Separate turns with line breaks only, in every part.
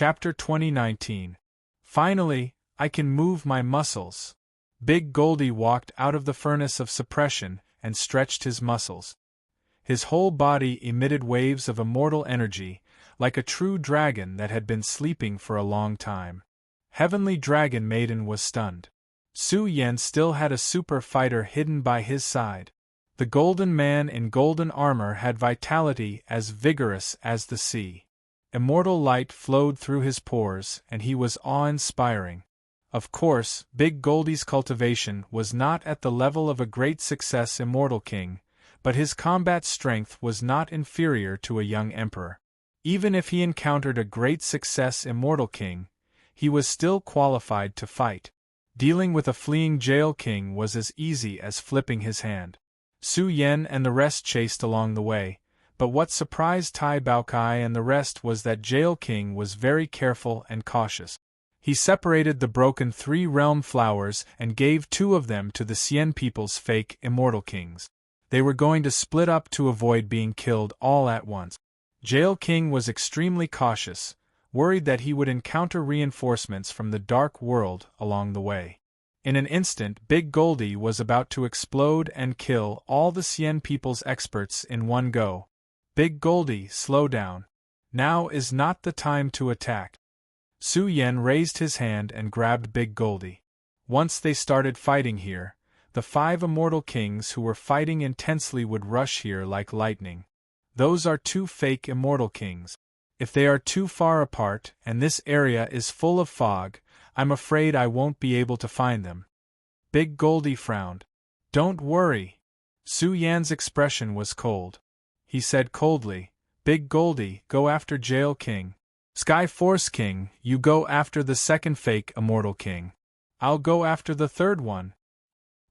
Chapter 2019. Finally, I can move my muscles. Big Goldie walked out of the furnace of suppression and stretched his muscles. His whole body emitted waves of immortal energy, like a true dragon that had been sleeping for a long time. Heavenly Dragon Maiden was stunned. Su Yen still had a super fighter hidden by his side. The golden man in golden armor had vitality as vigorous as the sea. Immortal light flowed through his pores, and he was awe-inspiring. Of course, Big Goldie's cultivation was not at the level of a great success immortal king, but his combat strength was not inferior to a young emperor. Even if he encountered a great success immortal king, he was still qualified to fight. Dealing with a fleeing jail king was as easy as flipping his hand. Su Yen and the rest chased along the way, but what surprised Tai Baokai and the rest was that Jail King was very careful and cautious. He separated the broken three-realm flowers and gave 2 of them to the Xian people's fake immortal kings. They were going to split up to avoid being killed all at once. Jail King was extremely cautious, worried that he would encounter reinforcements from the dark world along the way. In an instant, Big Goldie was about to explode and kill all the Xian people's experts in one go. Big Goldie, slow down. Now is not the time to attack. Su Yen raised his hand and grabbed Big Goldie. Once they started fighting here, the 5 immortal kings who were fighting intensely would rush here like lightning. Those are 2 fake immortal kings. If they are too far apart and this area is full of fog, I'm afraid I won't be able to find them. Big Goldie frowned. Don't worry. Su Yan's expression was cold. He said coldly, Big Goldie, go after Jail King. Sky Force King, you go after the second fake immortal king. I'll go after the third one.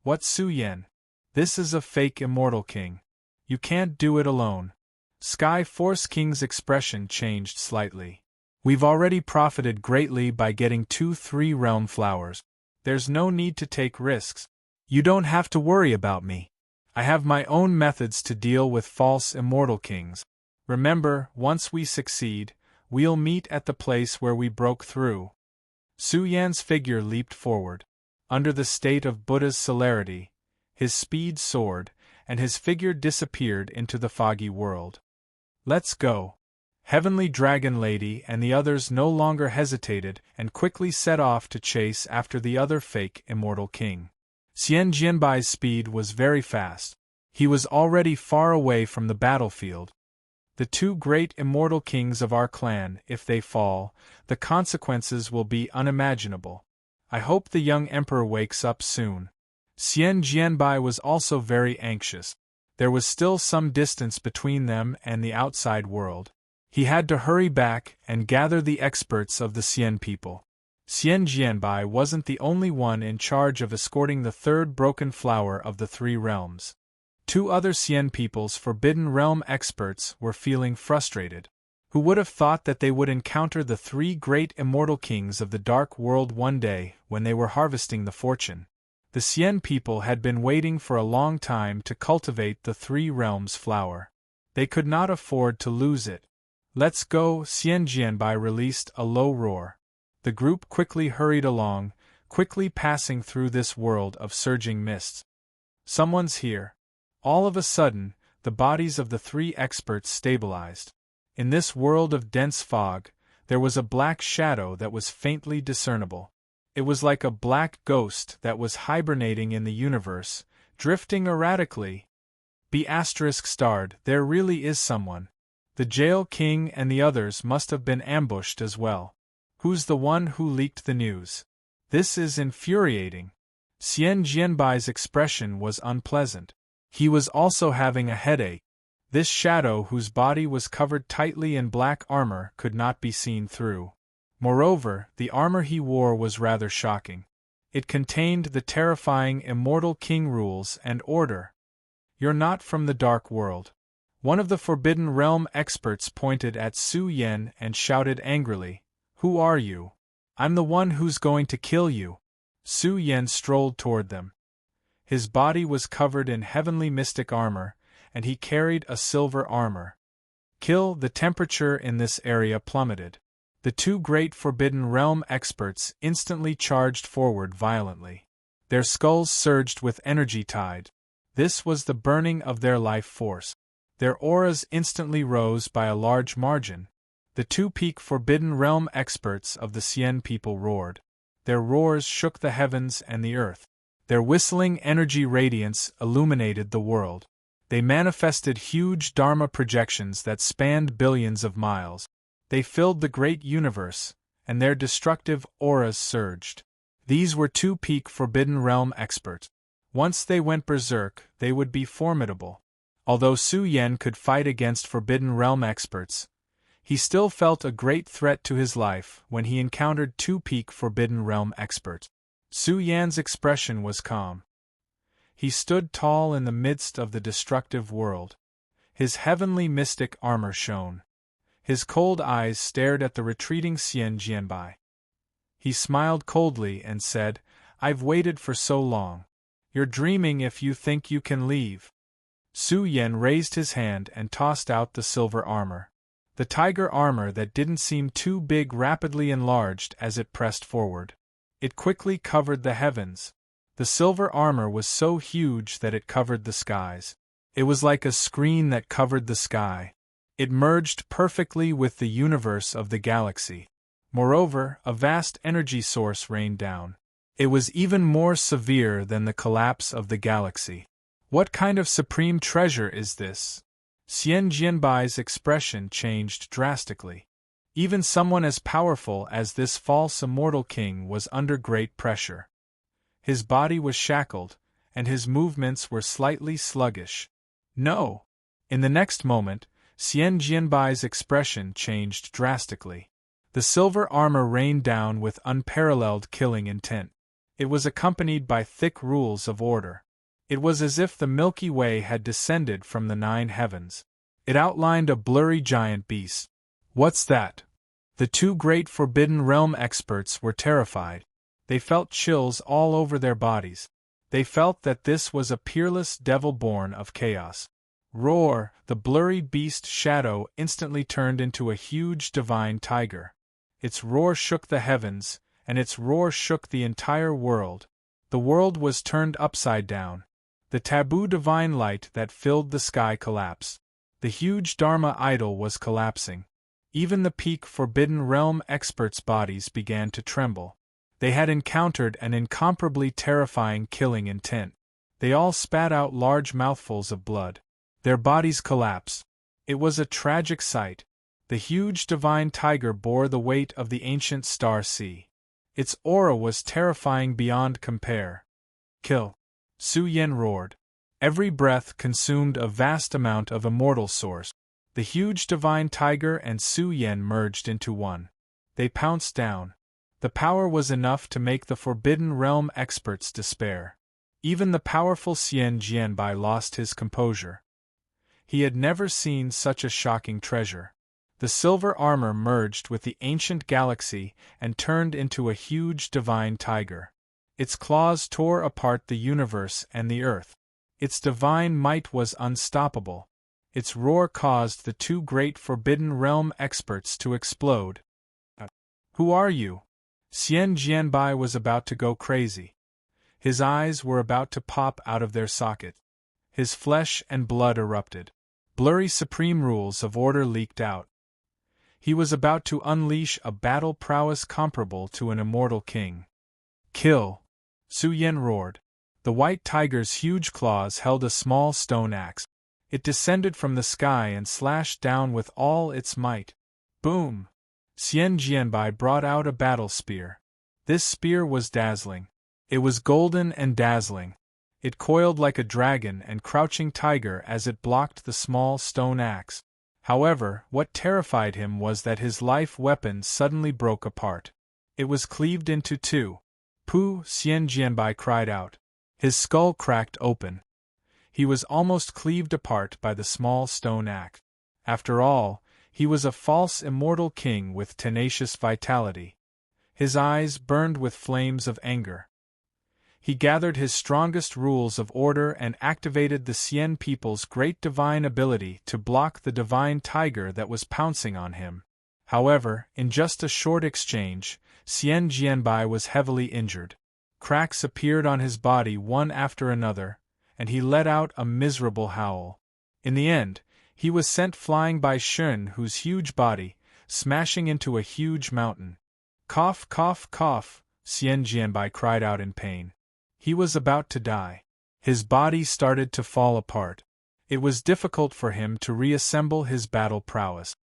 What, Su Yen? This is a fake immortal king. You can't do it alone. Sky Force King's expression changed slightly. We've already profited greatly by getting 2 3-realm flowers. There's no need to take risks. You don't have to worry about me. I have my own methods to deal with false immortal kings. Remember, once we succeed, we'll meet at the place where we broke through. Su Yan's figure leaped forward. Under the state of Buddha's celerity, his speed soared, and his figure disappeared into the foggy world. Let's go. Heavenly Dragon Lady and the others no longer hesitated and quickly set off to chase after the other fake immortal king. Xian Jianbai's speed was very fast. He was already far away from the battlefield. The 2 great immortal kings of our clan, if they fall, the consequences will be unimaginable. I hope the young emperor wakes up soon. Xian Jianbai was also very anxious. There was still some distance between them and the outside world. He had to hurry back and gather the experts of the Xian people. Xian Jianbai wasn't the only one in charge of escorting the 3rd broken flower of the 3 realms. 2 other Xian people's Forbidden Realm experts were feeling frustrated. Who would have thought that they would encounter the 3 great immortal kings of the Dark World one day when they were harvesting the fortune? The Xian people had been waiting for a long time to cultivate the 3 realms flower. They could not afford to lose it. Let's go, Xian Jianbai released a low roar. The group quickly hurried along, quickly passing through this world of surging mists. Someone's here. All of a sudden, the bodies of the 3 experts stabilized. In this world of dense fog, there was a black shadow that was faintly discernible. It was like a black ghost that was hibernating in the universe, drifting erratically. ****, there really is someone. The Jail King and the others must have been ambushed as well. Who's the one who leaked the news? This is infuriating. Xian Jianbai's expression was unpleasant. He was also having a headache. This shadow, whose body was covered tightly in black armor, could not be seen through. Moreover, the armor he wore was rather shocking. It contained the terrifying immortal king rules and order. You're not from the Dark World. One of the Forbidden Realm experts pointed at Su Yen and shouted angrily, Who are you? I'm the one who's going to kill you. Su Yen strolled toward them. His body was covered in heavenly mystic armor, and he carried a silver armor. Kill, the temperature in this area plummeted. The two great Forbidden Realm experts instantly charged forward violently. Their skulls surged with energy tide. This was the burning of their life force. Their auras instantly rose by a large margin. The two peak Forbidden Realm experts of the Xian people roared. Their roars shook the heavens and the earth. Their whistling energy radiance illuminated the world. They manifested huge Dharma projections that spanned billions of miles. They filled the great universe, and their destructive auras surged. These were two peak Forbidden Realm experts. Once they went berserk, they would be formidable. Although Su Yan could fight against Forbidden Realm experts, he still felt a great threat to his life when he encountered two peak Forbidden Realm experts. Su Yan's expression was calm. He stood tall in the midst of the destructive world. His heavenly mystic armor shone. His cold eyes stared at the retreating Xian Jianbai. He smiled coldly and said, "I've waited for so long. You're dreaming if you think you can leave." Su Yan raised his hand and tossed out the silver armor. The tiger armor that didn't seem too big rapidly enlarged as it pressed forward. It quickly covered the heavens. The silver armor was so huge that it covered the skies. It was like a screen that covered the sky. It merged perfectly with the universe of the galaxy. Moreover, a vast energy source rained down. It was even more severe than the collapse of the galaxy. What kind of supreme treasure is this? Xian Jianbai's expression changed drastically. Even someone as powerful as this false immortal king was under great pressure. His body was shackled, and his movements were slightly sluggish. No! In the next moment, Xian Jianbai's expression changed drastically. The silver armor rained down with unparalleled killing intent. It was accompanied by thick rules of order. It was as if the Milky Way had descended from the 9 heavens. It outlined a blurry giant beast. What's that? The two great Forbidden Realm experts were terrified. They felt chills all over their bodies. They felt that this was a peerless devil born of chaos. Roar! The blurry beast shadow instantly turned into a huge divine tiger. Its roar shook the heavens, and its roar shook the entire world. The world was turned upside down. The taboo divine light that filled the sky collapsed. The huge Dharma idol was collapsing. Even the peak Forbidden Realm experts' bodies began to tremble. They had encountered an incomparably terrifying killing intent. They all spat out large mouthfuls of blood. Their bodies collapsed. It was a tragic sight. The huge divine tiger bore the weight of the ancient star sea. Its aura was terrifying beyond compare. Kill! Su Yan roared. Every breath consumed a vast amount of immortal source. The huge divine tiger and Su Yan merged into one. They pounced down. The power was enough to make the Forbidden Realm experts despair. Even the powerful Xian Jianbai lost his composure. He had never seen such a shocking treasure. The silver armor merged with the ancient galaxy and turned into a huge divine tiger. Its claws tore apart the universe and the earth. Its divine might was unstoppable. Its roar caused the two great Forbidden Realm experts to explode. Who are you? Xian Jianbai was about to go crazy. His eyes were about to pop out of their socket. His flesh and blood erupted. Blurry supreme rules of order leaked out. He was about to unleash a battle prowess comparable to an immortal king. Kill! Su Yan roared. The white tiger's huge claws held a small stone axe. It descended from the sky and slashed down with all its might. Boom! Xian Jianbai brought out a battle spear. This spear was dazzling. It was golden and dazzling. It coiled like a dragon and crouching tiger as it blocked the small stone axe. However, what terrified him was that his life weapon suddenly broke apart. It was cleaved into two. Pooh! Xian Jianbai cried out. His skull cracked open. He was almost cleaved apart by the small stone axe. After all, he was a false immortal king with tenacious vitality. His eyes burned with flames of anger. He gathered his strongest rules of order and activated the Xian people's great divine ability to block the divine tiger that was pouncing on him. However, in just a short exchange, Xian Jianbai was heavily injured. Cracks appeared on his body one after another, and he let out a miserable howl. In the end, he was sent flying by Shun, whose huge body, smashing into a huge mountain. Cough, cough, cough, Xian Jianbai cried out in pain. He was about to die. His body started to fall apart. It was difficult for him to reassemble his battle prowess.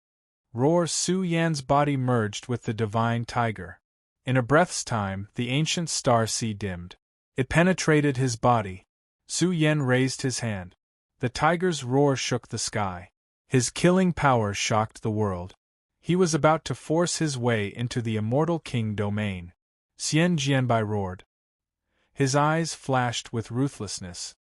Roar! Su Yan's body merged with the divine tiger. In a breath's time, the ancient star sea dimmed. It penetrated his body. Su Yan raised his hand. The tiger's roar shook the sky. His killing power shocked the world. He was about to force his way into the immortal king domain. Xian Jianbai roared. His eyes flashed with ruthlessness.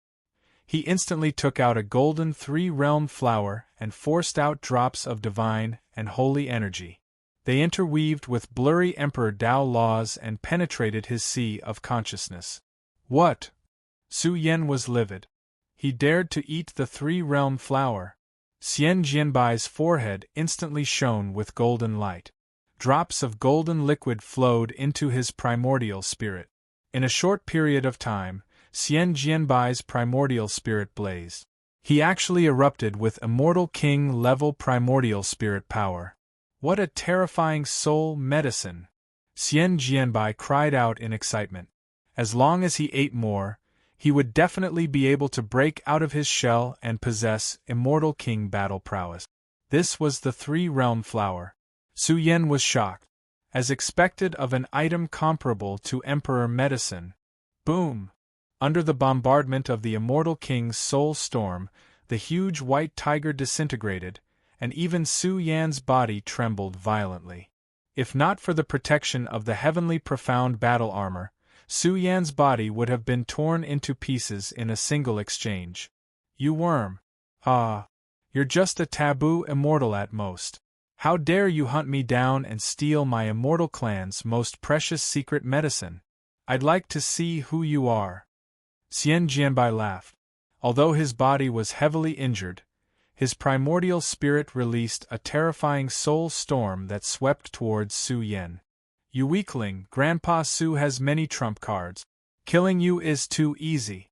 He instantly took out a golden three-realm flower and forced out drops of divine and holy energy. They interweaved with blurry Emperor Dao laws and penetrated his sea of consciousness. What? Su Yan was livid. He dared to eat the three-realm flower. Xian Jianbai's forehead instantly shone with golden light. Drops of golden liquid flowed into his primordial spirit. In a short period of time, Xian Jianbai's primordial spirit blazed. He actually erupted with immortal king-level primordial spirit power. What a terrifying soul medicine! Xian Jianbai cried out in excitement. As long as he ate more, he would definitely be able to break out of his shell and possess immortal king battle prowess. This was the three-realm flower. Su Yan was shocked. As expected of an item comparable to Emperor Medicine. Boom! Under the bombardment of the immortal king's soul storm, the huge white tiger disintegrated, and even Su Yan's body trembled violently. If not for the protection of the heavenly profound battle armor, Su Yan's body would have been torn into pieces in a single exchange. You worm! Ah! You're just a taboo immortal at most. How dare you hunt me down and steal my immortal clan's most precious secret medicine? I'd like to see who you are. Xian Jianbai laughed. Although his body was heavily injured, his primordial spirit released a terrifying soul storm that swept towards Su Yan. You weakling, Grandpa Su has many trump cards. Killing you is too easy.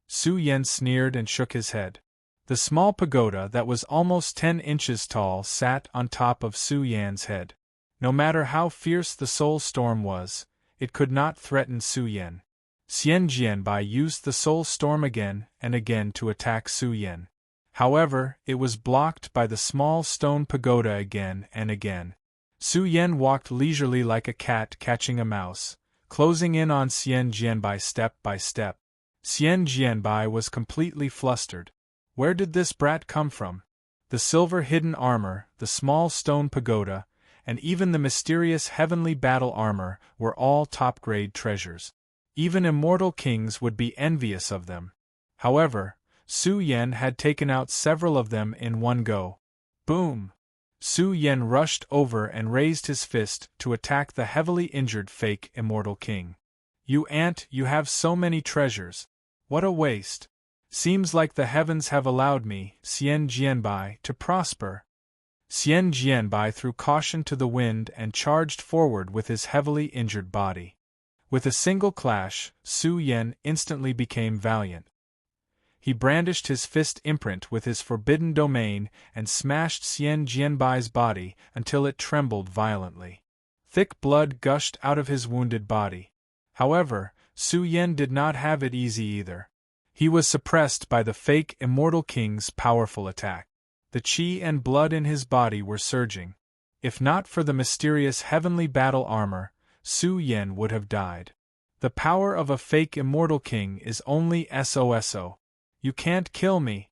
Su Yan sneered and shook his head. The small pagoda that was almost 10 inches tall sat on top of Su Yan's head. No matter how fierce the soul storm was, it could not threaten Su Yan. Xian Jianbai used the soul storm again and again to attack Su Yan. However, it was blocked by the small stone pagoda again and again. Su Yan walked leisurely like a cat catching a mouse, closing in on Xian Jianbai step by step. Xian Jianbai was completely flustered. Where did this brat come from? The silver hidden armor, the small stone pagoda, and even the mysterious heavenly battle armor were all top-grade treasures. Even immortal kings would be envious of them. However, Su Yan had taken out several of them in one go. Boom! Su Yan rushed over and raised his fist to attack the heavily injured fake immortal king. You ant, you have so many treasures. What a waste! Seems like the heavens have allowed me, Xian Jianbai, to prosper. Xian Jianbai threw caution to the wind and charged forward with his heavily injured body. With a single clash, Su Yan instantly became valiant. He brandished his fist imprint with his forbidden domain and smashed Xian Jianbai's body until it trembled violently. Thick blood gushed out of his wounded body. However, Su Yan did not have it easy either. He was suppressed by the fake immortal king's powerful attack. The qi and blood in his body were surging. If not for the mysterious heavenly battle armor, Su Yan would have died. The power of a fake immortal king is only SOSO. You can't kill me!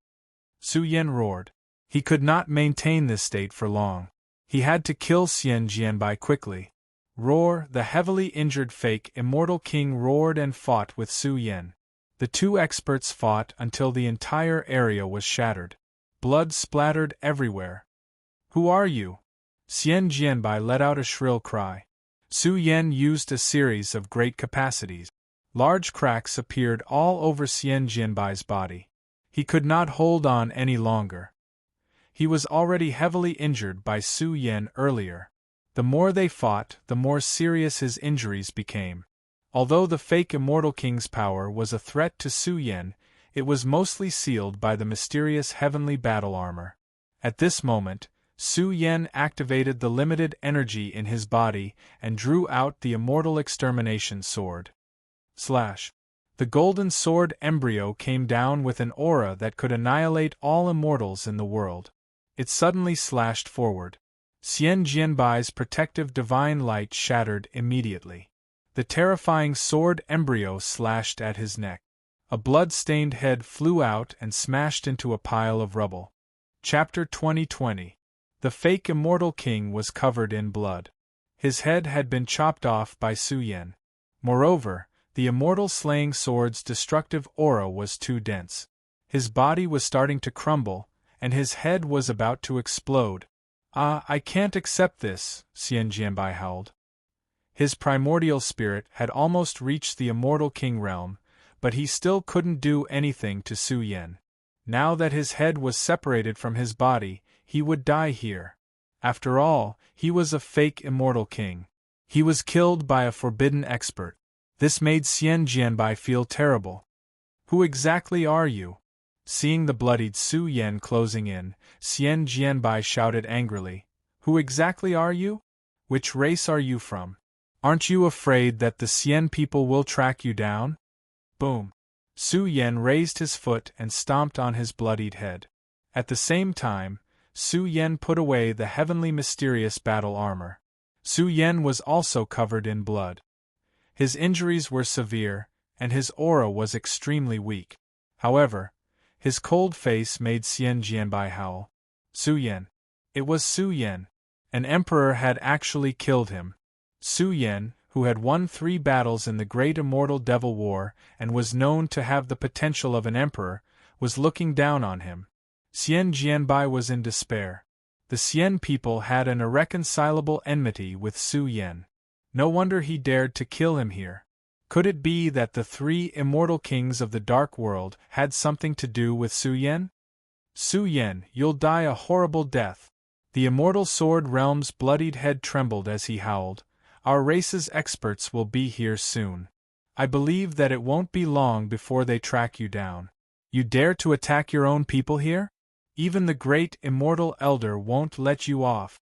Su Yan roared. He could not maintain this state for long. He had to kill Xian Jianbai quickly. Roar! The heavily injured fake immortal king roared and fought with Su Yan. The two experts fought until the entire area was shattered. Blood splattered everywhere. Who are you? Xian Jianbai let out a shrill cry. Su Yan used a series of great capacities. Large cracks appeared all over Xian Jianbai's body. He could not hold on any longer. He was already heavily injured by Su Yan earlier. The more they fought, the more serious his injuries became. Although the fake Immortal King's power was a threat to Su Yan, it was mostly sealed by the mysterious heavenly battle armor. At this moment, Su Yan activated the limited energy in his body and drew out the Immortal Extermination Sword. The golden sword embryo came down with an aura that could annihilate all immortals in the world. It suddenly slashed forward. Xian Jianbai's protective divine light shattered immediately. The terrifying sword embryo slashed at his neck. A blood-stained head flew out and smashed into a pile of rubble. Chapter 2020. The fake Immortal King was covered in blood. His head had been chopped off by Su Yan. Moreover, the Immortal Slaying Sword's destructive aura was too dense. His body was starting to crumble, and his head was about to explode. I can't accept this, Xian Jianbai howled. His primordial spirit had almost reached the Immortal King realm, but he still couldn't do anything to Su Yan. Now that his head was separated from his body, he would die here. After all, he was a fake Immortal King. He was killed by a forbidden expert. This made Xian Jianbai feel terrible. Who exactly are you? Seeing the bloodied Su Yan closing in, Xian Jianbai shouted angrily. Who exactly are you? Which race are you from? Aren't you afraid that the Xian people will track you down? Boom! Su Yan raised his foot and stomped on his bloodied head. At the same time, Su Yan put away the heavenly mysterious battle armor. Su Yan was also covered in blood. His injuries were severe, and his aura was extremely weak. However, his cold face made Xian Jianbai howl. Su Yan. It was Su Yan. An emperor had actually killed him. Su Yan, who had won 3 battles in the Great Immortal Devil War and was known to have the potential of an emperor, was looking down on him. Xian Jianbai was in despair. The Xian people had an irreconcilable enmity with Su Yan. No wonder he dared to kill him here. Could it be that the 3 immortal kings of the Dark World had something to do with Su Yan? Su Yan, you'll die a horrible death. The Immortal Sword Realm's bloodied head trembled as he howled. Our race's experts will be here soon. I believe that it won't be long before they track you down. You dare to attack your own people here? Even the great Immortal Elder won't let you off.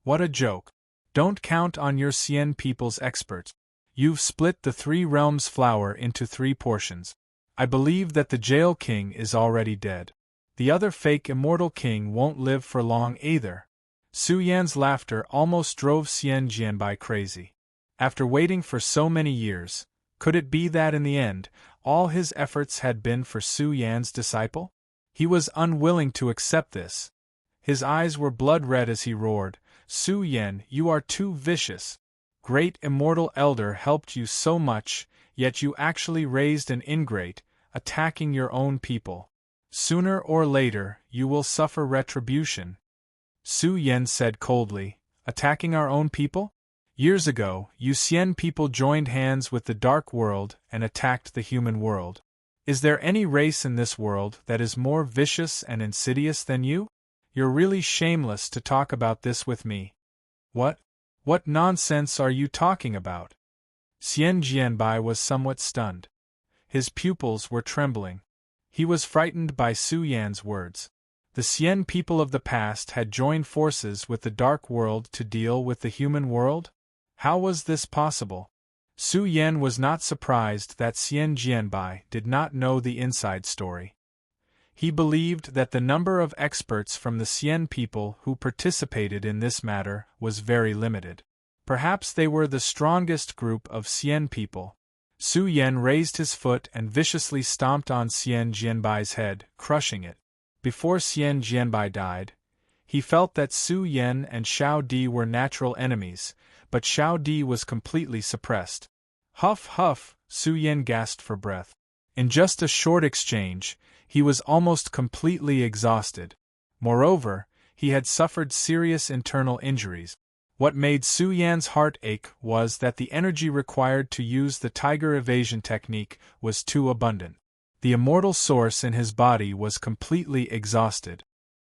What a joke. Don't count on your Xian people's experts. You've split the 3 realms flower into 3 portions. I believe that the Jail King is already dead. The other fake Immortal King won't live for long either. Su Yan's laughter almost drove Xian Jianbai crazy. After waiting for so many years, could it be that in the end, all his efforts had been for Su Yan's disciple? He was unwilling to accept this. His eyes were blood red as he roared, Su Yan, you are too vicious. Great Immortal Elder helped you so much, yet you actually raised an ingrate, attacking your own people. Sooner or later, you will suffer retribution. Su Yan said coldly, attacking our own people? Years ago, you Xian people joined hands with the Dark World and attacked the human world. Is there any race in this world that is more vicious and insidious than you? You're really shameless to talk about this with me. What? What nonsense are you talking about? Xian Jianbai was somewhat stunned. His pupils were trembling. He was frightened by Su Yan's words. The Xian people of the past had joined forces with the Dark World to deal with the human world? How was this possible? Su Yan was not surprised that Xian Jianbai did not know the inside story. He believed that the number of experts from the Xian people who participated in this matter was very limited. Perhaps they were the strongest group of Xian people. Su Yan raised his foot and viciously stomped on Xian Jianbai's head, crushing it. Before Xian Jianbai died, he felt that Su Yan and Xiao Di were natural enemies, but Xiao Di was completely suppressed. Huff huff, Su Yan gasped for breath. In just a short exchange, he was almost completely exhausted. Moreover, he had suffered serious internal injuries. What made Su Yan's heart ache was that the energy required to use the tiger evasion technique was too abundant. The immortal source in his body was completely exhausted.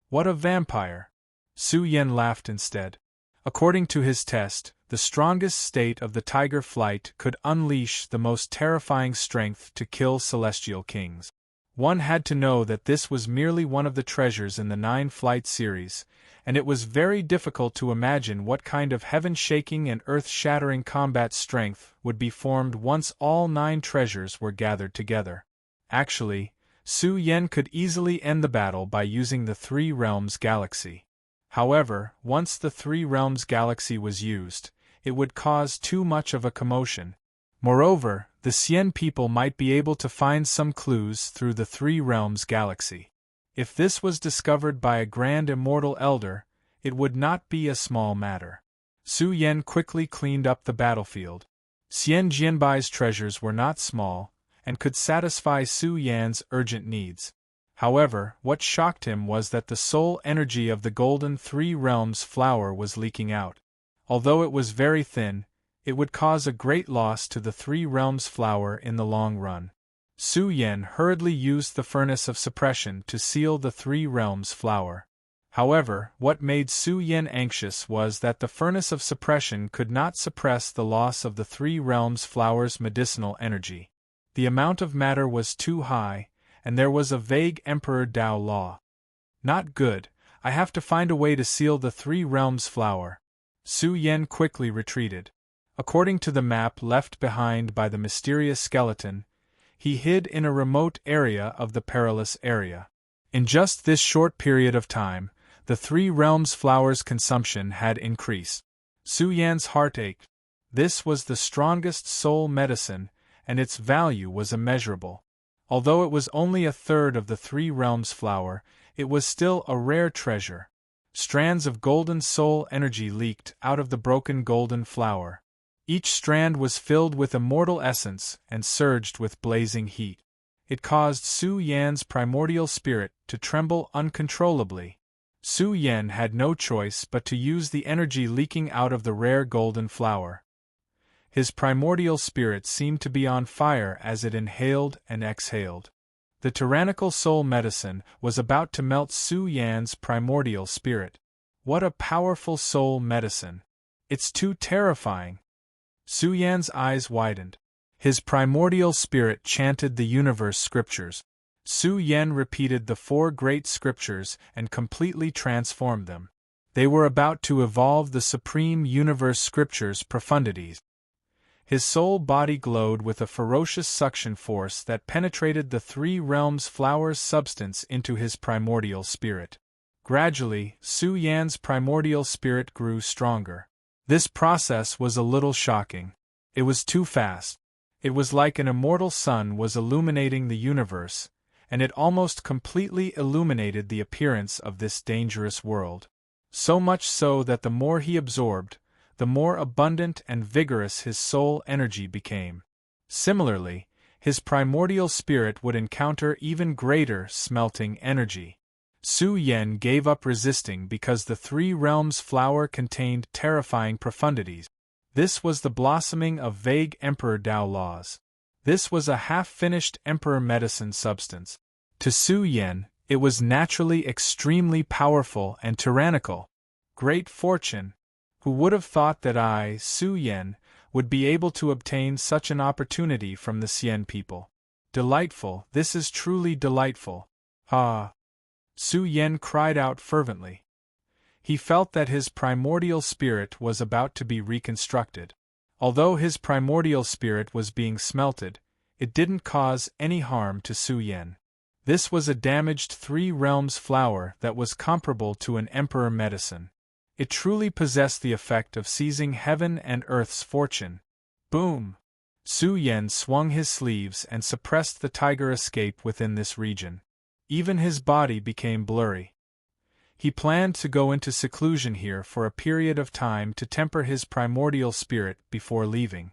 What a vampire! Su Yan laughed instead. According to his test, the strongest state of the tiger flight could unleash the most terrifying strength to kill celestial kings. One had to know that this was merely one of the treasures in the 9-flight series, and it was very difficult to imagine what kind of heaven-shaking and earth-shattering combat strength would be formed once all 9 treasures were gathered together. Actually, Su Yen could easily end the battle by using the Three Realms Galaxy. However, once the Three Realms Galaxy was used, it would cause too much of a commotion. Moreover, the Xian people might be able to find some clues through the Three Realms Galaxy. If this was discovered by a grand immortal elder, it would not be a small matter. Su Yen quickly cleaned up the battlefield. Xian Jianbai's treasures were not small, and could satisfy Su Yan's urgent needs. However, what shocked him was that the soul energy of the golden Three Realms flower was leaking out. Although it was very thin, it would cause a great loss to the Three Realms flower in the long run. Su Yen hurriedly used the furnace of suppression to seal the Three Realms flower. However, what made Su Yen anxious was that the furnace of suppression could not suppress the loss of the Three Realms flower's medicinal energy. The amount of matter was too high, and there was a vague Emperor Dao law. Not good, I have to find a way to seal the Three Realms flower. Su Yen quickly retreated. According to the map left behind by the mysterious skeleton, he hid in a remote area of the perilous area. In just this short period of time, the Three Realms flower's consumption had increased. Su Yan's heart ached. This was the strongest soul medicine, and its value was immeasurable. Although it was only a third of the Three Realms flower, it was still a rare treasure. Strands of golden soul energy leaked out of the broken golden flower. Each strand was filled with immortal essence and surged with blazing heat. It caused Su Yan's primordial spirit to tremble uncontrollably. Su Yan had no choice but to use the energy leaking out of the rare golden flower. His primordial spirit seemed to be on fire as it inhaled and exhaled. The tyrannical soul medicine was about to melt Su Yan's primordial spirit. What a powerful soul medicine! It's too terrifying! Su Yan's eyes widened. His primordial spirit chanted the universe scriptures. Su Yan repeated the 4 great scriptures and completely transformed them. They were about to evolve the supreme universe scriptures' profundities. His soul body glowed with a ferocious suction force that penetrated the Three Realms flower's substance into his primordial spirit. Gradually, Su Yan's primordial spirit grew stronger. This process was a little shocking. It was too fast. It was like an immortal sun was illuminating the universe, and it almost completely illuminated the appearance of this dangerous world. So much so that the more he absorbed, the more abundant and vigorous his soul energy became. Similarly, his primordial spirit would encounter even greater smelting energy. Su Yen gave up resisting because the Three Realms flower contained terrifying profundities. This was the blossoming of vague Emperor Dao laws. This was a half-finished Emperor medicine substance. To Su Yen, it was naturally extremely powerful and tyrannical. Great fortune! Who would have thought that I, Su Yen, would be able to obtain such an opportunity from the Xian people? Delightful, this is truly delightful. Ah! Su Yen cried out fervently. He felt that his primordial spirit was about to be reconstructed. Although his primordial spirit was being smelted, it didn't cause any harm to Su Yen. This was a damaged Three Realms flower that was comparable to an emperor medicine. It truly possessed the effect of seizing heaven and earth's fortune. Boom! Su Yen swung his sleeves and suppressed the tiger escape within this region. Even his body became blurry. He planned to go into seclusion here for a period of time to temper his primordial spirit before leaving.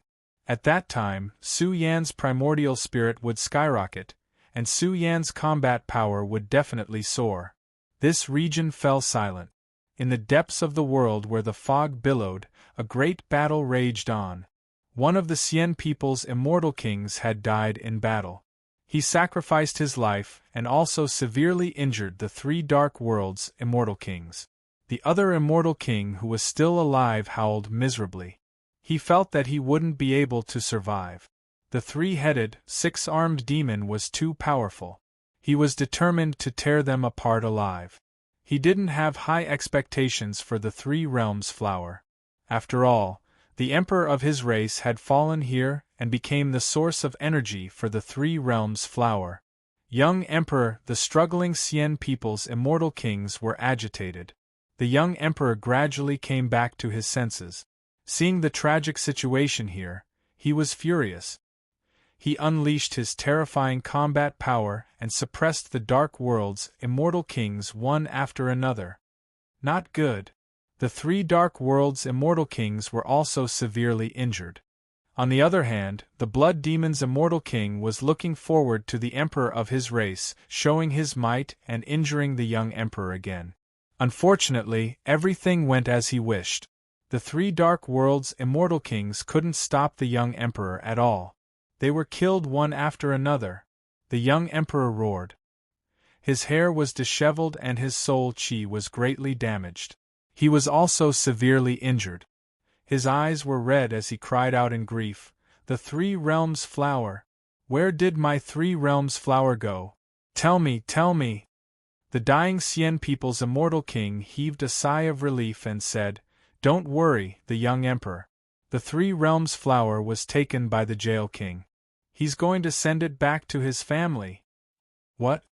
At that time, Su Yan's primordial spirit would skyrocket, and Su Yan's combat power would definitely soar. This region fell silent. In the depths of the world where the fog billowed, a great battle raged on. One of the Xian people's immortal kings had died in battle. He sacrificed his life and also severely injured the 3 Dark Worlds' immortal kings. The other immortal king who was still alive howled miserably. He felt that he wouldn't be able to survive. The three-headed, six-armed demon was too powerful. He was determined to tear them apart alive. He didn't have high expectations for the Three Realms flower. After all, the emperor of his race had fallen here and became the source of energy for the Three Realms flower. Young Emperor, the struggling Xian people's immortal kings were agitated. The young emperor gradually came back to his senses. Seeing the tragic situation here, he was furious. He unleashed his terrifying combat power and suppressed the Dark World's immortal kings one after another. Not good. The three Dark World's immortal kings were also severely injured. On the other hand, the Blood Demon's immortal king was looking forward to the emperor of his race showing his might and injuring the young emperor again. Unfortunately, everything went as he wished. The three Dark World's immortal kings couldn't stop the young emperor at all. They were killed one after another. The young emperor roared. His hair was disheveled and his soul chi was greatly damaged. He was also severely injured. His eyes were red as he cried out in grief, "The Three Realms flower! Where did my Three Realms flower go? Tell me, tell me!" The dying Xian people's immortal king heaved a sigh of relief and said, "Don't worry, the young emperor. The Three Realms flower was taken by the jail king. He's going to send it back to his family." What?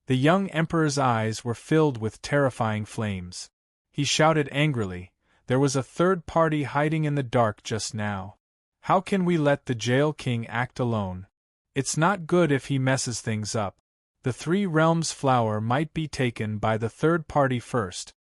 The young emperor's eyes were filled with terrifying flames. He shouted angrily, "There was a third party hiding in the dark just now. How can we let the jail king act alone? It's not good if he messes things up. The Three Realms flower might be taken by the third party first."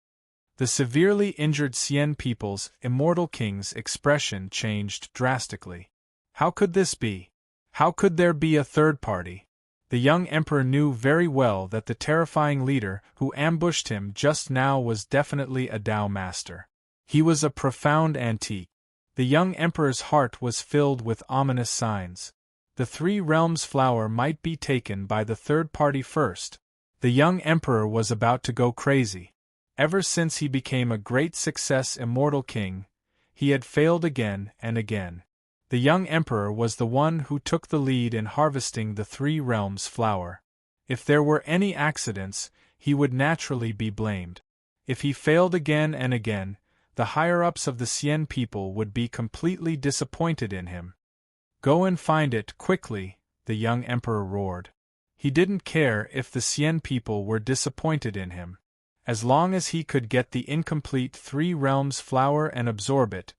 The severely injured Xian people's immortal king's expression changed drastically. How could this be? How could there be a third party? The young emperor knew very well that the terrifying leader who ambushed him just now was definitely a Dao master. He was a profound antique. The young emperor's heart was filled with ominous signs. The Three Realms flower might be taken by the third party first. The young emperor was about to go crazy. Ever since he became a great success immortal king, he had failed again and again. The young emperor was the one who took the lead in harvesting the Three Realms flower. If there were any accidents, he would naturally be blamed. If he failed again and again, the higher-ups of the Xian people would be completely disappointed in him. "Go and find it, quickly," the young emperor roared. He didn't care if the Xian people were disappointed in him. As long as he could get the incomplete Three Realms flower and absorb it,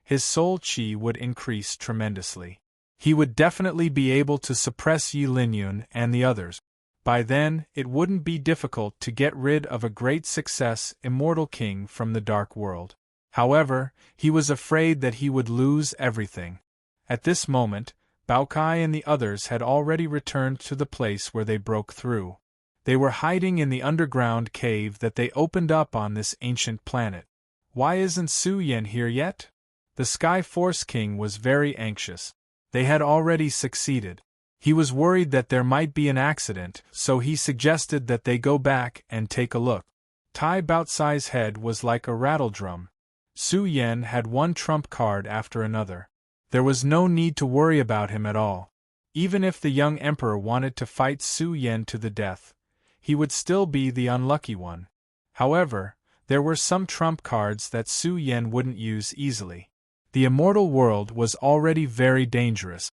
his soul chi would increase tremendously. He would definitely be able to suppress Yi Linyun and the others. By then, it wouldn't be difficult to get rid of a great success immortal king from the Dark World. However, he was afraid that he would lose everything. At this moment, Baokai and the others had already returned to the place where they broke through. They were hiding in the underground cave that they opened up on this ancient planet. Why isn't Su Yan here yet? The Sky Force King was very anxious. They had already succeeded. He was worried that there might be an accident, so he suggested that they go back and take a look. Tai Baotsai's head was like a rattledrum. Su Yan had one trump card after another. There was no need to worry about him at all. Even if the young emperor wanted to fight Su Yan to the death, he would still be the unlucky one. However, there were some trump cards that Su Yan wouldn't use easily. The immortal world was already very dangerous.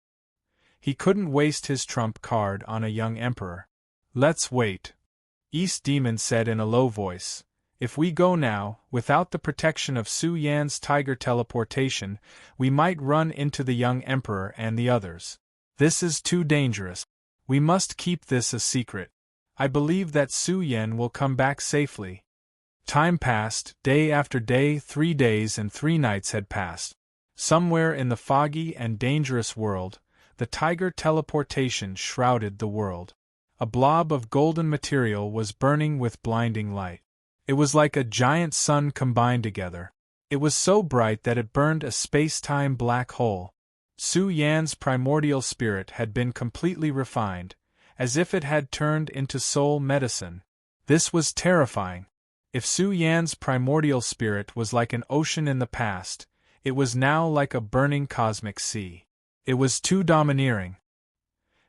He couldn't waste his trump card on a young emperor. "Let's wait," East Demon said in a low voice. "If we go now, without the protection of Su Yan's tiger teleportation, we might run into the young emperor and the others. This is too dangerous. We must keep this a secret. I believe that Su Yan will come back safely." Time passed, day after day. 3 days and 3 nights had passed. Somewhere in the foggy and dangerous world, the tiger teleportation shrouded the world. A blob of golden material was burning with blinding light. It was like a giant sun combined together. It was so bright that it burned a space-time black hole. Su Yan's primordial spirit had been completely refined, as if it had turned into soul medicine. This was terrifying. If Su Yan's primordial spirit was like an ocean in the past, it was now like a burning cosmic sea. It was too domineering.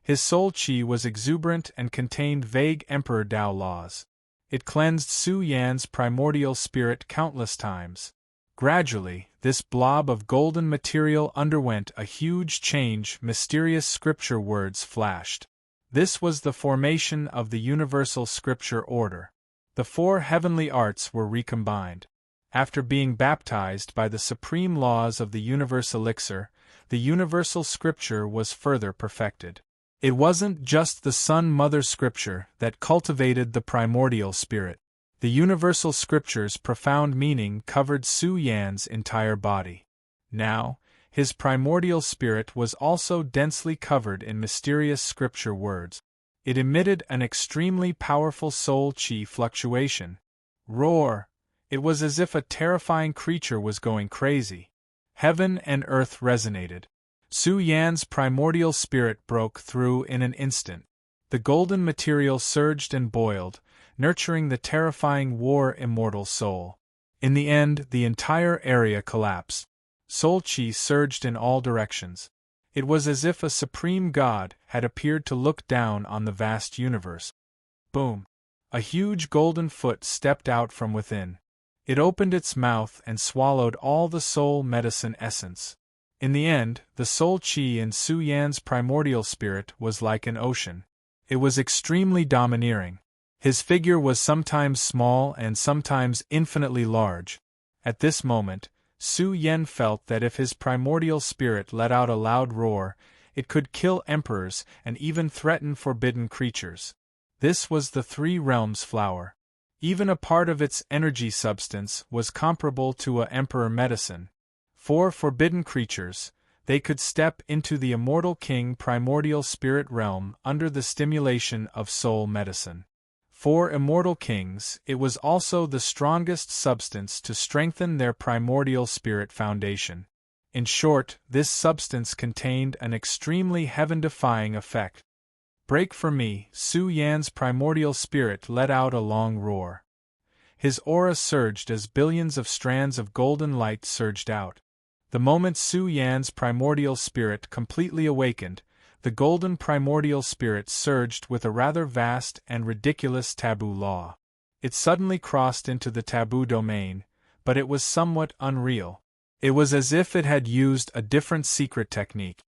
His soul qi was exuberant and contained vague Emperor Dao laws. It cleansed Su Yan's primordial spirit countless times. Gradually, this blob of golden material underwent a huge change. Mysterious scripture words flashed. This was the formation of the universal scripture order. The four heavenly arts were recombined. After being baptized by the supreme laws of the universe elixir, the universal scripture was further perfected. It wasn't just the Sun-Mother scripture that cultivated the primordial spirit. The universal scripture's profound meaning covered Su Yan's entire body. Now, his primordial spirit was also densely covered in mysterious scripture words. It emitted an extremely powerful soul qi fluctuation. Roar! It was as if a terrifying creature was going crazy. Heaven and earth resonated. Su Yan's primordial spirit broke through in an instant. The golden material surged and boiled, nurturing the terrifying war-immortal soul. In the end, the entire area collapsed. Soul qi surged in all directions. It was as if a supreme god had appeared to look down on the vast universe. Boom! A huge golden foot stepped out from within. It opened its mouth and swallowed all the soul medicine essence. In the end, the soul qi in Su Yan's primordial spirit was like an ocean. It was extremely domineering. His figure was sometimes small and sometimes infinitely large. At this moment, Su Yan felt that if his primordial spirit let out a loud roar, it could kill emperors and even threaten forbidden creatures. This was the Three Realms flower. Even a part of its energy substance was comparable to a emperor medicine. For forbidden creatures, they could step into the immortal king primordial spirit realm under the stimulation of soul medicine. For immortal kings, it was also the strongest substance to strengthen their primordial spirit foundation. In short, this substance contained an extremely heaven-defying effect. Break for me! Su Yan's primordial spirit let out a long roar. His aura surged as billions of strands of golden light surged out. The moment Su Yan's primordial spirit completely awakened, the golden primordial spirit surged with a rather vast and ridiculous taboo law. It suddenly crossed into the taboo domain, but it was somewhat unreal. It was as if it had used a different secret technique.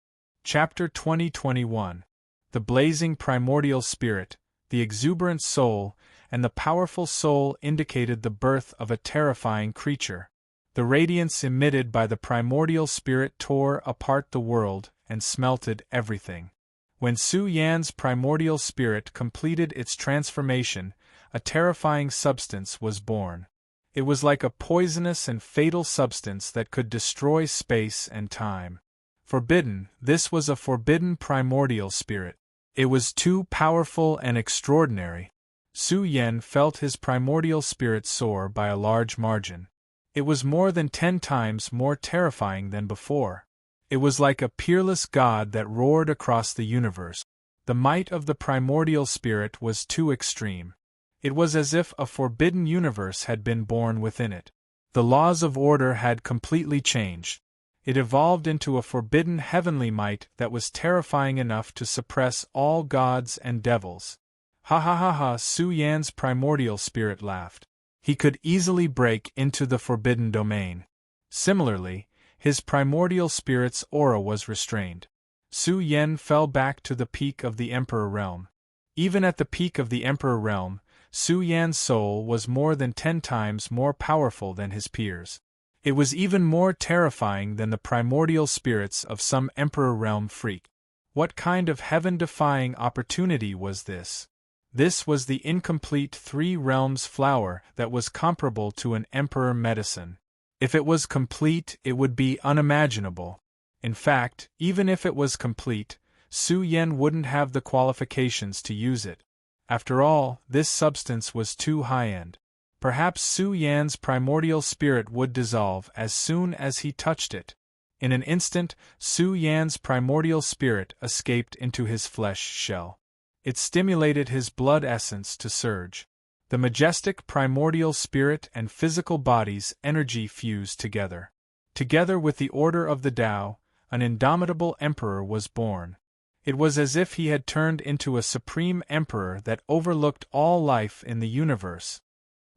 Chapter 2021. The blazing primordial spirit, the exuberant soul, and the powerful soul indicated the birth of a terrifying creature. The radiance emitted by the primordial spirit tore apart the world and smelted everything. When Su Yan's primordial spirit completed its transformation, a terrifying substance was born. It was like a poisonous and fatal substance that could destroy space and time. Forbidden, this was a forbidden primordial spirit. It was too powerful and extraordinary. Su Yan felt his primordial spirit soar by a large margin. It was more than 10 times more terrifying than before. It was like a peerless god that roared across the universe. The might of the primordial spirit was too extreme. It was as if a forbidden universe had been born within it. The laws of order had completely changed. It evolved into a forbidden heavenly might that was terrifying enough to suppress all gods and devils. Ha ha ha ha! Su Yan's primordial spirit laughed. He could easily break into the forbidden domain. Similarly, his primordial spirit's aura was restrained. Su Yan fell back to the peak of the Emperor realm. Even at the peak of the Emperor realm, Su Yan's soul was more than 10 times more powerful than his peers. It was even more terrifying than the primordial spirits of some Emperor realm freak. What kind of heaven-defying opportunity was this? This was the incomplete Three Realms flower that was comparable to an emperor medicine. If it was complete, it would be unimaginable. In fact, even if it was complete, Su Yan wouldn't have the qualifications to use it. After all, this substance was too high-end. Perhaps Su Yan's primordial spirit would dissolve as soon as he touched it. In an instant, Su Yan's primordial spirit escaped into his flesh shell. It stimulated his blood essence to surge. The majestic primordial spirit and physical body's energy fused together. Together with the order of the Tao, an indomitable emperor was born. It was as if he had turned into a supreme emperor that overlooked all life in the universe.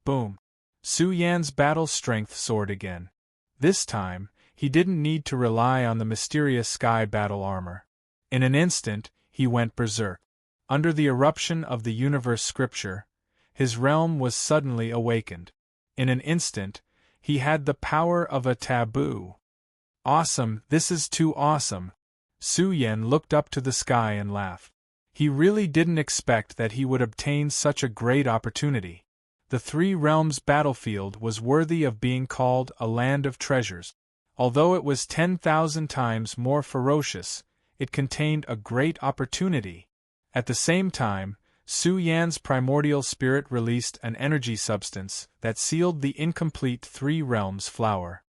Boom! Su Yan's battle strength soared again. This time, he didn't need to rely on the mysterious sky battle armor. In an instant, he went berserk. Under the eruption of the universe scripture, his realm was suddenly awakened. In an instant, he had the power of a taboo. Awesome, this is too awesome. Su Yan looked up to the sky and laughed. He really didn't expect that he would obtain such a great opportunity. The Three Realms battlefield was worthy of being called a land of treasures. Although it was 10,000 times more ferocious, it contained a great opportunity. At the same time, Su Yan's primordial spirit released an energy substance that sealed the incomplete Three Realms flower.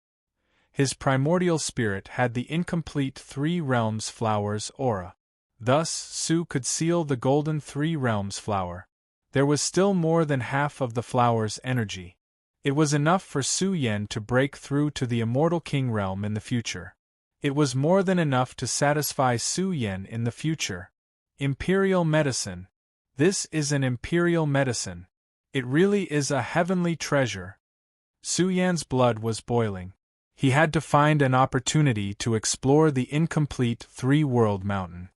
His primordial spirit had the incomplete Three Realms flower's aura. Thus, Su could seal the golden Three Realms flower. There was still more than half of the flower's energy. It was enough for Su Yan to break through to the immortal king realm in the future. It was more than enough to satisfy Su Yan in the future. Imperial medicine. This is an imperial medicine. It really is a heavenly treasure. Su Yan's blood was boiling. He had to find an opportunity to explore the incomplete Three-World Mountain.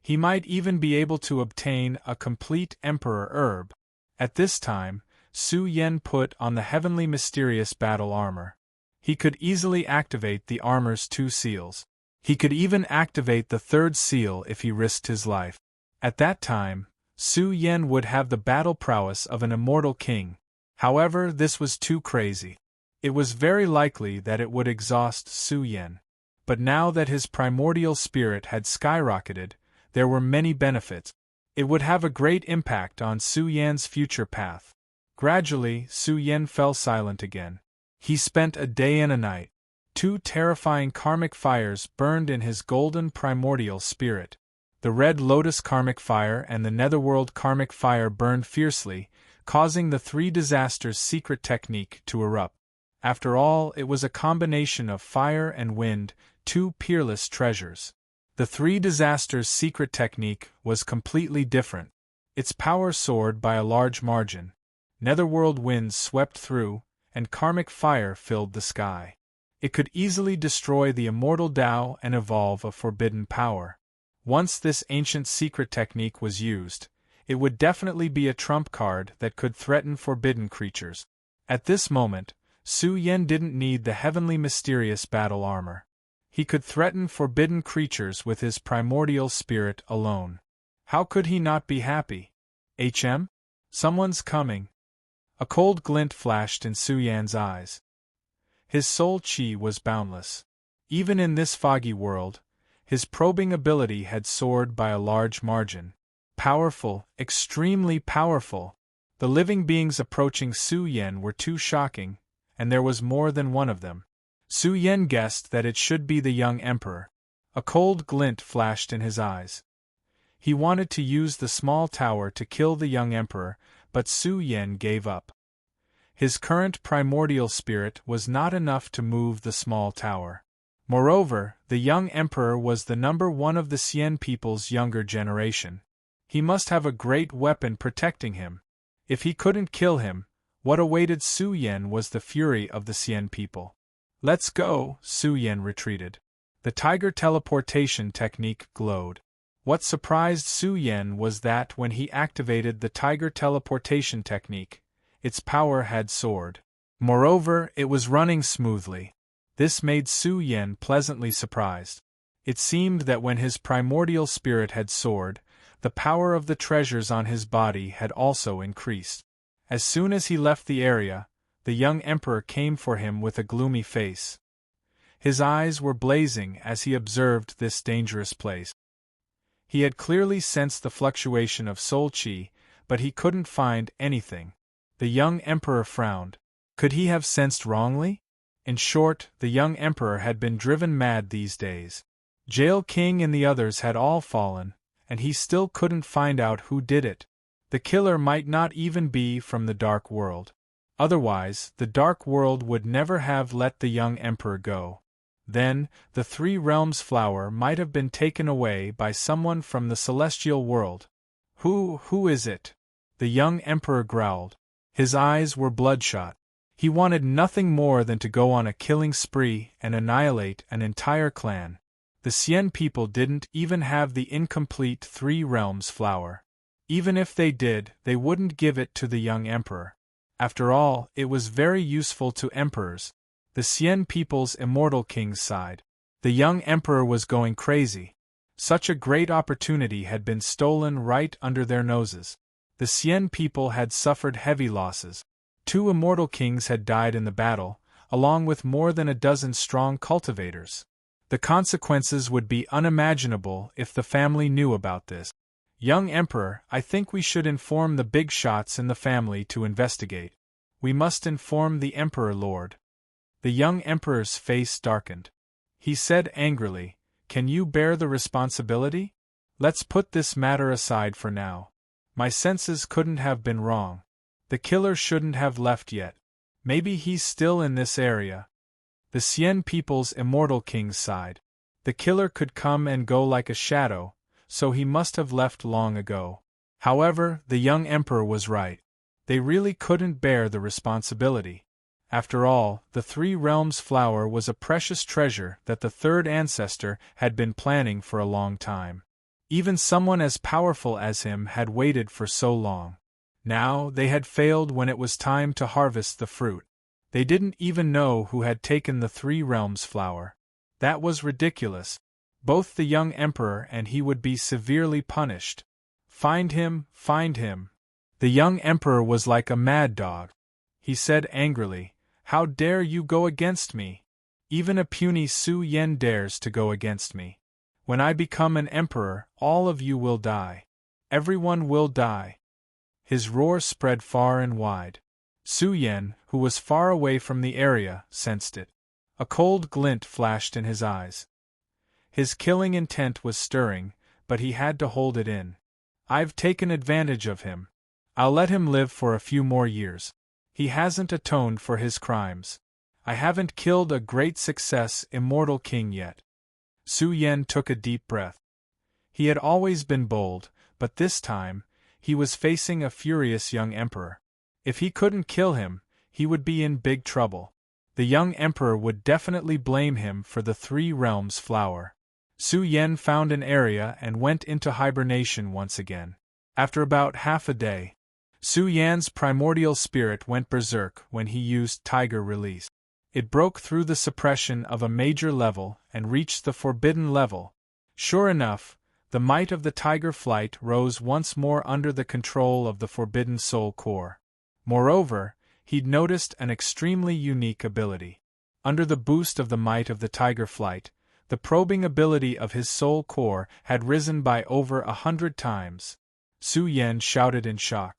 He might even be able to obtain a complete Emperor herb. At this time, Su Yan put on the heavenly mysterious battle armor. He could easily activate the armor's 2 seals. He could even activate the 3rd seal if he risked his life. At that time, Su Yan would have the battle prowess of an immortal king. However, this was too crazy. It was very likely that it would exhaust Su Yan. But now that his primordial spirit had skyrocketed, there were many benefits. It would have a great impact on Su Yan's future path. Gradually, Su Yan fell silent again. He spent a day and a night. 2 terrifying karmic fires burned in his golden primordial spirit. The Red Lotus karmic fire and the Netherworld karmic fire burned fiercely, causing the 3 disasters secret technique to erupt. After all, it was a combination of fire and wind, 2 peerless treasures. The 3 disasters secret technique was completely different. Its power soared by a large margin. Netherworld winds swept through, and karmic fire filled the sky. It could easily destroy the immortal Tao and evolve a forbidden power. Once this ancient secret technique was used, it would definitely be a trump card that could threaten forbidden creatures. At this moment, Su Yan didn't need the heavenly mysterious battle armor. He could threaten forbidden creatures with his primordial spirit alone. How could he not be happy? Someone's coming. A cold glint flashed in Su Yan's eyes. His soul chi was boundless. Even in this foggy world, his probing ability had soared by a large margin. Powerful, extremely powerful. The living beings approaching Su Yan were too shocking, and there was more than one of them. Su Yan guessed that it should be the young emperor. A cold glint flashed in his eyes. He wanted to use the small tower to kill the young emperor, but Su Yan gave up. His current primordial spirit was not enough to move the small tower. Moreover, the young emperor was the number 1 of the Xian people's younger generation. He must have a great weapon protecting him. If he couldn't kill him, what awaited Su Yan was the fury of the Xian people. Let's go, Su Yan retreated. The tiger teleportation technique glowed. What surprised Su Yan was that when he activated the tiger teleportation technique, its power had soared. Moreover, it was running smoothly. This made Su Yan pleasantly surprised. It seemed that when his primordial spirit had soared, the power of the treasures on his body had also increased. As soon as he left the area, the young emperor came for him with a gloomy face. His eyes were blazing as he observed this dangerous place. He had clearly sensed the fluctuation of soul chi, but he couldn't find anything. The young emperor frowned. Could he have sensed wrongly? In short, the young emperor had been driven mad these days. Jail King and the others had all fallen, and he still couldn't find out who did it. The killer might not even be from the Dark World. Otherwise, the Dark World would never have let the young emperor go. Then, the Three Realms flower might have been taken away by someone from the celestial world. Who is it? The young emperor growled. His eyes were bloodshot. He wanted nothing more than to go on a killing spree and annihilate an entire clan. The Xian people didn't even have the incomplete Three Realms flower. Even if they did, they wouldn't give it to the young emperor. After all, it was very useful to emperors. The Xian people's immortal king's side. The young emperor was going crazy. Such a great opportunity had been stolen right under their noses. The Xian people had suffered heavy losses. 2 immortal kings had died in the battle, along with more than a dozen strong cultivators. The consequences would be unimaginable if the family knew about this. Young Emperor, I think we should inform the big shots in the family to investigate. We must inform the Emperor, Lord. The young Emperor's face darkened. He said angrily, "Can you bear the responsibility? Let's put this matter aside for now. My senses couldn't have been wrong. The killer shouldn't have left yet. Maybe he's still in this area." The Xian people's immortal king sighed. The killer could come and go like a shadow, so he must have left long ago. However, the young emperor was right. They really couldn't bear the responsibility. After all, the Three Realms flower was a precious treasure that the third ancestor had been planning for a long time. Even someone as powerful as him had waited for so long. Now, they had failed when it was time to harvest the fruit. They didn't even know who had taken the Three Realms flower. That was ridiculous. Both the young emperor and he would be severely punished. Find him, find him. The young emperor was like a mad dog. He said angrily, "How dare you go against me? Even a puny Su Yen dares to go against me. When I become an emperor, all of you will die. Everyone will die." His roar spread far and wide. Su Yen, who was far away from the area, sensed it. A cold glint flashed in his eyes. His killing intent was stirring, but he had to hold it in. "I've taken advantage of him. I'll let him live for a few more years. He hasn't atoned for his crimes. I haven't killed a great success immortal king yet." Su Yen took a deep breath. He had always been bold, but this time, he was facing a furious young emperor. If he couldn't kill him, he would be in big trouble. The young emperor would definitely blame him for the Three Realms flower. Su Yen found an area and went into hibernation once again. After about half a day, Su Yan's primordial spirit went berserk when he used Tiger Release. It broke through the suppression of a major level and reached the forbidden level. Sure enough, the might of the Tiger Flight rose once more under the control of the Forbidden Soul Core. Moreover, he'd noticed an extremely unique ability. Under the boost of the might of the Tiger Flight, the probing ability of his Soul Core had risen by over 100 times. Su Yen shouted in shock.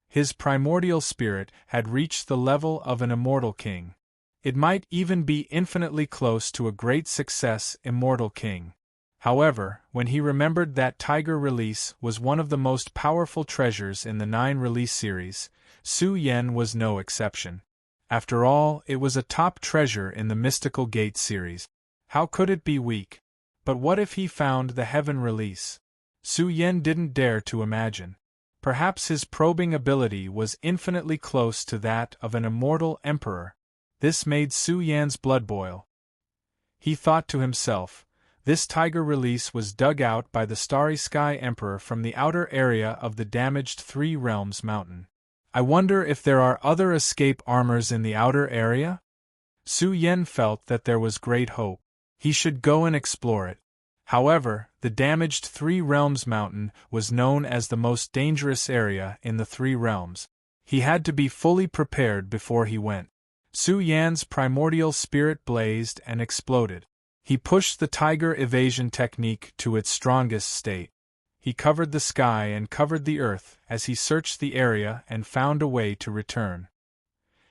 His primordial spirit had reached the level of an immortal king. It might even be infinitely close to a great success immortal king. However, when he remembered that Tiger Release was one of the most powerful treasures in the 9 release series, Su Yen was no exception. After all, it was a top treasure in the Mystical Gate series. How could it be weak? But what if he found the Heaven Release? Su Yen didn't dare to imagine. Perhaps his probing ability was infinitely close to that of an immortal emperor. This made Su Yan's blood boil. He thought to himself, this Tiger Release was dug out by the Starry Sky Emperor from the outer area of the damaged Three Realms mountain. I wonder if there are other escape armors in the outer area? Su Yen felt that there was great hope. He should go and explore it. However, the damaged Three Realms mountain was known as the most dangerous area in the Three Realms. He had to be fully prepared before he went. Su Yan's primordial spirit blazed and exploded. He pushed the Tiger Evasion technique to its strongest state. He covered the sky and covered the earth as he searched the area and found a way to return.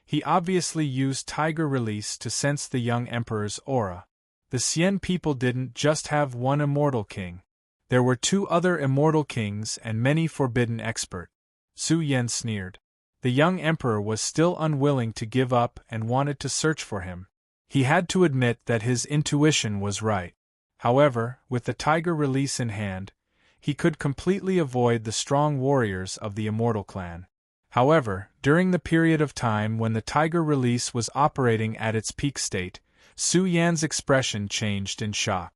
He obviously used Tiger Release to sense the young emperor's aura. The Xian people didn't just have one immortal king. There were 2 other immortal kings and many forbidden experts. Su Yan sneered. The young emperor was still unwilling to give up and wanted to search for him. He had to admit that his intuition was right. However, with the tiger release in hand, he could completely avoid the strong warriors of the Immortal Clan. However, during the period of time when the tiger release was operating at its peak state, Su Yan's expression changed in shock.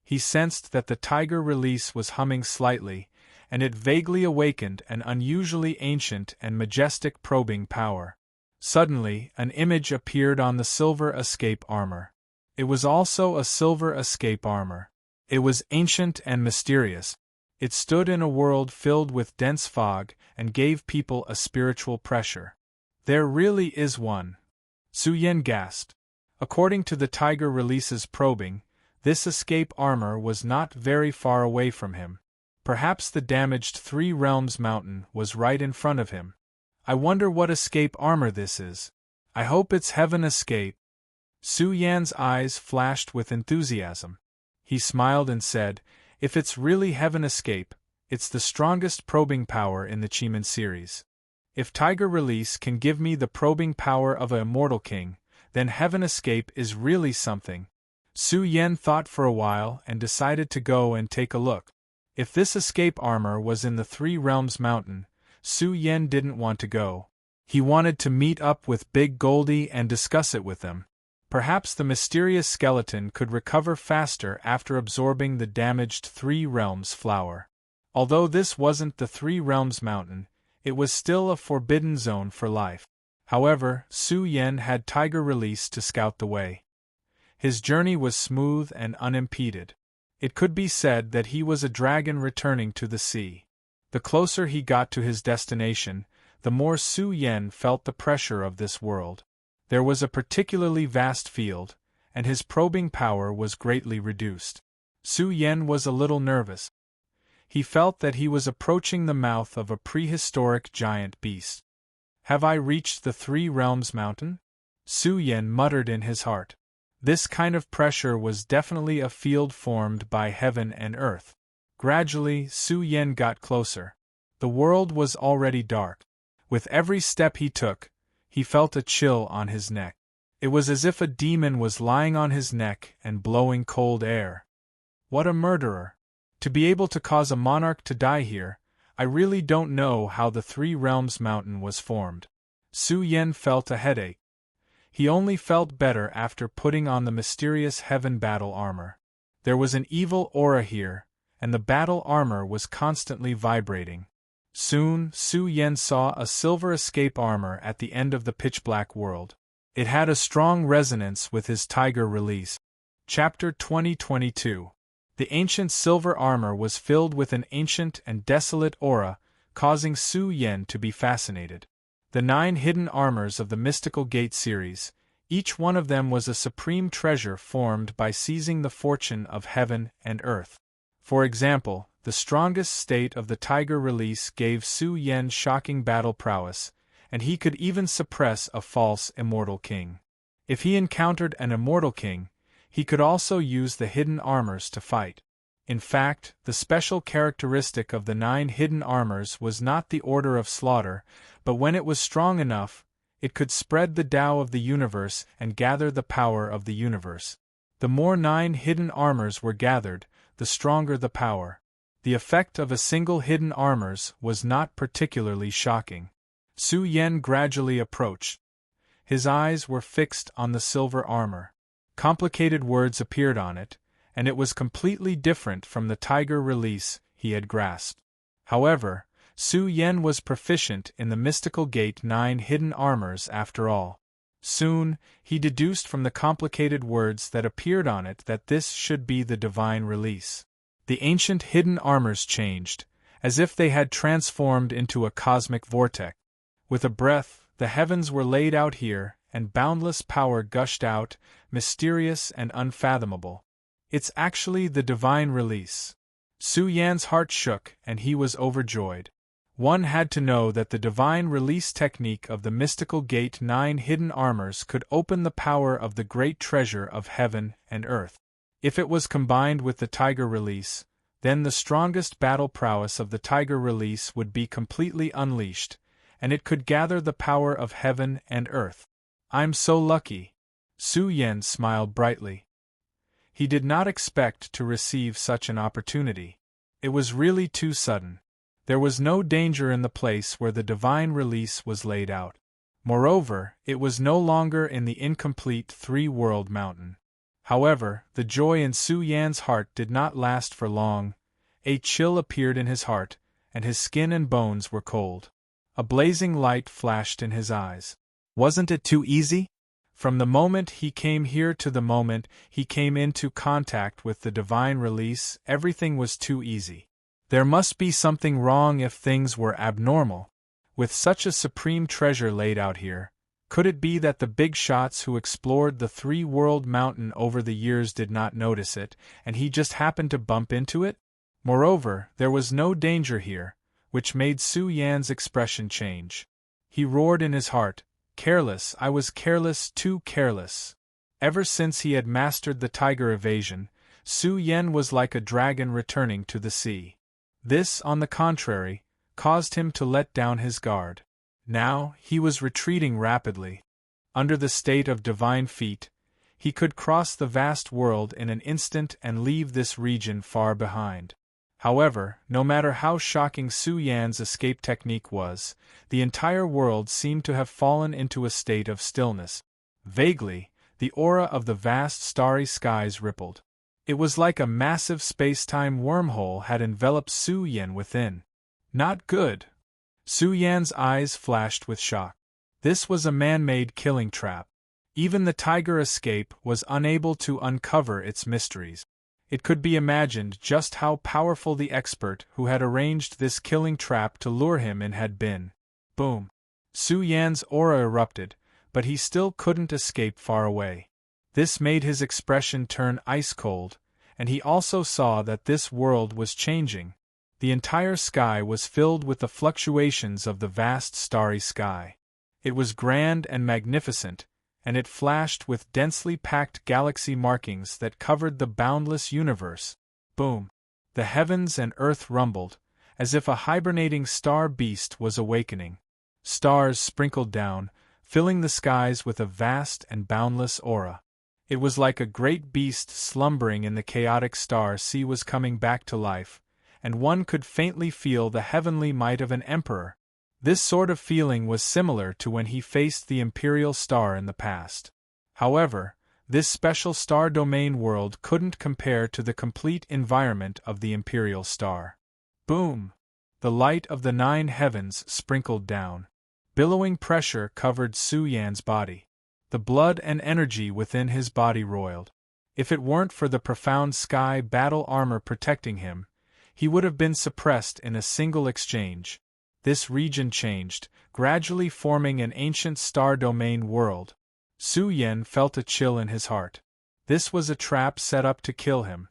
He sensed that the tiger release was humming slightly, and it vaguely awakened an unusually ancient and majestic probing power. Suddenly, an image appeared on the silver escape armor. It was also a silver escape armor. It was ancient and mysterious. It stood in a world filled with dense fog and gave people a spiritual pressure. There really is one. Su Yan gasped. According to the tiger release's probing, this escape armor was not very far away from him. Perhaps the damaged Three Realms mountain was right in front of him. I wonder what escape armor this is. I hope it's Heaven Escape. Su Yan's eyes flashed with enthusiasm. He smiled and said, if it's really Heaven Escape, it's the strongest probing power in the Chiman series. If Tiger Release can give me the probing power of a Immortal King, then Heaven Escape is really something. Su Yan thought for a while and decided to go and take a look. If this escape armor was in the Three Realms mountain, Su Yan didn't want to go. He wanted to meet up with Big Goldie and discuss it with them. Perhaps the mysterious skeleton could recover faster after absorbing the damaged Three Realms flower. Although this wasn't the Three Realms mountain, it was still a forbidden zone for life. However, Su Yan had Tiger Release to scout the way. His journey was smooth and unimpeded. It could be said that he was a dragon returning to the sea. The closer he got to his destination, the more Su Yan felt the pressure of this world. There was a particularly vast field, and his probing power was greatly reduced. Su Yan was a little nervous. He felt that he was approaching the mouth of a prehistoric giant beast. Have I reached the Three Realms mountain? Su Yan muttered in his heart. This kind of pressure was definitely a field formed by heaven and earth. Gradually, Su Yan got closer. The world was already dark. With every step he took, he felt a chill on his neck. It was as if a demon was lying on his neck and blowing cold air. What a murderer! To be able to cause a monarch to die here, I really don't know how the Three Realms mountain was formed. Su Yan felt a headache. He only felt better after putting on the mysterious heaven battle armor. There was an evil aura here, and the battle armor was constantly vibrating. Soon, Su Yan saw a silver escape armor at the end of the pitch-black world. It had a strong resonance with his tiger release. Chapter 2022. The ancient silver armor was filled with an ancient and desolate aura, causing Su Yan to be fascinated. The 9 hidden armors of the Mystical Gate series, each one of them was a supreme treasure formed by seizing the fortune of heaven and earth. For example, the strongest state of the Tiger Release gave Su Yan shocking battle prowess, and he could even suppress a false Immortal King. If he encountered an Immortal King, he could also use the hidden armors to fight. In fact, the special characteristic of the 9 hidden armors was not the order of slaughter, but when it was strong enough, it could spread the Tao of the universe and gather the power of the universe. The more 9 hidden armors were gathered, the stronger the power. The effect of a single hidden armors was not particularly shocking. Su Yan gradually approached. His eyes were fixed on the silver armor. Complicated words appeared on it, and it was completely different from the Tiger Release he had grasped. However, Su Yan was proficient in the Mystical Gate 9 hidden armors after all. Soon, he deduced from the complicated words that appeared on it that this should be the Divine Release. The ancient hidden armors changed, as if they had transformed into a cosmic vortex. With a breath, the heavens were laid out here, and boundless power gushed out, mysterious and unfathomable. It's actually the Divine Release. Su Yan's heart shook, and he was overjoyed. One had to know that the Divine Release technique of the Mystical Gate 9 hidden armors could open the power of the great treasure of heaven and earth. If it was combined with the Tiger Release, Then the strongest battle prowess of the tiger release would be completely unleashed, and it could gather the power of heaven and earth. I'm so lucky. Su Yan smiled brightly. He did not expect to receive such an opportunity. It was really too sudden. There was no danger in the place where the divine release was laid out. Moreover, it was no longer in the incomplete three-world mountain. However, the joy in Su Yan's heart did not last for long. A chill appeared in his heart, and his skin and bones were cold. A blazing light flashed in his eyes. Wasn't it too easy? From the moment he came here to the moment he came into contact with the divine release, everything was too easy. There must be something wrong if things were abnormal. With such a supreme treasure laid out here, could it be that the big shots who explored the three-world mountain over the years did not notice it, and he just happened to bump into it? Moreover, there was no danger here, which made Su Yan's expression change. He roared in his heart, "Careless, I was careless, too careless." Ever since he had mastered the tiger evasion, Su Yan was like a dragon returning to the sea. This, on the contrary, caused him to let down his guard. Now, he was retreating rapidly. Under the state of divine feet, he could cross the vast world in an instant and leave this region far behind. However, no matter how shocking Su Yan's escape technique was, the entire world seemed to have fallen into a state of stillness. Vaguely, the aura of the vast starry skies rippled. It was like a massive space-time wormhole had enveloped Su Yan within. Not good. Su Yan's eyes flashed with shock. This was a man-made killing trap. Even the tiger escape was unable to uncover its mysteries. It could be imagined just how powerful the expert who had arranged this killing trap to lure him in had been. Boom! Su Yan's aura erupted, but he still couldn't escape far away. This made his expression turn ice-cold, and he also saw that this world was changing. The entire sky was filled with the fluctuations of the vast starry sky. It was grand and magnificent, and it flashed with densely packed galaxy markings that covered the boundless universe. Boom! The heavens and earth rumbled, as if a hibernating star beast was awakening. Stars sprinkled down, filling the skies with a vast and boundless aura. It was like a great beast slumbering in the chaotic star sea was coming back to life, and one could faintly feel the heavenly might of an emperor. This sort of feeling was similar to when he faced the Imperial Star in the past. However, this special star domain world couldn't compare to the complete environment of the Imperial Star. Boom! The light of the 9 heavens sprinkled down. Billowing pressure covered Su Yan's body. The blood and energy within his body roiled. If it weren't for the profound sky battle armor protecting him, he would have been suppressed in a single exchange. This region changed, gradually forming an ancient star domain world. Su Yan felt a chill in his heart. This was a trap set up to kill him.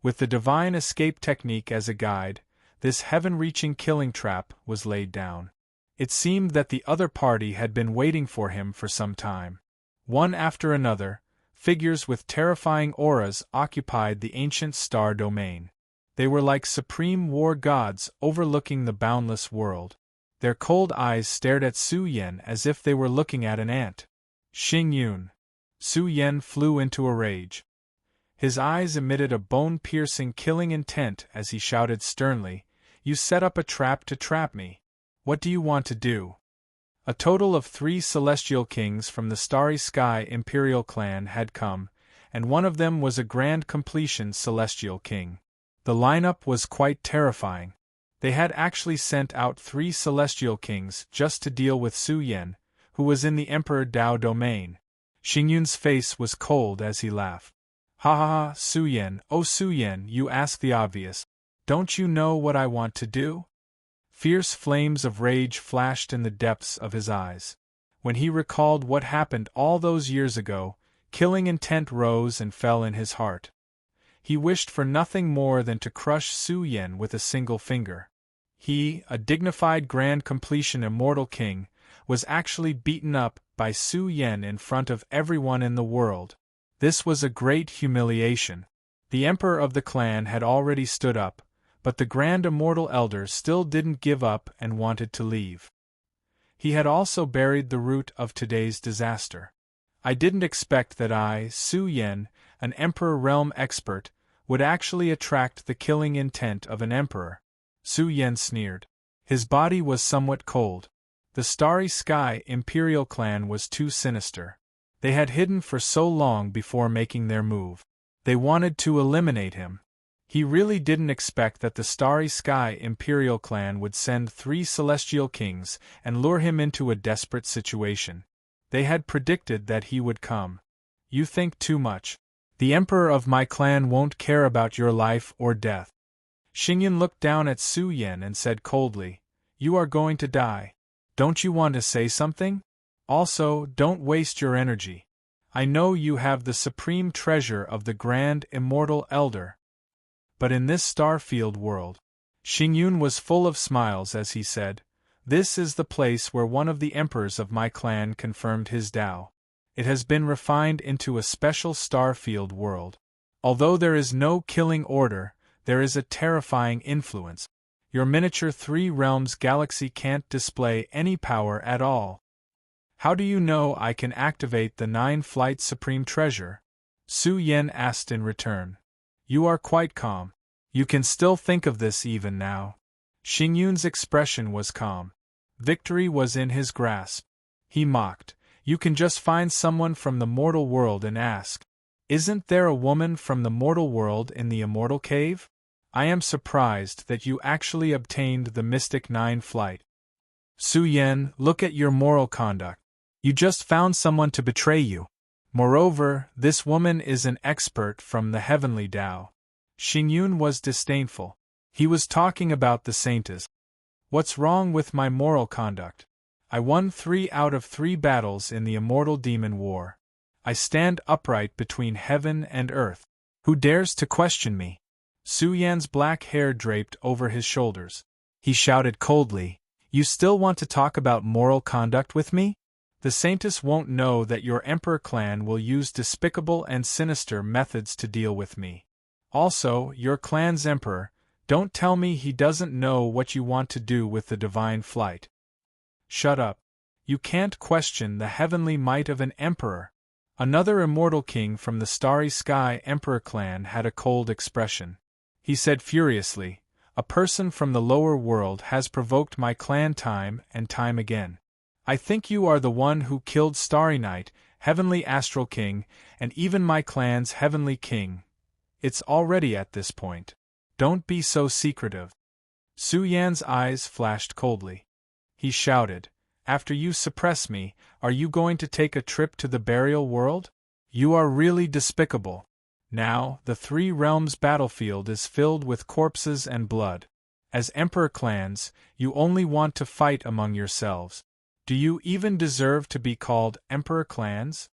With the divine escape technique as a guide, this heaven-reaching killing trap was laid down. It seemed that the other party had been waiting for him for some time. One after another, figures with terrifying auras occupied the ancient star domain. They were like supreme war gods overlooking the boundless world. Their cold eyes stared at Su Yan as if they were looking at an ant. Xing Yun. Su Yan flew into a rage. His eyes emitted a bone-piercing killing intent as he shouted sternly, "You set up a trap to trap me. What do you want to do?" A total of 3 celestial kings from the Starry Sky Imperial clan had come, and one of them was a grand completion celestial king. The lineup was quite terrifying. They had actually sent out 3 celestial kings just to deal with Su Yan, who was in the Emperor Dao domain. Xingyun's face was cold as he laughed. "Ha ha ha, Su Yan, oh Su Yan, you ask the obvious. Don't you know what I want to do?" Fierce flames of rage flashed in the depths of his eyes. When he recalled what happened all those years ago, killing intent rose and fell in his heart. He wished for nothing more than to crush Su Yan with a single finger. He, a dignified grand completion immortal king, was actually beaten up by Su Yan in front of everyone in the world. This was a great humiliation. The emperor of the clan had already stood up, but the Grand Immortal Elder still didn't give up and wanted to leave. He had also buried the root of today's disaster. I didn't expect that I, Su Yen, an Emperor realm expert, would actually attract the killing intent of an emperor. Su Yen sneered. His body was somewhat cold. The Starry Sky Imperial clan was too sinister. They had hidden for so long before making their move. They wanted to eliminate him. He really didn't expect that the Starry Sky Imperial clan would send 3 celestial kings and lure him into a desperate situation. They had predicted that he would come. You think too much. The emperor of my clan won't care about your life or death. Xingyan looked down at Su Yen and said coldly, "You are going to die. Don't you want to say something? Also, don't waste your energy. I know you have the supreme treasure of the Grand Immortal Elder." But in this star-field world, Xingyun was full of smiles as he said, "This is the place where one of the emperors of my clan confirmed his Tao. It has been refined into a special star-field world. Although there is no killing order, there is a terrifying influence. Your miniature 3 realms galaxy can't display any power at all." "How do you know I can activate the 9-flight supreme treasure?" Su Yen asked in return. "You are quite calm. You can still think of this even now." Xingyun's expression was calm. Victory was in his grasp. He mocked, "You can just find someone from the mortal world and ask, 'Isn't there a woman from the mortal world in the immortal cave?' I am surprised that you actually obtained the mystic 9-flight. Su Yen, look at your moral conduct. You just found someone to betray you. Moreover, this woman is an expert from the heavenly Tao." Xingyun was disdainful. He was talking about the saintess. "What's wrong with my moral conduct? I won 3 out of 3 battles in the Immortal Demon War. I stand upright between heaven and earth. Who dares to question me?" Su Yan's black hair draped over his shoulders. He shouted coldly, "You still want to talk about moral conduct with me? The saintess won't know that your emperor clan will use despicable and sinister methods to deal with me. Also, your clan's emperor, don't tell me he doesn't know what you want to do with the divine flight." "Shut up. You can't question the heavenly might of an emperor." Another immortal king from the Starry Sky Emperor clan had a cold expression. He said furiously, "A person from the lower world has provoked my clan time and time again. I think you are the one who killed Starry Night, Heavenly Astral King, and even my clan's Heavenly King. It's already at this point. Don't be so secretive." Su Yan's eyes flashed coldly. He shouted, "After you suppress me, are you going to take a trip to the burial world? You are really despicable. Now, the 3 realms battlefield is filled with corpses and blood. As emperor clans, you only want to fight among yourselves. Do you even deserve to be called emperor clans?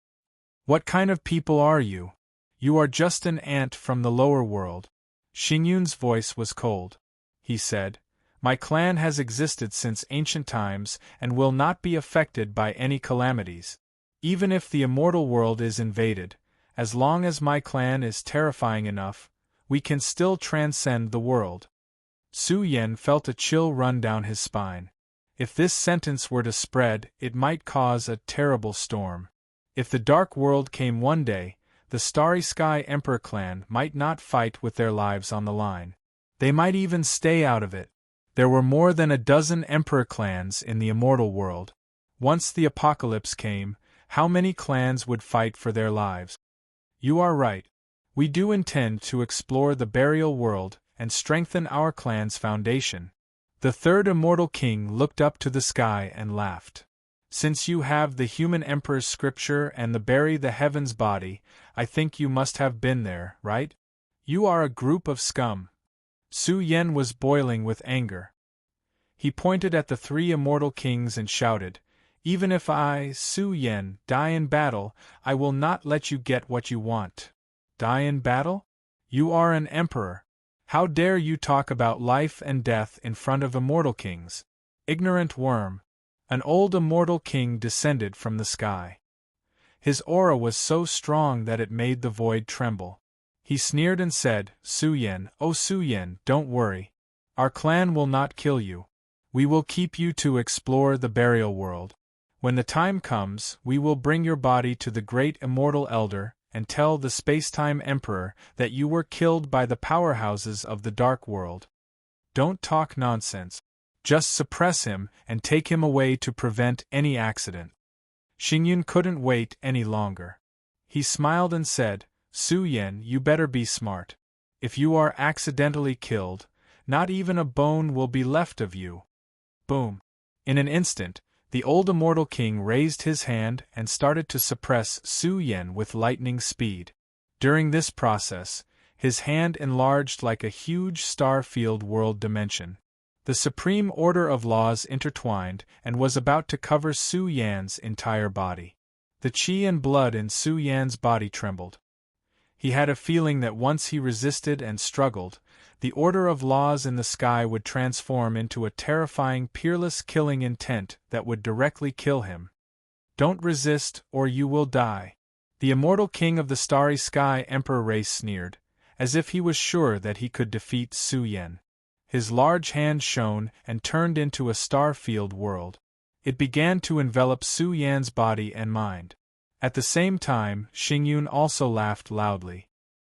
What kind of people are you? You are just an ant from the lower world." Xingyun's voice was cold. He said, "My clan has existed since ancient times and will not be affected by any calamities. Even if the immortal world is invaded, as long as my clan is terrifying enough, we can still transcend the world." Su Yen felt a chill run down his spine. If this sentence were to spread, it might cause a terrible storm. If the Dark World came one day, the Starry Sky Emperor clan might not fight with their lives on the line. They might even stay out of it. There were more than a dozen Emperor clans in the immortal world. Once the apocalypse came, how many clans would fight for their lives? "You are right. We do intend to explore the burial world and strengthen our clan's foundation." The 3rd Immortal King looked up to the sky and laughed. "Since you have the human emperor's scripture and the bury the heavens body, I think you must have been there, right? You are a group of scum." Su Yen was boiling with anger. He pointed at the 3 immortal kings and shouted, "Even if I, Su Yen, die in battle, I will not let you get what you want." "Die in battle? You are an emperor. How dare you talk about life and death in front of immortal kings? Ignorant worm." An old immortal king descended from the sky. His aura was so strong that it made the void tremble. He sneered and said, "Su Yen, oh Su Yen, don't worry. Our clan will not kill you. We will keep you to explore the burial world. When the time comes, we will bring your body to the great immortal elder and tell the Spacetime Emperor that you were killed by the powerhouses of the Dark World. Don't talk nonsense. Just suppress him and take him away to prevent any accident. Xingyun couldn't wait any longer. He smiled and said, Su Yan, you better be smart. If you are accidentally killed, not even a bone will be left of you. Boom. In an instant, the old immortal king raised his hand and started to suppress Su Yan with lightning speed. During this process, his hand enlarged like a huge star-filled world dimension. The supreme order of laws intertwined and was about to cover Su Yan's entire body. The qi and blood in Su Yan's body trembled. He had a feeling that once he resisted and struggled, the order of laws in the sky would transform into a terrifying, peerless killing intent that would directly kill him. Don't resist, or you will die. The immortal king of the starry sky Emperor race sneered, as if he was sure that he could defeat Su Yan. His large hand shone and turned into a star-filled world. It began to envelop Su Yan's body and mind. At the same time, Xingyun also laughed loudly.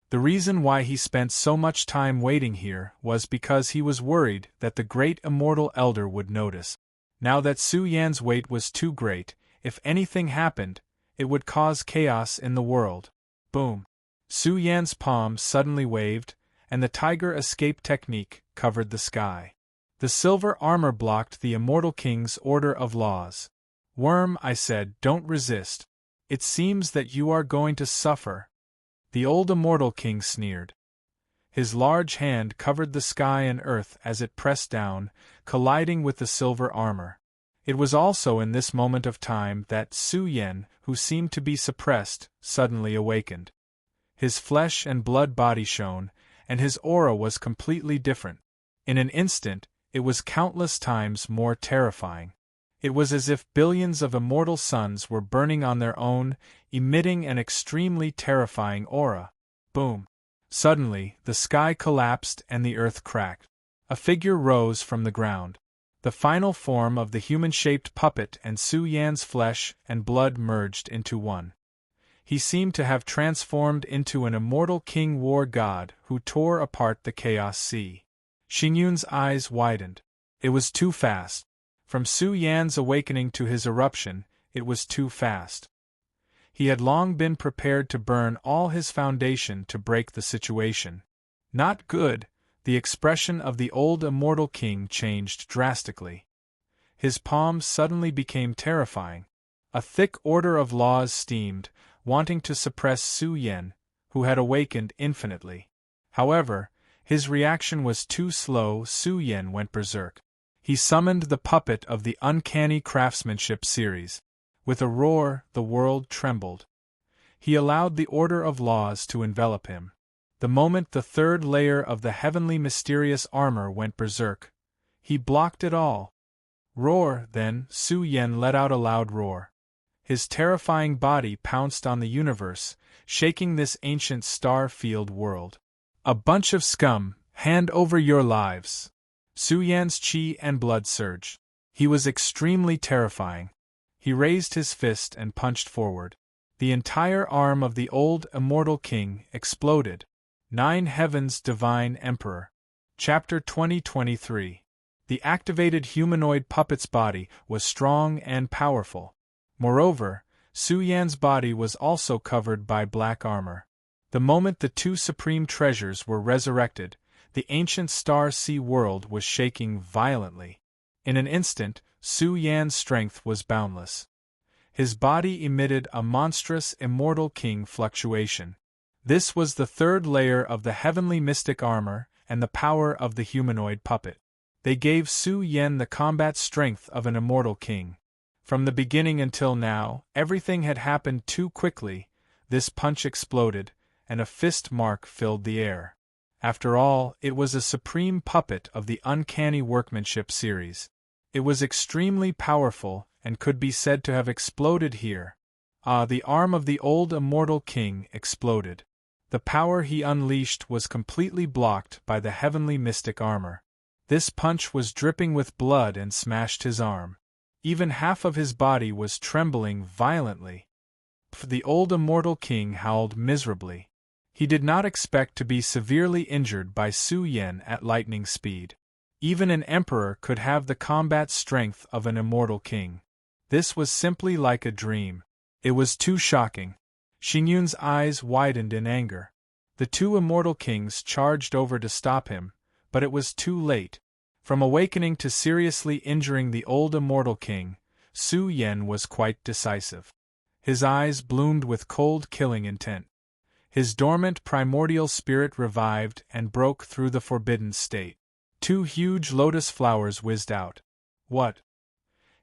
The reason why he spent so much time waiting here was because he was worried that the great immortal elder would notice. Now that Su Yan's weight was too great, if anything happened, it would cause chaos in the world. Boom! Su Yan's palm suddenly waved, and the tiger escape technique covered the sky. The silver armor blocked the immortal king's order of laws. Worm, I said, don't resist. It seems that you are going to suffer. The old immortal king sneered. His large hand covered the sky and earth as it pressed down, colliding with the silver armor. It was also in this moment of time that Su Yan, who seemed to be suppressed, suddenly awakened. His flesh and blood body shone, and his aura was completely different. In an instant, it was countless times more terrifying. It was as if billions of immortal suns were burning on their own, emitting an extremely terrifying aura. Boom! Suddenly, the sky collapsed and the earth cracked. A figure rose from the ground. The final form of the human-shaped puppet and Su Yan's flesh and blood merged into one. He seemed to have transformed into an immortal king war god who tore apart the chaos sea. Xingyun's eyes widened. It was too fast. From Su Yan's awakening to his eruption, it was too fast. He had long been prepared to burn all his foundation to break the situation. Not good. The expression of the old immortal king changed drastically. His palms suddenly became terrifying. A thick order of laws steamed, wanting to suppress Su Yan, who had awakened infinitely. However, his reaction was too slow. Su Yan went berserk. He summoned the puppet of the uncanny craftsmanship series. With a roar, the world trembled. He allowed the order of laws to envelop him. The moment the third layer of the heavenly mysterious armor went berserk, he blocked it all. Roar, then, Su Yan let out a loud roar. His terrifying body pounced on the universe, shaking this ancient star-filled world. A bunch of scum, hand over your lives. Su Yan's qi and blood surged. He was extremely terrifying. He raised his fist and punched forward. The entire arm of the old immortal king exploded. 9 Heavens Divine Emperor. Chapter 2023. The activated humanoid puppet's body was strong and powerful. Moreover, Su Yan's body was also covered by black armor. The moment the two supreme treasures were resurrected, the ancient star sea world was shaking violently. In an instant, Su Yan's strength was boundless. His body emitted a monstrous immortal king fluctuation. This was the third layer of the heavenly mystic armor and the power of the humanoid puppet. They gave Su Yan the combat strength of an immortal king. From the beginning until now, everything had happened too quickly. This punch exploded, and a fist mark filled the air. After all, it was a supreme puppet of the uncanny workmanship series. It was extremely powerful, and could be said to have exploded here. The arm of the old immortal king exploded. The power he unleashed was completely blocked by the heavenly mystic armor. This punch was dripping with blood and smashed his arm. Even half of his body was trembling violently. The old immortal king howled miserably. He did not expect to be severely injured by Su Yan at lightning speed. Even an emperor could have the combat strength of an immortal king. This was simply like a dream. It was too shocking. Xingyun's eyes widened in anger. The two immortal kings charged over to stop him, but it was too late. From awakening to seriously injuring the old immortal king, Su Yan was quite decisive. His eyes bloomed with cold killing intent. His dormant primordial spirit revived and broke through the forbidden state. Two huge lotus flowers whizzed out. What?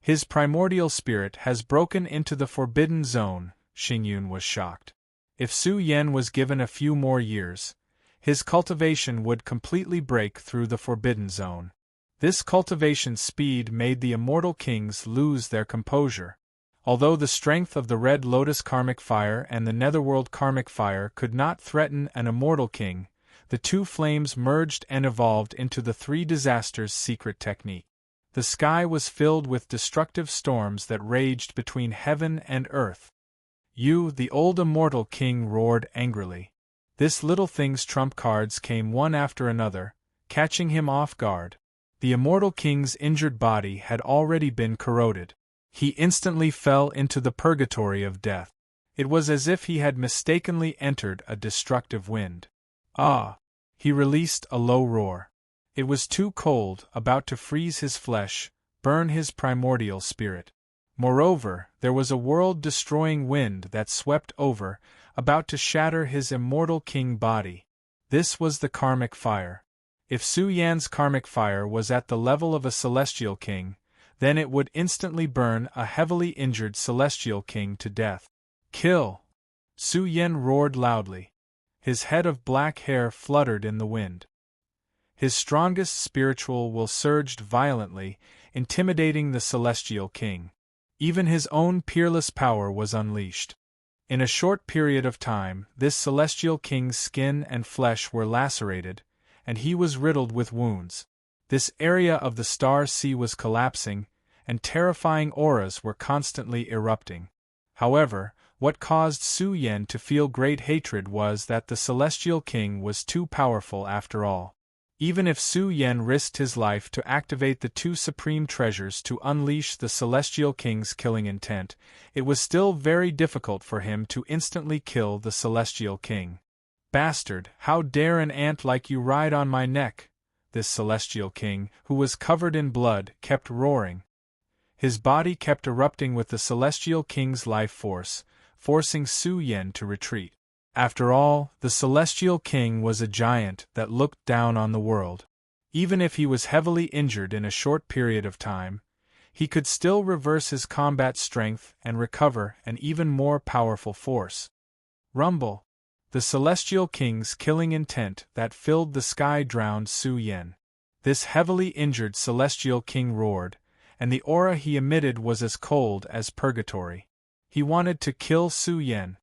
His primordial spirit has broken into the forbidden zone, Xingyun was shocked. If Su Yan was given a few more years, his cultivation would completely break through the forbidden zone. This cultivation speed made the immortal kings lose their composure. Although the strength of the Red Lotus Karmic Fire and the Netherworld Karmic Fire could not threaten an immortal king, the two flames merged and evolved into the Three Disasters secret technique. The sky was filled with destructive storms that raged between heaven and earth. You, the old immortal king, roared angrily. This little thing's trump cards came one after another, catching him off guard. The immortal king's injured body had already been corroded. He instantly fell into the purgatory of death. It was as if he had mistakenly entered a destructive wind. Ah! He released a low roar. It was too cold, about to freeze his flesh, burn his primordial spirit. Moreover, there was a world-destroying wind that swept over, about to shatter his immortal king body. This was the karmic fire. If Su Yan's karmic fire was at the level of a celestial king, then it would instantly burn a heavily injured celestial king to death. Kill! Su Yan roared loudly. His head of black hair fluttered in the wind. His strongest spiritual will surged violently, intimidating the celestial king. Even his own peerless power was unleashed. In a short period of time, this celestial king's skin and flesh were lacerated, and he was riddled with wounds. This area of the star sea was collapsing, and terrifying auras were constantly erupting. However, what caused Su Yan to feel great hatred was that the celestial king was too powerful after all. Even if Su Yan risked his life to activate the two supreme treasures to unleash the celestial king's killing intent, it was still very difficult for him to instantly kill the celestial king. Bastard, how dare an ant like you ride on my neck? This celestial king, who was covered in blood, kept roaring. His body kept erupting with the celestial king's life force, forcing Su Yan to retreat. After all, the celestial king was a giant that looked down on the world. Even if he was heavily injured in a short period of time, he could still reverse his combat strength and recover an even more powerful force. Rumble! The celestial king's killing intent that filled the sky drowned Su Yan. This heavily injured celestial king roared, and the aura he emitted was as cold as purgatory. He wanted to kill Su Yan.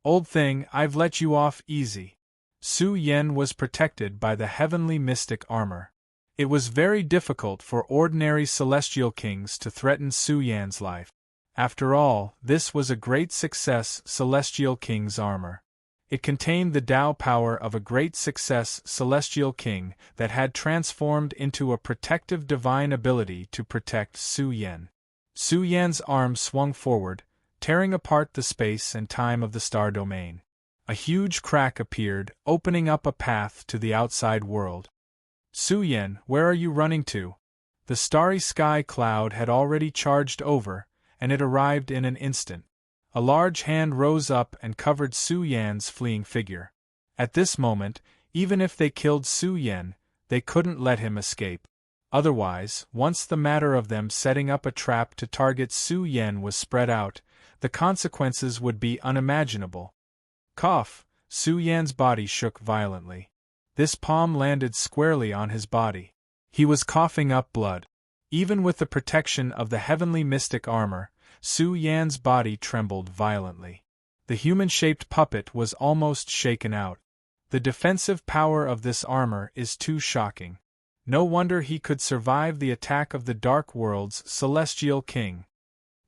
Old thing, I've let you off easy. Su Yan was protected by the heavenly mystic armor. It was very difficult for ordinary celestial kings to threaten Su Yan's life. After all, this was a great success celestial king's armor. It contained the Tao power of a great success celestial king that had transformed into a protective divine ability to protect Su Yan. Su Yan's arm swung forward, tearing apart the space and time of the star domain. A huge crack appeared, opening up a path to the outside world. Su Yan, where are you running to? The starry sky cloud had already charged over, and it arrived in an instant. A large hand rose up and covered Su Yan's fleeing figure. At this moment, even if they killed Su Yan, they couldn't let him escape. Otherwise, once the matter of them setting up a trap to target Su Yan was spread out, the consequences would be unimaginable. Cough! Su Yan's body shook violently. This palm landed squarely on his body. He was coughing up blood. Even with the protection of the heavenly mystic armor, Su Yan's body trembled violently. The human-shaped puppet was almost shaken out. The defensive power of this armor is too shocking. No wonder he could survive the attack of the Dark World's Celestial King.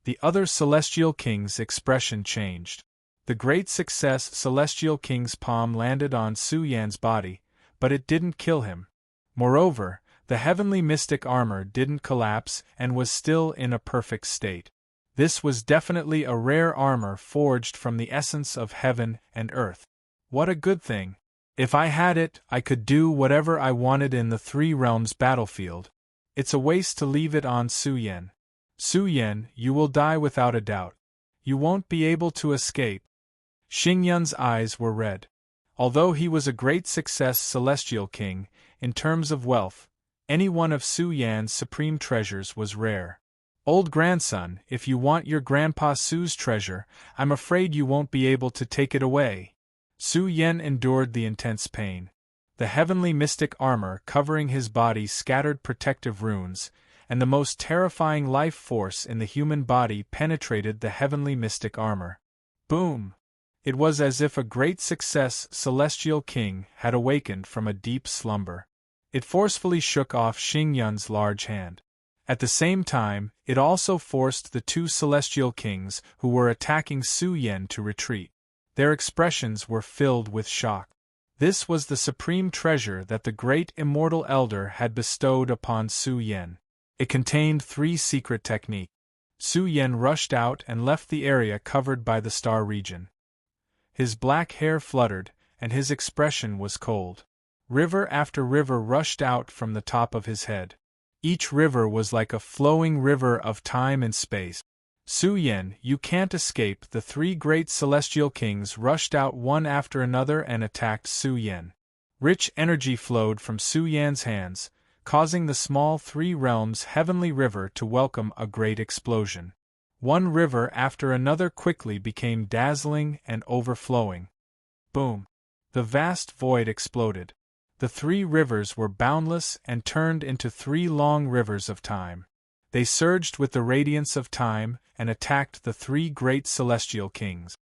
The other Celestial King's expression changed. The great success Celestial King's palm landed on Su Yan's body, but it didn't kill him. Moreover, the heavenly mystic armor didn't collapse and was still in a perfect state. This was definitely a rare armor forged from the essence of heaven and earth. What a good thing! If I had it, I could do whatever I wanted in the Three Realms battlefield. It's a waste to leave it on Su Yan. Su Yan, you will die without a doubt. You won't be able to escape. Xingyun's eyes were red. Although he was a great success Celestial King, in terms of wealth, any one of Su Yan's supreme treasures was rare. Old grandson, if you want your grandpa Su's treasure, I'm afraid you won't be able to take it away. Su Yan endured the intense pain. The heavenly mystic armor covering his body scattered protective runes, and the most terrifying life force in the human body penetrated the heavenly mystic armor. Boom! It was as if a great success Celestial King had awakened from a deep slumber. It forcefully shook off Xingyun's large hand. At the same time, it also forced the two Celestial Kings who were attacking Su Yan to retreat. Their expressions were filled with shock. This was the supreme treasure that the great immortal elder had bestowed upon Su Yan. It contained 3 secret techniques. Su Yan rushed out and left the area covered by the star region. His black hair fluttered, and his expression was cold. River after river rushed out from the top of his head. Each river was like a flowing river of time and space. Su Yan, you can't escape. The 3 great Celestial Kings rushed out one after another and attacked Su Yan. Rich energy flowed from Su Yan's hands, causing the small 3 realms heavenly river to welcome a great explosion. One river after another quickly became dazzling and overflowing. Boom! The vast void exploded. The 3 rivers were boundless and turned into 3 long rivers of time. They surged with the radiance of time and attacked the 3 great Celestial Kings.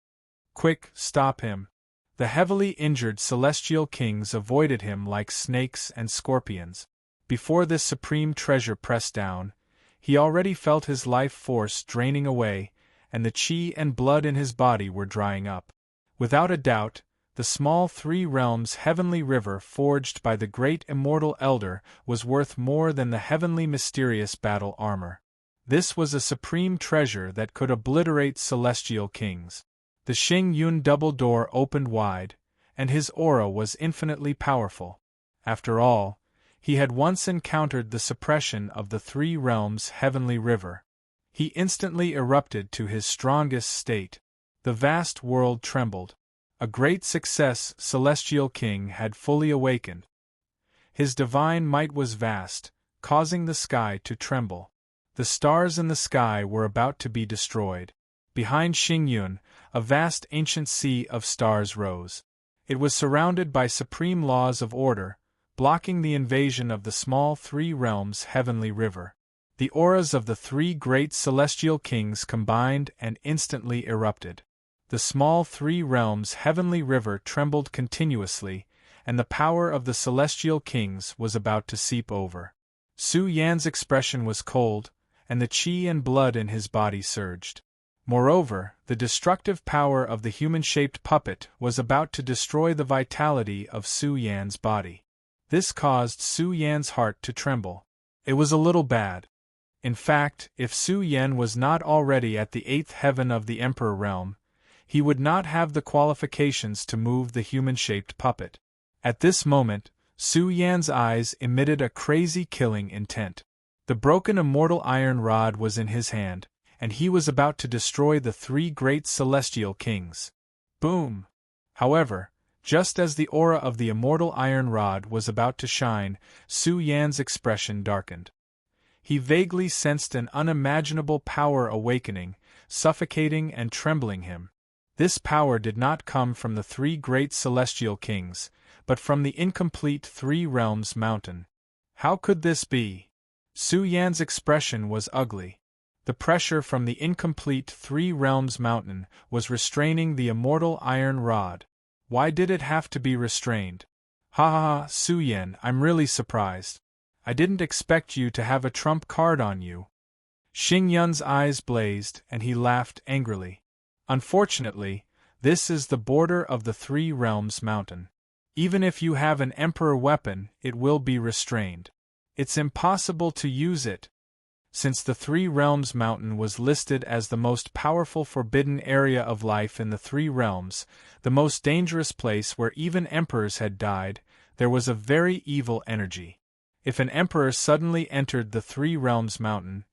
Quick, stop him! The heavily injured Celestial Kings avoided him like snakes and scorpions. Before this supreme treasure pressed down, he already felt his life force draining away, and the chi and blood in his body were drying up. Without a doubt, the small 3 realms heavenly river forged by the great immortal elder was worth more than the heavenly mysterious battle armor. This was a supreme treasure that could obliterate Celestial Kings. The Xingyun double door opened wide, and his aura was infinitely powerful. After all, he had once encountered the suppression of the 3 realms heavenly river. He instantly erupted to his strongest state. The vast world trembled. A great success Celestial King had fully awakened. His divine might was vast, causing the sky to tremble. The stars in the sky were about to be destroyed. Behind Xingyun, a vast ancient sea of stars rose. It was surrounded by supreme laws of order, blocking the invasion of the small 3 realms heavenly river. The auras of the 3 great Celestial Kings combined and instantly erupted. The small 3 realms heavenly river trembled continuously, and the power of the Celestial Kings was about to seep over. Su Yan's expression was cold, and the chi and blood in his body surged. Moreover, the destructive power of the human-shaped puppet was about to destroy the vitality of Su Yan's body. This caused Su Yan's heart to tremble. It was a little bad. In fact, if Su Yan was not already at the 8th heaven of the Emperor realm, he would not have the qualifications to move the human-shaped puppet. At this moment, Su Yan's eyes emitted a crazy killing intent. The broken immortal iron rod was in his hand, and he was about to destroy the 3 great Celestial Kings. Boom! However, just as the aura of the immortal iron rod was about to shine, Su Yan's expression darkened. He vaguely sensed an unimaginable power awakening, suffocating and trembling him. This power did not come from the 3 great Celestial Kings, but from the incomplete 3 realms mountain. How could this be? Su Yan's expression was ugly. The pressure from the incomplete 3 realms mountain was restraining the immortal iron rod. Why did it have to be restrained? Ha ha ha, Su Yan, I'm really surprised. I didn't expect you to have a trump card on you. Xing Yun's eyes blazed, and he laughed angrily. Unfortunately, this is the border of the Three Realms Mountain. Even if you have an Emperor weapon, it will be restrained. It's impossible to use it. Since the Three Realms Mountain was listed as the most powerful forbidden area of life in the Three Realms, the most dangerous place where even emperors had died, there was a very evil energy. If an emperor suddenly entered the Three Realms Mountain,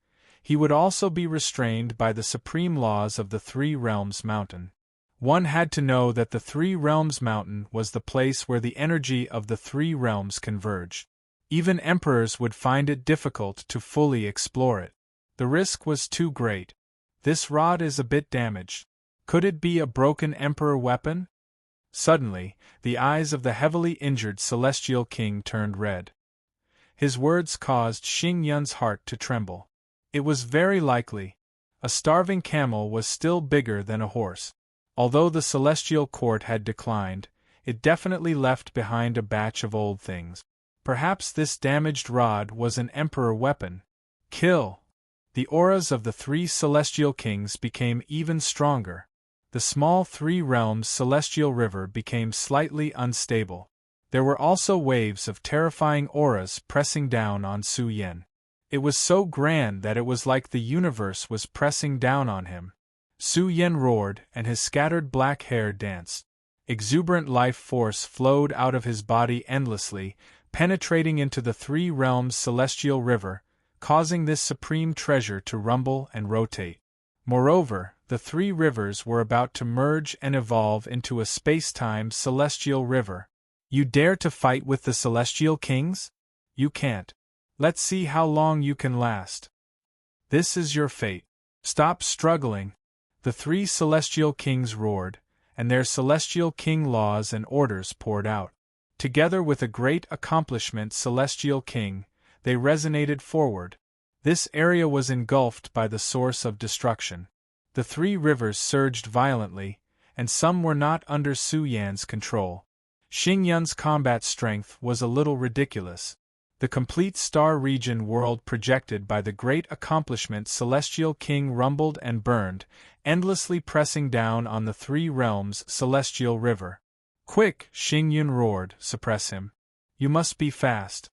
he would also be restrained by the supreme laws of the Three Realms Mountain. One had to know that the Three Realms Mountain was the place where the energy of the Three Realms converged. Even emperors would find it difficult to fully explore it. The risk was too great. This rod is a bit damaged. Could it be a broken emperor weapon? Suddenly, the eyes of the heavily injured Celestial King turned red. His words caused Xing Yun's heart to tremble. It was very likely. A starving camel was still bigger than a horse. Although the Celestial Court had declined, it definitely left behind a batch of old things. Perhaps this damaged rod was an Emperor weapon. Kill! The auras of the three Celestial Kings became even stronger. The small Three Realms Celestial River became slightly unstable. There were also waves of terrifying auras pressing down on Su Yan. It was so grand that it was like the universe was pressing down on him. Su Yan roared, and his scattered black hair danced. Exuberant life force flowed out of his body endlessly, penetrating into the Three Realms Celestial River, causing this supreme treasure to rumble and rotate. Moreover, the three rivers were about to merge and evolve into a space-time celestial river. You dare to fight with the Celestial Kings? You can't. Let's see how long you can last. This is your fate. Stop struggling. The three Celestial Kings roared, and their Celestial King laws and orders poured out. Together with a great accomplishment Celestial King, they resonated forward. This area was engulfed by the source of destruction. The three rivers surged violently, and some were not under Su Yan's control. Xing Yun's combat strength was a little ridiculous. The complete star region world projected by the great accomplishment Celestial King rumbled and burned, endlessly pressing down on the Three Realms Celestial River. Quick! Xing Yun roared, suppress him. You must be fast.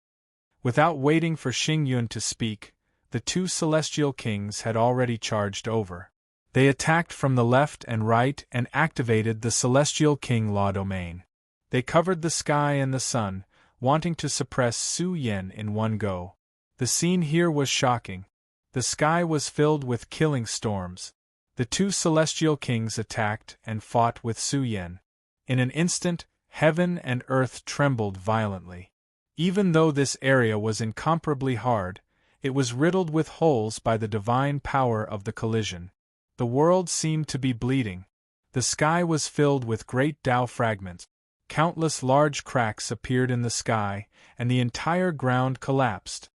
Without waiting for Xing Yun to speak, the two Celestial Kings had already charged over. They attacked from the left and right and activated the Celestial King Law Domain. They covered the sky and the sun, wanting to suppress Su Yan in one go. The scene here was shocking. The sky was filled with killing storms. The two Celestial Kings attacked and fought with Su Yan. In an instant, heaven and earth trembled violently. Even though this area was incomparably hard, it was riddled with holes by the divine power of the collision. The world seemed to be bleeding. The sky was filled with great Tao fragments. Countless large cracks appeared in the sky, and the entire ground collapsed.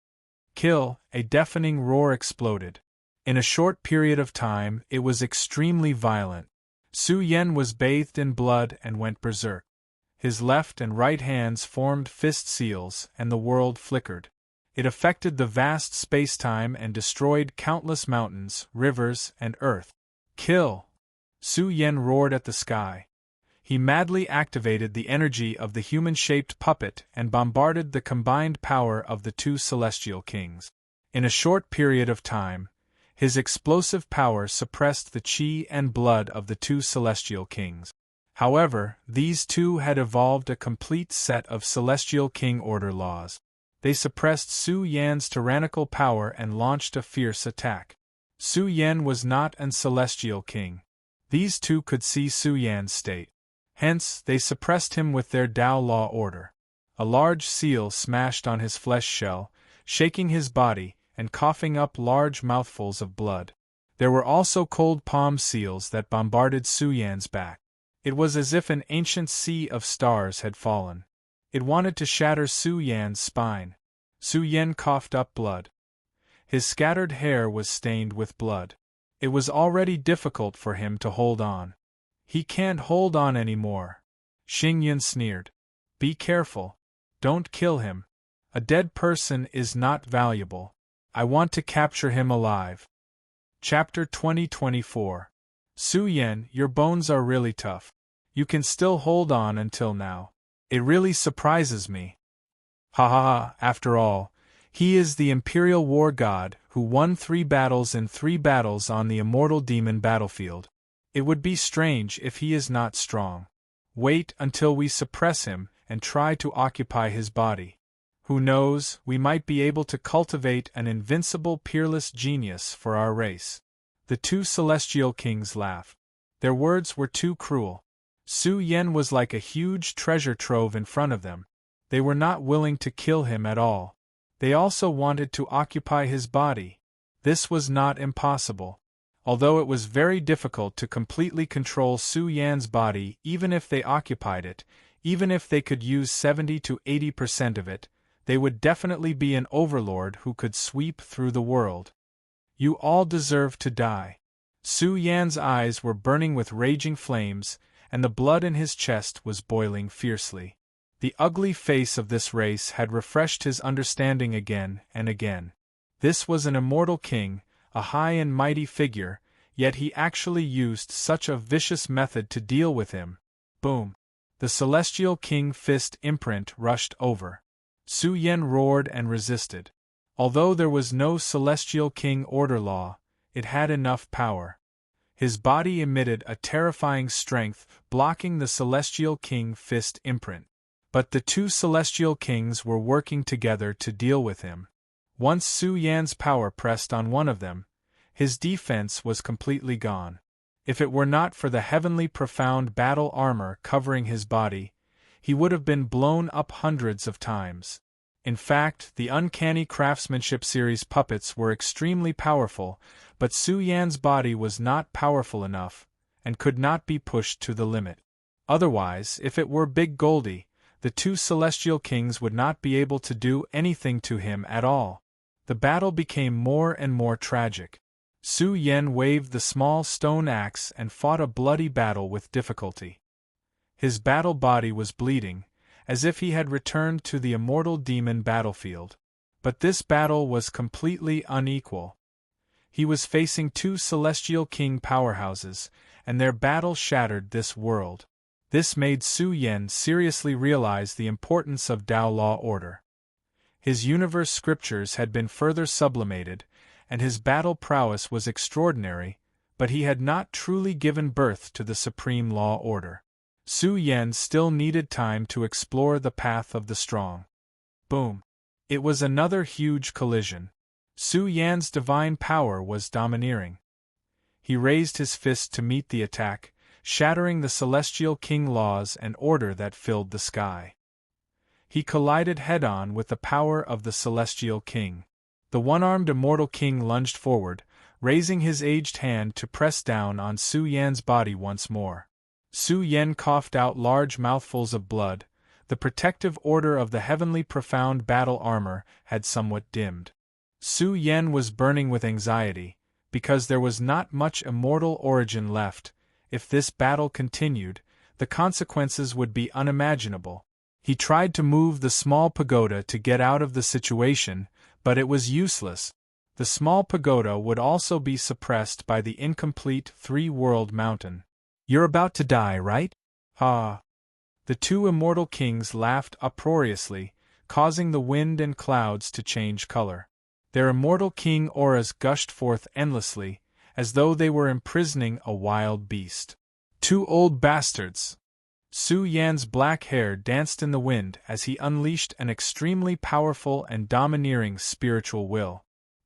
Kill! A deafening roar exploded. In a short period of time, it was extremely violent. Su Yan was bathed in blood and went berserk. His left and right hands formed fist seals, and the world flickered. It affected the vast space-time and destroyed countless mountains, rivers, and earth. Kill! Su Yan roared at the sky. He madly activated the energy of the human-shaped puppet and bombarded the combined power of the two Celestial Kings. In a short period of time, his explosive power suppressed the chi and blood of the two Celestial Kings. However, these two had evolved a complete set of Celestial King Order laws. They suppressed Su Yan's tyrannical power and launched a fierce attack. Su Yan was not an Celestial King. These two could see Su Yan's state. Hence, they suppressed him with their Tao law order. A large seal smashed on his flesh shell, shaking his body and coughing up large mouthfuls of blood. There were also cold palm seals that bombarded Su Yan's back. It was as if an ancient sea of stars had fallen. It wanted to shatter Su Yan's spine. Su Yan coughed up blood. His scattered hair was stained with blood. It was already difficult for him to hold on. He can't hold on anymore. Xing Yun sneered. Be careful. Don't kill him. A dead person is not valuable. I want to capture him alive. Chapter 2024. Su Yan, your bones are really tough. You can still hold on until now. It really surprises me. Ha ha ha, after all, he is the Imperial War God who won 3 battles in 3 battles on the immortal demon battlefield. It would be strange if he is not strong. Wait until we suppress him and try to occupy his body. Who knows, we might be able to cultivate an invincible peerless genius for our race. The 2 celestial kings laughed. Their words were too cruel. Su Yan was like a huge treasure trove in front of them. They were not willing to kill him at all. They also wanted to occupy his body. This was not impossible. Although it was very difficult to completely control Su Yan's body even if they occupied it, even if they could use 70 to 80% of it, they would definitely be an overlord who could sweep through the world. You all deserve to die. Su Yan's eyes were burning with raging flames, and the blood in his chest was boiling fiercely. The ugly face of this race had refreshed his understanding again and again. This was an immortal king, a high and mighty figure, yet he actually used such a vicious method to deal with him. Boom! The celestial king fist imprint rushed over. Su Yan roared and resisted. Although there was no celestial king order law, it had enough power. His body emitted a terrifying strength, blocking the celestial king fist imprint. But the 2 celestial kings were working together to deal with him. Once Su Yan's power pressed on one of them, his defense was completely gone. If it were not for the heavenly profound battle armor covering his body, he would have been blown up hundreds of times. In fact, the Uncanny Craftsmanship series puppets were extremely powerful, but Su Yan's body was not powerful enough, and could not be pushed to the limit. Otherwise, if it were Big Goldie, the 2 celestial kings would not be able to do anything to him at all. The battle became more and more tragic. Su Yan waved the small stone axe and fought a bloody battle with difficulty. His battle body was bleeding, as if he had returned to the immortal demon battlefield. But this battle was completely unequal. He was facing 2 celestial king powerhouses, and their battle shattered this world. This made Su Yan seriously realize the importance of Tao law order. His universe scriptures had been further sublimated, and his battle prowess was extraordinary, but he had not truly given birth to the supreme law order. Su Yan still needed time to explore the path of the strong. Boom! It was another huge collision. Su Yan's divine power was domineering. He raised his fist to meet the attack, shattering the celestial king laws and order that filled the sky. He collided head-on with the power of the celestial king. The one-armed immortal king lunged forward, raising his aged hand to press down on Su Yan's body once more. Su Yan coughed out large mouthfuls of blood. The protective order of the heavenly profound battle armor had somewhat dimmed. Su Yan was burning with anxiety, because there was not much immortal origin left. If this battle continued, the consequences would be unimaginable. He tried to move the small pagoda to get out of the situation, but it was useless. The small pagoda would also be suppressed by the incomplete 3-world mountain. You're about to die, right? Ha! The 2 immortal kings laughed uproariously, causing the wind and clouds to change color. Their immortal king auras gushed forth endlessly, as though they were imprisoning a wild beast. 2 old bastards! Su Yan's black hair danced in the wind as he unleashed an extremely powerful and domineering spiritual will.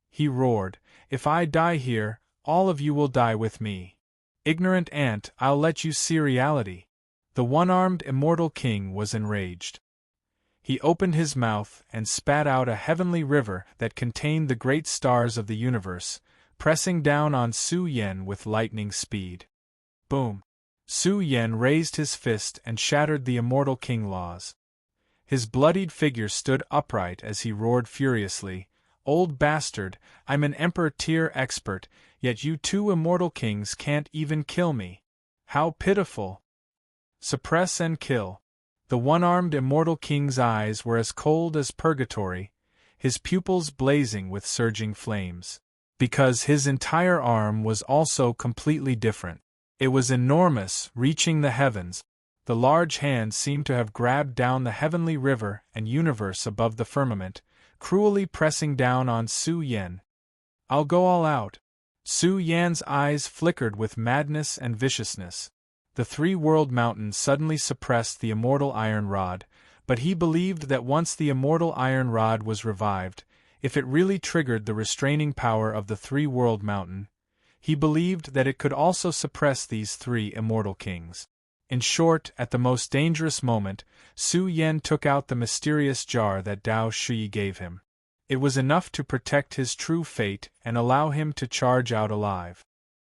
He roared, "If I die here, all of you will die with me. Ignorant ant, I'll let you see reality." The one-armed immortal king was enraged. He opened his mouth and spat out a heavenly river that contained the great stars of the universe, pressing down on Su Yan with lightning speed. Boom! Su Yan raised his fist and shattered the immortal king laws. His bloodied figure stood upright as he roared furiously, "Old bastard, I'm an Emperor tier expert, yet you 2 immortal kings can't even kill me. How pitiful! Suppress and kill." The one-armed immortal king's eyes were as cold as purgatory, his pupils blazing with surging flames. Because his entire arm was also completely different. It was enormous, reaching the heavens. The large hand seemed to have grabbed down the heavenly river and universe above the firmament, cruelly pressing down on Su Yan. "I'll go all out." Su Yan's eyes flickered with madness and viciousness. The three-world mountain suddenly suppressed the immortal iron rod, but he believed that once the immortal iron rod was revived, if it really triggered the restraining power of the three-world mountain, he believed that it could also suppress these three immortal kings. In short, at the most dangerous moment, Su Yan took out the mysterious jar that Dao Shi gave him. It was enough to protect his true fate and allow him to charge out alive.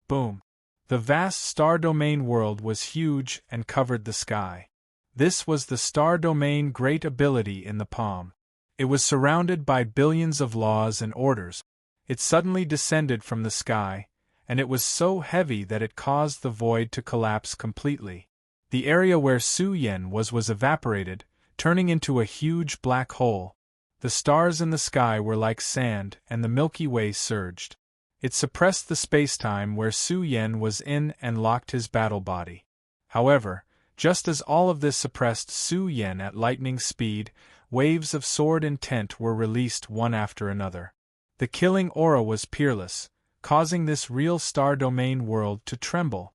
Boom! The vast star domain world was huge and covered the sky. This was the star domain great ability in the palm. It was surrounded by billions of laws and orders. It suddenly descended from the sky, and it was so heavy that it caused the void to collapse completely. The area where Su Yan was evaporated, turning into a huge black hole. The stars in the sky were like sand, and the Milky Way surged. It suppressed the space-time where Su Yan was in and locked his battle body. However, just as all of this suppressed Su Yan at lightning speed, waves of sword intent were released one after another. The killing aura was peerless, causing this real star domain world to tremble.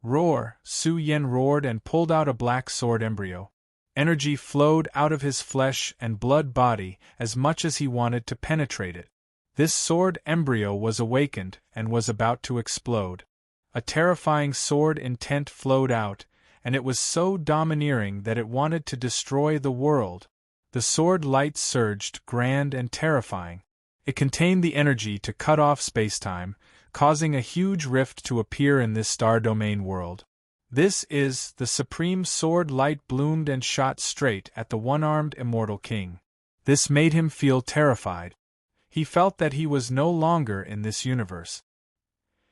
Roar! Su Yan roared and pulled out a black sword embryo. Energy flowed out of his flesh and blood body as much as he wanted to penetrate it. This sword embryo was awakened and was about to explode. A terrifying sword intent flowed out, and it was so domineering that it wanted to destroy the world. The sword light surged, grand and terrifying. It contained the energy to cut off spacetime, causing a huge rift to appear in this star domain world. This is, the supreme sword light bloomed and shot straight at the one-armed immortal king. This made him feel terrified. He felt that he was no longer in this universe.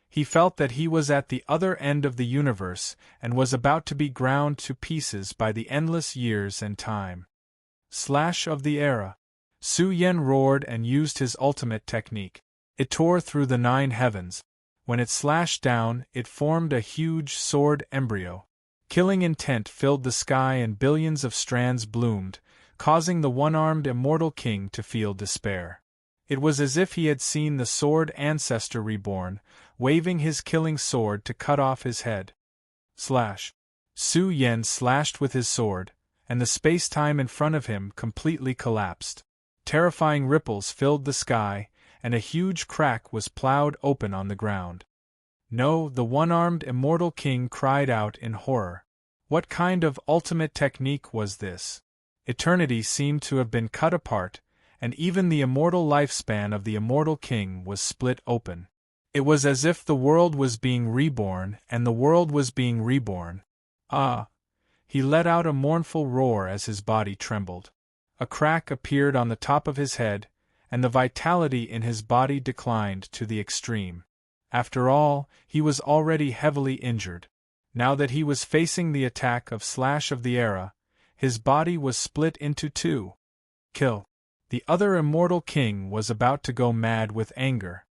He felt that he was at the other end of the universe and was about to be ground to pieces by the endless years and time. Slash of the era. Su Yan roared and used his ultimate technique. It tore through the 9 heavens. When it slashed down, it formed a huge sword embryo. Killing intent filled the sky and billions of strands bloomed, causing the one-armed immortal king to feel despair. It was as if he had seen the sword ancestor reborn, waving his killing sword to cut off his head. Slash. Su Yan slashed with his sword, and the space-time in front of him completely collapsed. Terrifying ripples filled the sky, and a huge crack was plowed open on the ground. No, the one-armed immortal king cried out in horror. What kind of ultimate technique was this? Eternity seemed to have been cut apart, and even the immortal lifespan of the immortal king was split open. It was as if the world was being reborn, and the world was being reborn. Ah! He let out a mournful roar as his body trembled. A crack appeared on the top of his head, and the vitality in his body declined to the extreme. After all, he was already heavily injured. Now that he was facing the attack of Slash of the Era, his body was split into 2. Kill. The other immortal king was about to go mad with anger.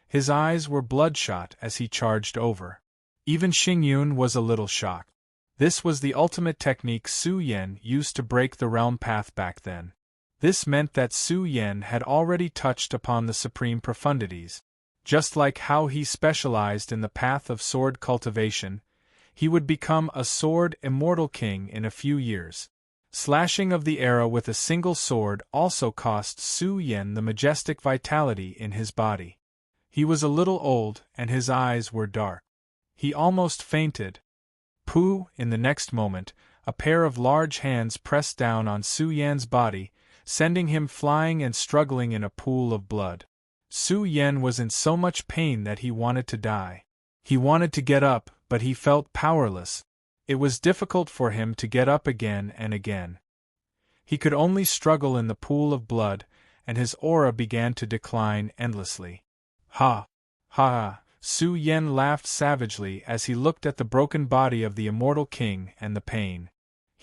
His eyes were bloodshot as he charged over. Even Xingyun was a little shocked. This was the ultimate technique Su Yan used to break the realm path back then. This meant that Su Yan had already touched upon the supreme profundities. Just like how he specialized in the path of sword cultivation, he would become a sword immortal king in a few years. Slashing of the era with a single sword also cost Su Yan the majestic vitality in his body. He was a little old, and his eyes were dark. He almost fainted. Pooh! In the next moment, a pair of large hands pressed down on Su Yan's body, sending him flying and struggling in a pool of blood. Su Yan was in so much pain that he wanted to die. He wanted to get up, but he felt powerless. It was difficult for him to get up again and again. He could only struggle in the pool of blood, and his aura began to decline endlessly. Ha! Ha! Su Yan laughed savagely as he looked at the broken body of the immortal king and the pain.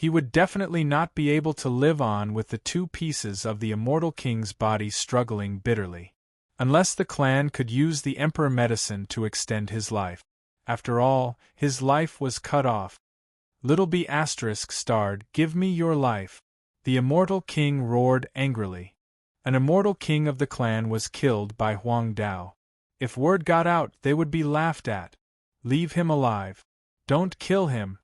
He would definitely not be able to live on with the two pieces of the immortal king's body struggling bitterly. Unless the clan could use the emperor medicine to extend his life. After all, his life was cut off. Little B** starred, "Give me your life." The immortal king roared angrily. An immortal king of the clan was killed by Huang Dao. If word got out, they would be laughed at. Leave him alive. Don't kill him.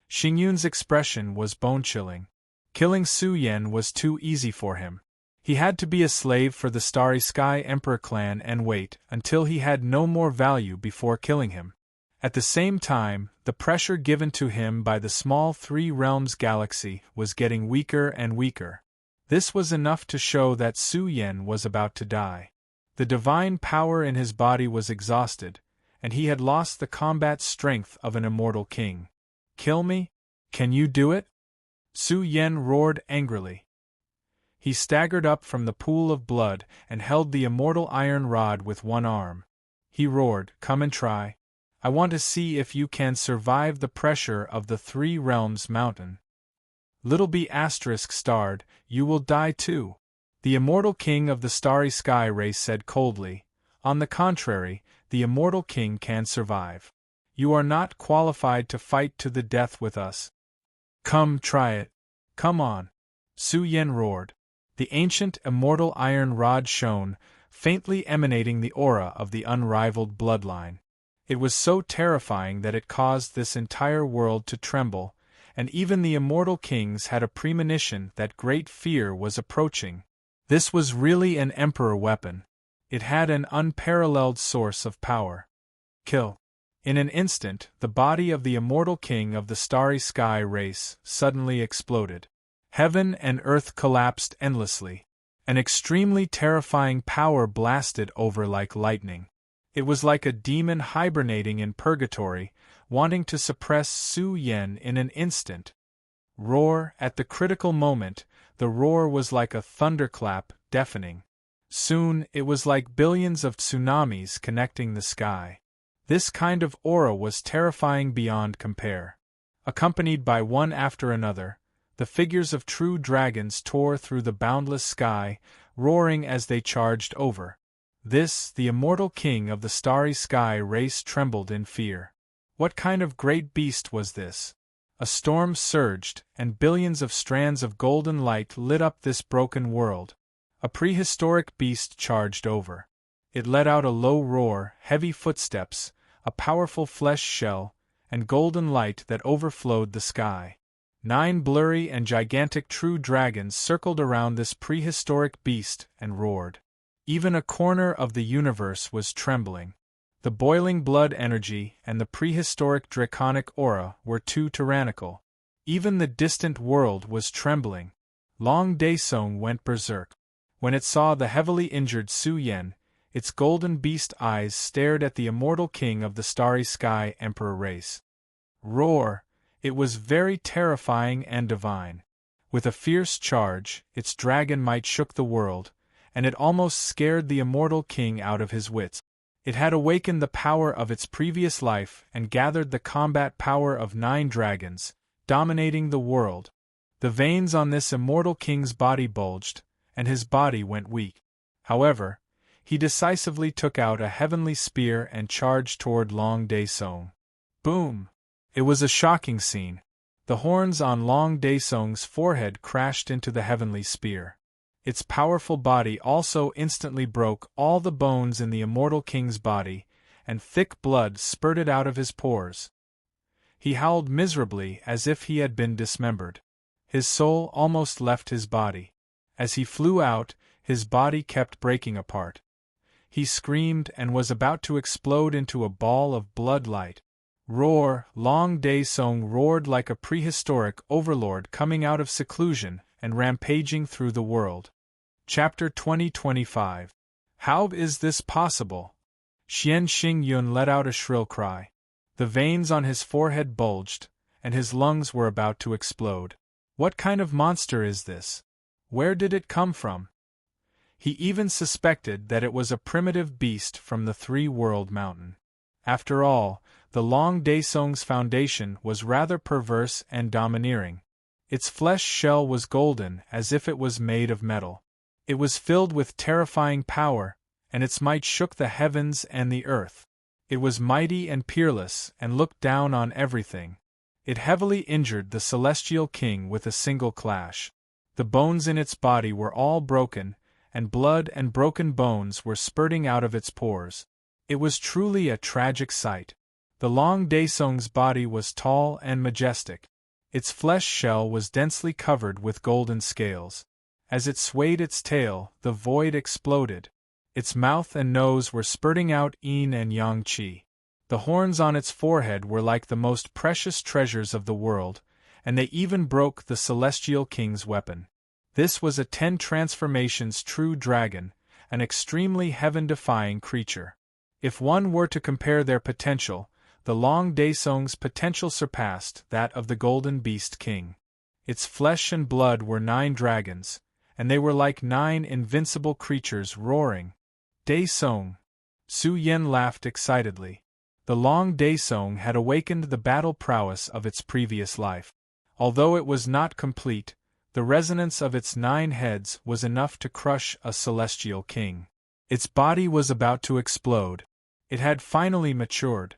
Xingyun's expression was bone-chilling. Killing Su Yan was too easy for him. He had to be a slave for the Starry Sky Emperor clan and wait until he had no more value before killing him. At the same time, the pressure given to him by the small Three Realms galaxy was getting weaker and weaker. This was enough to show that Su Yan was about to die. The divine power in his body was exhausted, and he had lost the combat strength of an immortal king. Kill me? Can you do it? Su Yan roared angrily. He staggered up from the pool of blood and held the immortal iron rod with one arm. He roared, "Come and try. I want to see if you can survive the pressure of the Three Realms mountain." Little B** starred, "You will die too." The immortal king of the Starry Sky race said coldly, "On the contrary, the immortal king can survive. You are not qualified to fight to the death with us. Come, try it. Come on." Su Yan roared. The ancient immortal iron rod shone, faintly emanating the aura of the unrivaled bloodline. It was so terrifying that it caused this entire world to tremble, and even the immortal kings had a premonition that great fear was approaching. This was really an emperor weapon. It had an unparalleled source of power. Kill. In an instant, the body of the immortal king of the Starry Sky race suddenly exploded. Heaven and earth collapsed endlessly. An extremely terrifying power blasted over like lightning. It was like a demon hibernating in purgatory, wanting to suppress Su Yan in an instant. Roar. At the critical moment, the roar was like a thunderclap, deafening. Soon, it was like billions of tsunamis connecting the sky. This kind of aura was terrifying beyond compare. Accompanied by one after another, the figures of true dragons tore through the boundless sky, roaring as they charged over. This, the immortal king of the Starry Sky race, trembled in fear. What kind of great beast was this? A storm surged, and billions of strands of golden light lit up this broken world. A prehistoric beast charged over. It let out a low roar, heavy footsteps, a powerful flesh shell, and golden light that overflowed the sky. 9 blurry and gigantic true dragons circled around this prehistoric beast and roared. Even a corner of the universe was trembling. The boiling blood energy and the prehistoric draconic aura were too tyrannical. Even the distant world was trembling. Long Daesong went berserk. When it saw the heavily injured Su Yan, its golden beast eyes stared at the immortal king of the Starry Sky Emperor race. Roar! It was very terrifying and divine. With a fierce charge, its dragon might shook the world, and it almost scared the immortal king out of his wits. It had awakened the power of its previous life and gathered the combat power of 9 dragons, dominating the world. The veins on this immortal king's body bulged, and his body went weak. However, he decisively took out a heavenly spear and charged toward Long Daesong. Boom! It was a shocking scene. The horns on Long Daesong's forehead crashed into the heavenly spear. Its powerful body also instantly broke all the bones in the immortal king's body, and thick blood spurted out of his pores. He howled miserably as if he had been dismembered. His soul almost left his body. As he flew out, his body kept breaking apart. He screamed and was about to explode into a ball of blood light. Roar! Long Daesong roared like a prehistoric overlord coming out of seclusion and rampaging through the world. Chapter 2025. How is this possible? Xian Xingyun let out a shrill cry. The veins on his forehead bulged, and his lungs were about to explode. What kind of monster is this? Where did it come from? He even suspected that it was a primitive beast from the Three-World Mountain. After all, the Long Daesong's foundation was rather perverse and domineering. Its flesh shell was golden as if it was made of metal. It was filled with terrifying power, and its might shook the heavens and the earth. It was mighty and peerless and looked down on everything. It heavily injured the celestial king with a single clash. The bones in its body were all broken, and blood and broken bones were spurting out of its pores. It was truly a tragic sight. The Long Daesung's body was tall and majestic. Its flesh shell was densely covered with golden scales. As it swayed its tail, the void exploded. Its mouth and nose were spurting out yin and yang qi. The horns on its forehead were like the most precious treasures of the world, and they even broke the celestial king's weapon. This was a 10 transformations true dragon, an extremely heaven-defying creature. If one were to compare their potential, the Long Daesung's potential surpassed that of the Golden Beast King. Its flesh and blood were 9 dragons, and they were like 9 invincible creatures roaring. Daesung! Su Yen laughed excitedly. The Long Daesung had awakened the battle prowess of its previous life. Although it was not complete, the resonance of its 9 heads was enough to crush a celestial king. Its body was about to explode. It had finally matured.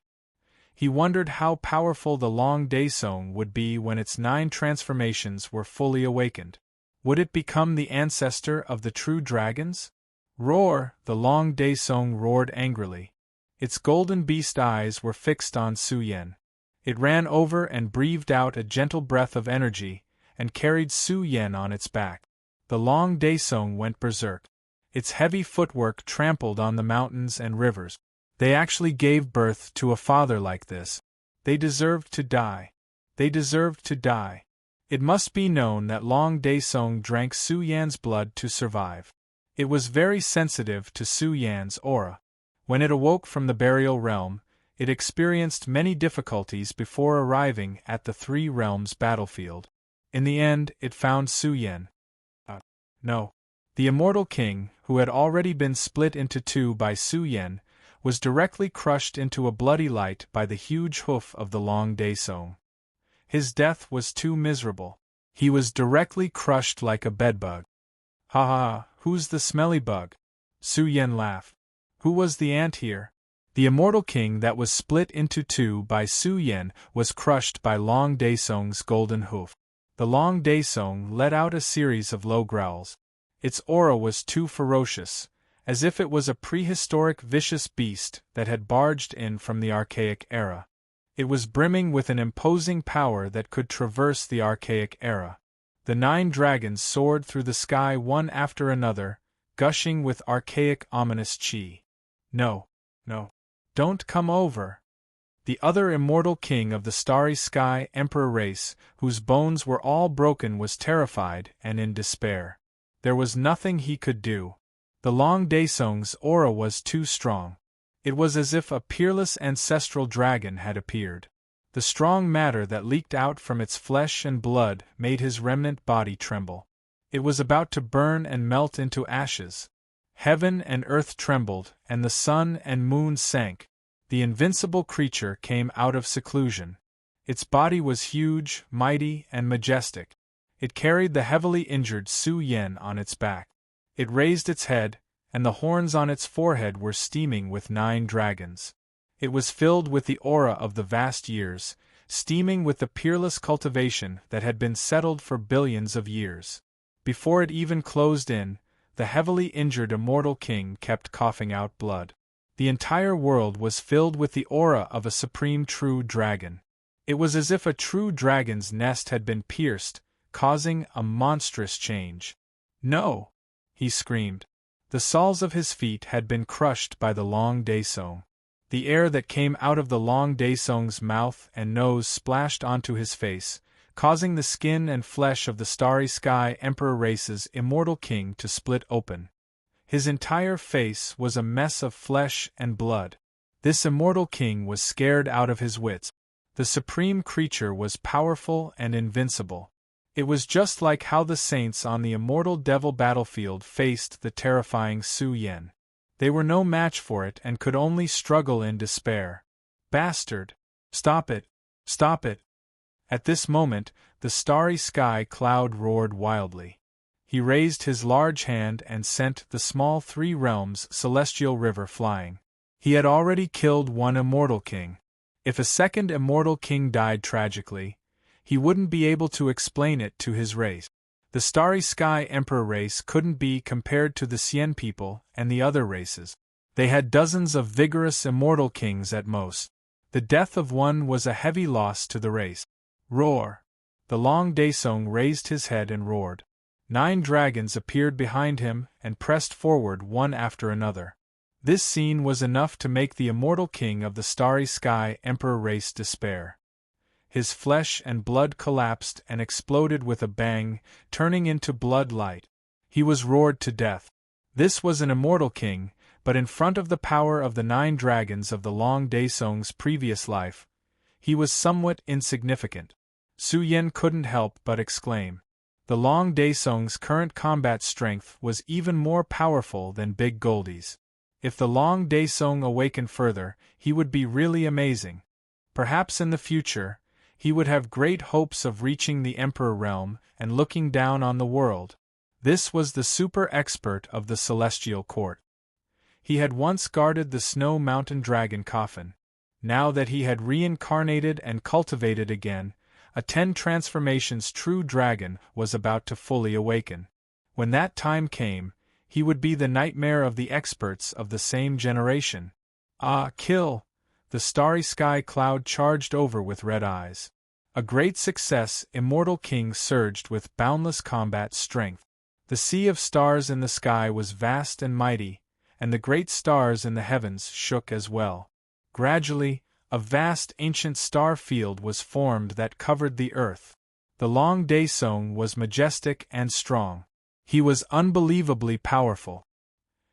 He wondered how powerful the Long Daesung would be when its 9 transformations were fully awakened. Would it become the ancestor of the true dragons? Roar! The Long Daesung roared angrily. Its golden beast eyes were fixed on Su Yen. It ran over and breathed out a gentle breath of energy, and carried Su Yen on its back. The Long Daesung went berserk. Its heavy footwork trampled on the mountains and rivers. They actually gave birth to a father like this. They deserved to die. They deserved to die. It must be known that Long Daesung drank Su Yan's blood to survive. It was very sensitive to Su Yan's aura. When it awoke from the burial realm, it experienced many difficulties before arriving at the 3 realms battlefield. In the end, it found Su Yen. No. The immortal king, who had already been split into 2 by Su Yen, was directly crushed into a bloody light by the huge hoof of the Long Daesung. His death was too miserable. He was directly crushed like a bedbug. Ha ha, who's the smelly bug? Su Yen laughed. Who was the ant here? The immortal king that was split into 2 by Su Yen was crushed by Long Daesung's golden hoof. The Long Daesung let out a series of low growls. Its aura was too ferocious, as if it was a prehistoric vicious beast that had barged in from the archaic era. It was brimming with an imposing power that could traverse the archaic era. The 9 dragons soared through the sky one after another, gushing with archaic ominous chi. No, no. Don't come over. The other immortal king of the starry sky emperor race, whose bones were all broken, was terrified and in despair. There was nothing he could do. The Long Daesung's aura was too strong. It was as if a peerless ancestral dragon had appeared. The strong matter that leaked out from its flesh and blood made his remnant body tremble. It was about to burn and melt into ashes. Heaven and earth trembled, and the sun and moon sank. The invincible creature came out of seclusion. Its body was huge, mighty, and majestic. It carried the heavily injured Su Yen on its back. It raised its head, and the horns on its forehead were steaming with 9 dragons. It was filled with the aura of the vast years, steaming with the peerless cultivation that had been settled for billions of years. Before it even closed in, the heavily injured immortal king kept coughing out blood. The entire world was filled with the aura of a supreme true dragon. It was as if a true dragon's nest had been pierced, causing a monstrous change. No! He screamed. The soles of his feet had been crushed by the Long Daesung. The air that came out of the Long Daesung's mouth and nose splashed onto his face, causing the skin and flesh of the starry sky emperor race's immortal king to split open. His entire face was a mess of flesh and blood. This immortal king was scared out of his wits. The supreme creature was powerful and invincible. It was just like how the saints on the immortal devil battlefield faced the terrifying Su Yen. They were no match for it and could only struggle in despair. Bastard! Stop it! Stop it! At this moment, the starry sky cloud roared wildly. He raised his large hand and sent the small three realms celestial river flying. He had already killed one immortal king. If a second immortal king died tragically, he wouldn't be able to explain it to his race. The Starry Sky Emperor race couldn't be compared to the Cien people and the other races. They had dozens of vigorous immortal kings at most. The death of one was a heavy loss to the race. Roar! The Long Daesong raised his head and roared. 9 dragons appeared behind him and pressed forward one after another. This scene was enough to make the immortal king of the Starry Sky Emperor race despair. His flesh and blood collapsed and exploded with a bang, turning into blood light. He was roared to death. This was an immortal king, but in front of the power of the 9 dragons of the Long Daesong's previous life, he was somewhat insignificant. Su Yen couldn't help but exclaim. The Long Daesong's current combat strength was even more powerful than Big Goldie's. If the Long Daesong awakened further, he would be really amazing. Perhaps in the future, he would have great hopes of reaching the Emperor realm and looking down on the world. This was the super expert of the Celestial Court. He had once guarded the Snow Mountain Dragon coffin. Now that he had reincarnated and cultivated again, a 10 transformations true dragon was about to fully awaken. When that time came, he would be the nightmare of the experts of the same generation. Ah, kill! The starry sky cloud charged over with red eyes. A great success, Immortal King surged with boundless combat strength. The sea of stars in the sky was vast and mighty, and the great stars in the heavens shook as well. Gradually, a vast ancient star field was formed that covered the earth. The Long Daesong was majestic and strong. He was unbelievably powerful.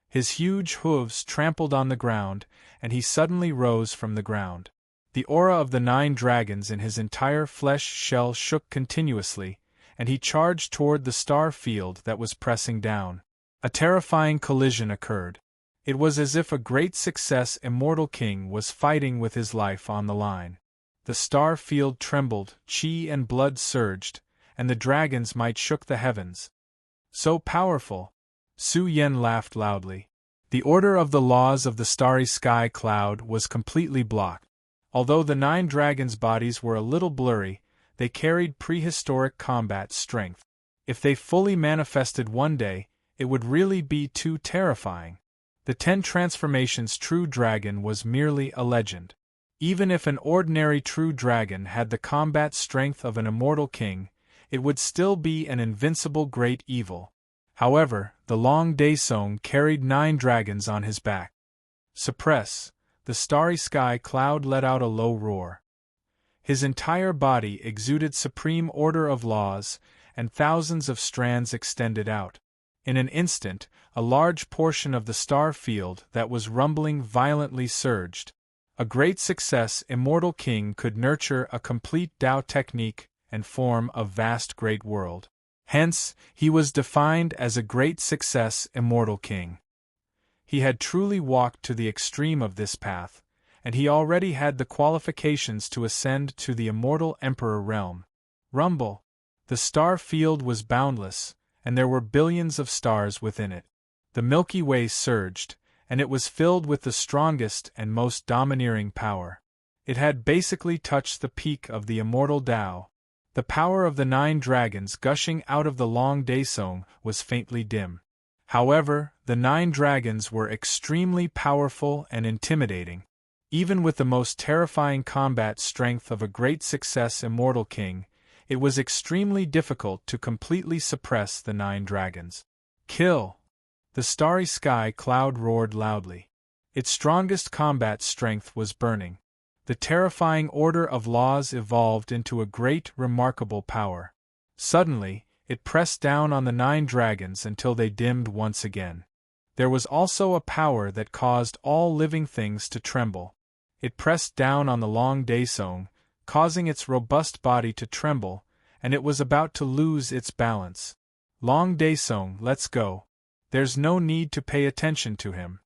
His huge hooves trampled on the ground, and he suddenly rose from the ground. The aura of the 9 dragons in his entire flesh shell shook continuously, and he charged toward the star field that was pressing down. A terrifying collision occurred. It was as if a great success Immortal King was fighting with his life on the line. The star field trembled, chi and blood surged, and the dragons might shook the heavens. So powerful! Su Yen laughed loudly. The order of the laws of the starry sky cloud was completely blocked. Although the 9 dragons' bodies were a little blurry, they carried prehistoric combat strength. If they fully manifested one day, it would really be too terrifying. The 10 transformations true dragon was merely a legend. Even if an ordinary true dragon had the combat strength of an immortal king, it would still be an invincible great evil. However, the Long Daesong carried 9 dragons on his back. Suppress! The starry sky cloud let out a low roar. His entire body exuded supreme order of laws, and thousands of strands extended out. In an instant, a large portion of the star field that was rumbling violently surged. A great success Immortal King could nurture a complete Tao technique and form a vast great world. Hence, he was defined as a great success Immortal King. He had truly walked to the extreme of this path, and he already had the qualifications to ascend to the Immortal Emperor realm. Rumble! The star field was boundless, and there were billions of stars within it. The Milky Way surged, and it was filled with the strongest and most domineering power. It had basically touched the peak of the immortal Tao. The power of the 9 dragons gushing out of the Long Daesong was faintly dim. However, the 9 dragons were extremely powerful and intimidating. Even with the most terrifying combat strength of a great success Immortal King, it was extremely difficult to completely suppress the 9 dragons. Kill! The starry sky cloud roared loudly. Its strongest combat strength was burning. The terrifying order of laws evolved into a great, remarkable power. Suddenly, it pressed down on the 9 dragons until they dimmed once again. There was also a power that caused all living things to tremble. It pressed down on the Long Daesong, causing its robust body to tremble, and it was about to lose its balance. Long Daesong, let's go. There's no need to pay attention to him.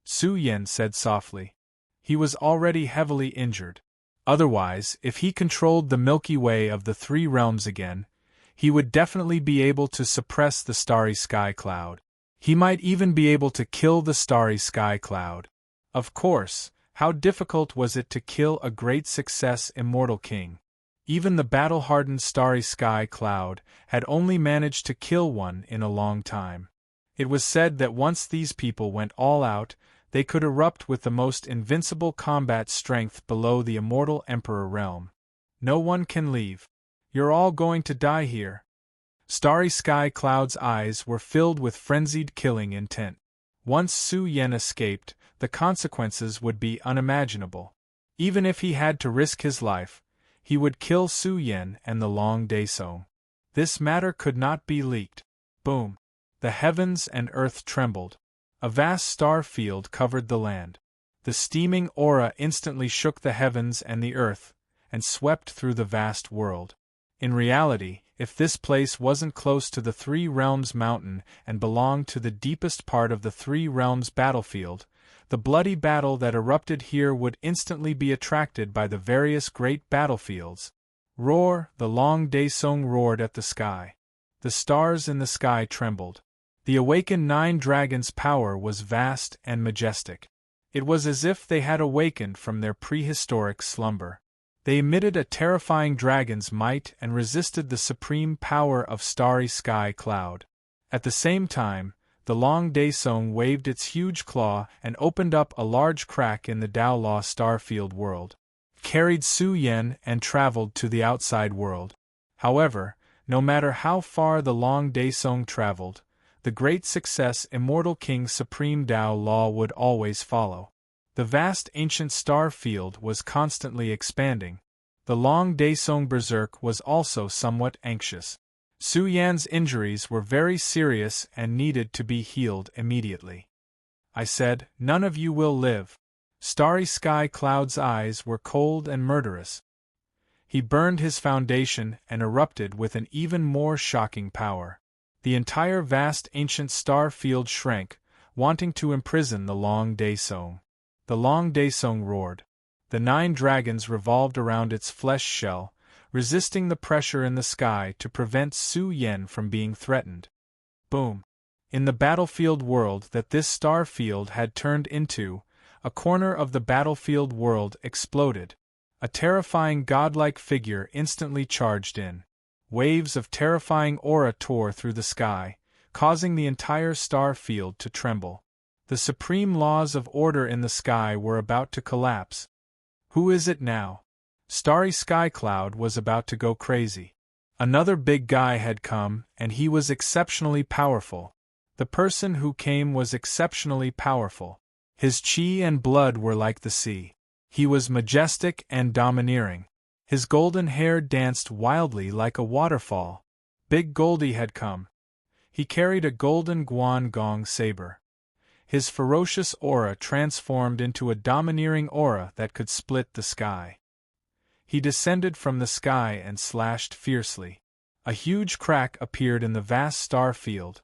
Su Yen said softly. He was already heavily injured. Otherwise, if he controlled the Milky Way of the three realms again, he would definitely be able to suppress the starry sky cloud. He might even be able to kill the starry sky cloud. Of course, how difficult was it to kill a great success immortal king? Even the battle-hardened starry sky cloud had only managed to kill one in a long time. It was said that once these people went all out, they could erupt with the most invincible combat strength below the immortal Emperor realm. No one can leave. You're all going to die here. Starry Sky Cloud's eyes were filled with frenzied killing intent. Once Su Yen escaped, the consequences would be unimaginable. Even if he had to risk his life, he would kill Su Yen and the Long Daesong. This matter could not be leaked. Boom! The heavens and earth trembled. A vast star field covered the land. The steaming aura instantly shook the heavens and the earth, and swept through the vast world. In reality, if this place wasn't close to the Three Realms mountain and belonged to the deepest part of the Three Realms battlefield, the bloody battle that erupted here would instantly be attracted by the various great battlefields. Roar! The Long Daesong roared at the sky. The stars in the sky trembled. The awakened 9 dragons' power was vast and majestic. It was as if they had awakened from their prehistoric slumber. They emitted a terrifying dragon's might and resisted the supreme power of Starry Sky Cloud. At the same time, the Long Daesong waved its huge claw and opened up a large crack in the Dao Law Starfield world, carried Su Yen and traveled to the outside world. However, no matter how far the Long Daesong traveled, the great success Immortal King Supreme Dao Law would always follow. The vast ancient star field was constantly expanding. The Long Daesong Berserk was also somewhat anxious. Su Yan's injuries were very serious and needed to be healed immediately. I said, "None of you will live." Starry Sky Cloud's eyes were cold and murderous. He burned his foundation and erupted with an even more shocking power. The entire vast ancient star field shrank, wanting to imprison the Long Daesong. The Long Daesong roared. The 9 dragons revolved around its flesh shell, resisting the pressure in the sky to prevent Su Yen from being threatened. Boom! In the battlefield world that this star field had turned into, a corner of the battlefield world exploded. A terrifying godlike figure instantly charged in. Waves of terrifying aura tore through the sky, causing the entire star field to tremble. The supreme laws of order in the sky were about to collapse. Who is it now? Starry Sky Cloud was about to go crazy. Another big guy had come, and he was exceptionally powerful. The person who came was exceptionally powerful. His chi and blood were like the sea. He was majestic and domineering. His golden hair danced wildly like a waterfall. Big Goldie had come. He carried a golden guan gong saber. His ferocious aura transformed into a domineering aura that could split the sky. He descended from the sky and slashed fiercely. A huge crack appeared in the vast star field.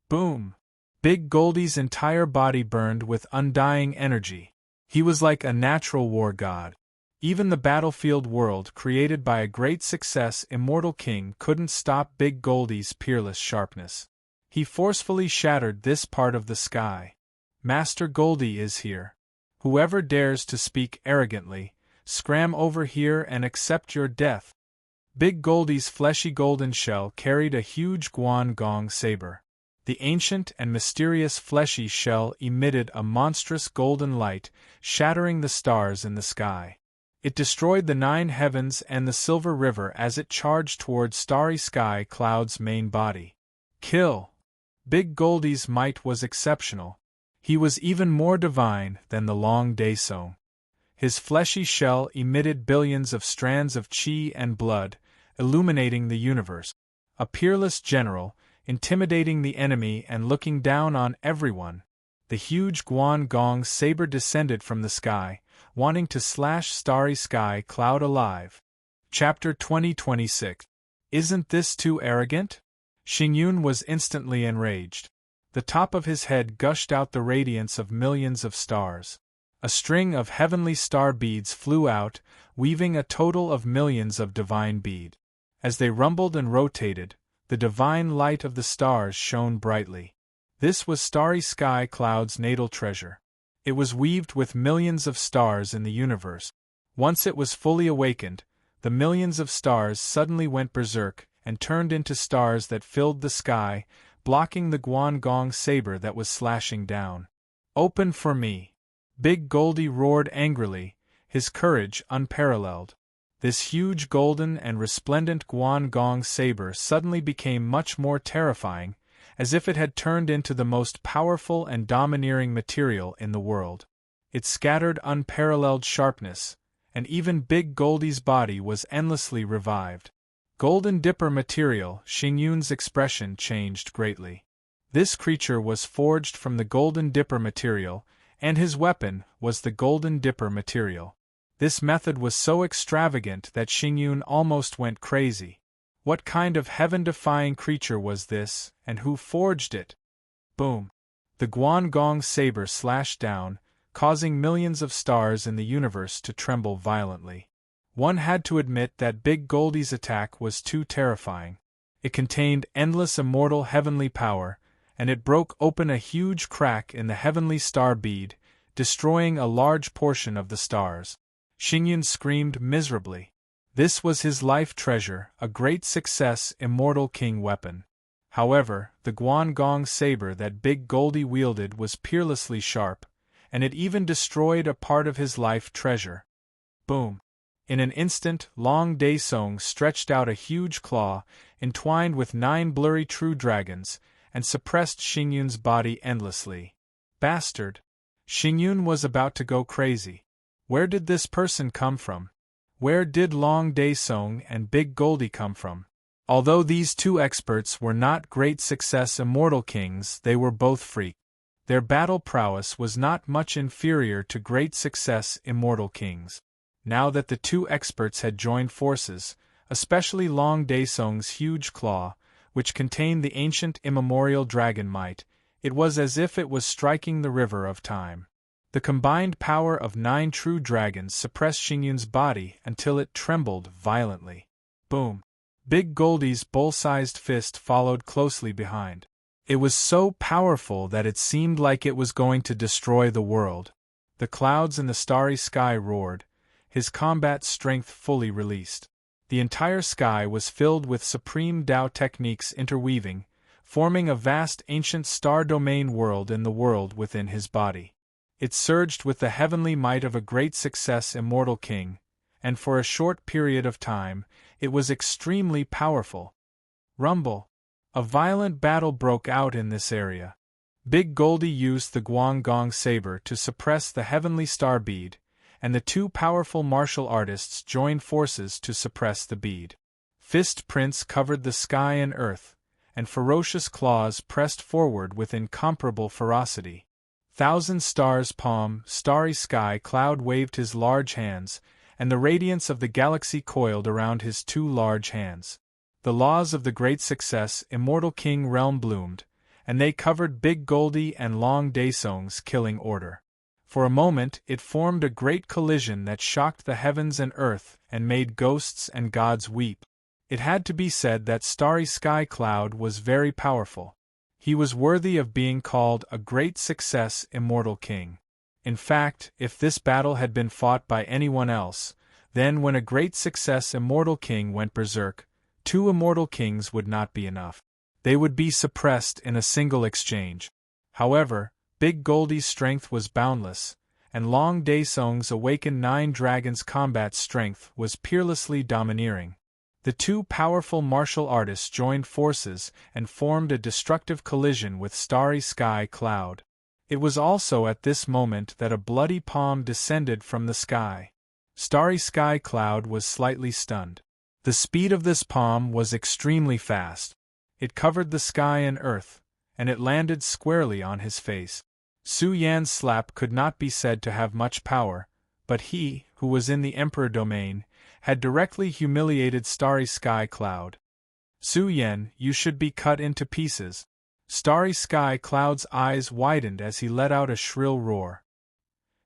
Boom! Big Goldie's entire body burned with undying energy. He was like a natural war god. Even the battlefield world created by a great success Immortal King couldn't stop Big Goldie's peerless sharpness. He forcefully shattered this part of the sky. Master Goldie is here. Whoever dares to speak arrogantly, scram over here and accept your death. Big Goldie's fleshy golden shell carried a huge guan gong saber. The ancient and mysterious fleshy shell emitted a monstrous golden light, shattering the stars in the sky. It destroyed the 9 heavens and the Silver River as it charged toward Starry Sky Cloud's main body. Kill! Big Goldie's might was exceptional. He was even more divine than the Long Daesong. His fleshy shell emitted billions of strands of chi and blood, illuminating the universe. A peerless general, intimidating the enemy and looking down on everyone. The huge guan gong saber descended from the sky, wanting to slash Starry Sky Cloud alive. Chapter 2026. Isn't this too arrogant? Xingyun was instantly enraged. The top of his head gushed out the radiance of millions of stars. A string of heavenly star beads flew out, weaving a total of millions of divine bead. As they rumbled and rotated, the divine light of the stars shone brightly. This was Starry Sky Cloud's natal treasure. It was weaved with millions of stars in the universe. Once it was fully awakened, the millions of stars suddenly went berserk and turned into stars that filled the sky, blocking the Guangong saber that was slashing down. "Open for me!" Big Goldie roared angrily, his courage unparalleled. This huge golden and resplendent Guangong saber suddenly became much more terrifying, as if it had turned into the most powerful and domineering material in the world. It scattered unparalleled sharpness, and even Big Goldie's body was endlessly revived. Golden Dipper material, Xingyun's expression changed greatly. This creature was forged from the Golden Dipper material, and his weapon was the Golden Dipper material. This method was so extravagant that Xingyun almost went crazy. What kind of heaven-defying creature was this, and who forged it? Boom! The Guangong saber slashed down, causing millions of stars in the universe to tremble violently. One had to admit that Big Goldie's attack was too terrifying. It contained endless immortal heavenly power, and it broke open a huge crack in the heavenly star bead, destroying a large portion of the stars. Xingyun screamed miserably. This was his life treasure, a great success immortal king weapon. However, the Guangong saber that Big Goldie wielded was peerlessly sharp, and it even destroyed a part of his life treasure. Boom! In an instant, Long Daesong stretched out a huge claw, entwined with 9 blurry true dragons, and suppressed Xingyun's body endlessly. Bastard! Xingyun was about to go crazy. Where did this person come from? Where did Long Daesong and Big Goldie come from? Although these two experts were not great success immortal kings, they were both freaks. Their battle prowess was not much inferior to great success immortal kings. Now that the two experts had joined forces, especially Long Daesong's huge claw, which contained the ancient immemorial dragon might, it was as if it was striking the river of time. The combined power of 9 true dragons suppressed Xingyun's body until it trembled violently. Boom! Big Goldie's bull-sized fist followed closely behind. It was so powerful that it seemed like it was going to destroy the world. The clouds in the starry sky roared, his combat strength fully released. The entire sky was filled with supreme Tao techniques interweaving, forming a vast ancient star domain world in the world within his body. It surged with the heavenly might of a great success immortal king, and for a short period of time, it was extremely powerful. Rumble! A violent battle broke out in this area. Big Goldie used the Guangong saber to suppress the heavenly star bead, and the two powerful martial artists joined forces to suppress the bead. Fist prints covered the sky and earth, and ferocious claws pressed forward with incomparable ferocity. Thousand Stars Palm, Starry Sky Cloud waved his large hands, and the radiance of the galaxy coiled around his 2 large hands. The laws of the great success immortal king realm bloomed, and they covered Big Goldie and Long Daesong's killing order. For a moment it formed a great collision that shocked the heavens and earth and made ghosts and gods weep. It had to be said that Starry Sky Cloud was very powerful. He was worthy of being called a great success immortal king. In fact, if this battle had been fought by anyone else, then when a great success immortal king went berserk, 2 immortal kings would not be enough. They would be suppressed in a single exchange. However, Big Goldie's strength was boundless, and Long Daesong's awakened 9 dragons' combat strength was peerlessly domineering. The two powerful martial artists joined forces and formed a destructive collision with Starry Sky Cloud. It was also at this moment that a bloody palm descended from the sky. Starry Sky Cloud was slightly stunned. The speed of this palm was extremely fast. It covered the sky and earth, and it landed squarely on his face. Su Yan's slap could not be said to have much power, but he, who was in the Emperor domain, had directly humiliated Starry Sky Cloud. Su Yan, you should be cut into pieces. Starry Sky Cloud's eyes widened as he let out a shrill roar.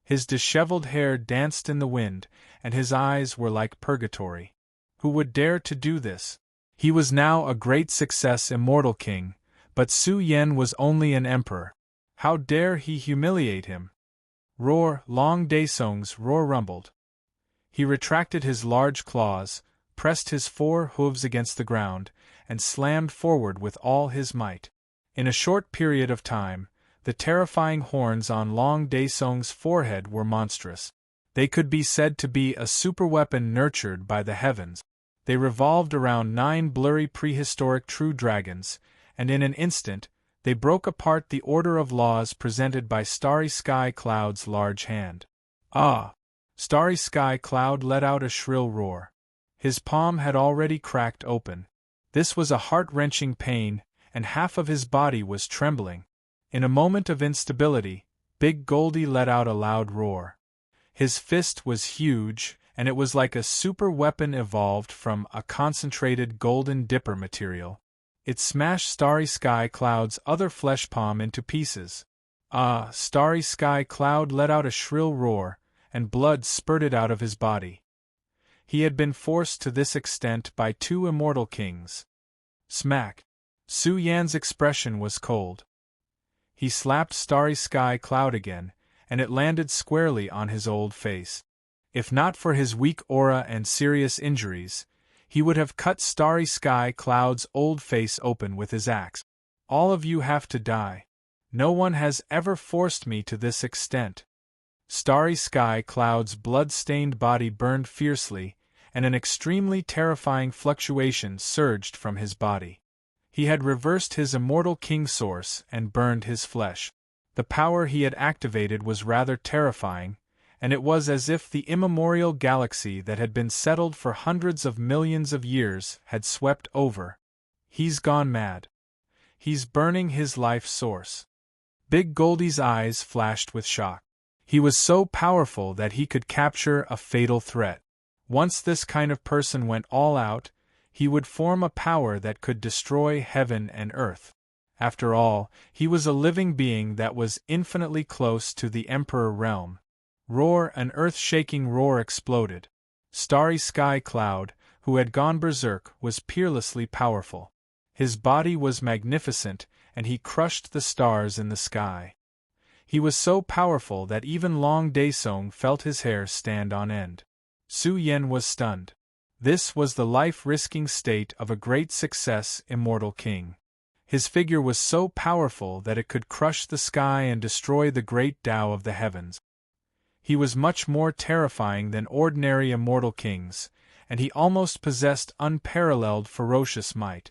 His disheveled hair danced in the wind, and his eyes were like purgatory. Who would dare to do this? He was now a great success immortal king, but Su Yen was only an emperor. How dare he humiliate him? Roar! Long Daesong's roar rumbled. He retracted his large claws, pressed his 4 hooves against the ground, and slammed forward with all his might. In a short period of time, the terrifying horns on Long Daesong's forehead were monstrous. They could be said to be a superweapon nurtured by the heavens. They revolved around 9 blurry prehistoric true dragons, and in an instant, they broke apart the order of laws presented by Starry Sky Cloud's large hand. Ah! Starry Sky Cloud let out a shrill roar. His palm had already cracked open. This was a heart-wrenching pain, and half of his body was trembling. In a moment of instability, Big Goldie let out a loud roar. His fist was huge, and it was like a super weapon evolved from a concentrated golden dipper material. It smashed Starry Sky Cloud's other flesh palm into pieces. Ah! Starry Sky Cloud let out a shrill roar, and blood spurted out of his body. He had been forced to this extent by 2 immortal kings. Smack! Su Yan's expression was cold. He slapped Starry Sky Cloud again, and it landed squarely on his old face. If not for his weak aura and serious injuries, he would have cut Starry Sky Cloud's old face open with his axe. All of you have to die. No one has ever forced me to this extent. Starry Sky Cloud's blood-stained body burned fiercely, and an extremely terrifying fluctuation surged from his body. He had reversed his immortal king source and burned his flesh. The power he had activated was rather terrifying, and it was as if the immemorial galaxy that had been settled for hundreds of millions of years had swept over. He's gone mad. He's burning his life source. Big Goldie's eyes flashed with shock. He was so powerful that he could capture a fatal threat. Once this kind of person went all out, he would form a power that could destroy heaven and earth. After all, he was a living being that was infinitely close to the Emperor realm. Roar! An earth-shaking roar exploded. Starry Sky Cloud, who had gone berserk, was peerlessly powerful. His body was magnificent, and he crushed the stars in the sky. He was so powerful that even Long Daesong felt his hair stand on end. Su Yen was stunned. This was the life-risking state of a great success immortal king. His figure was so powerful that it could crush the sky and destroy the great Tao of the heavens. He was much more terrifying than ordinary immortal kings, and he almost possessed unparalleled ferocious might.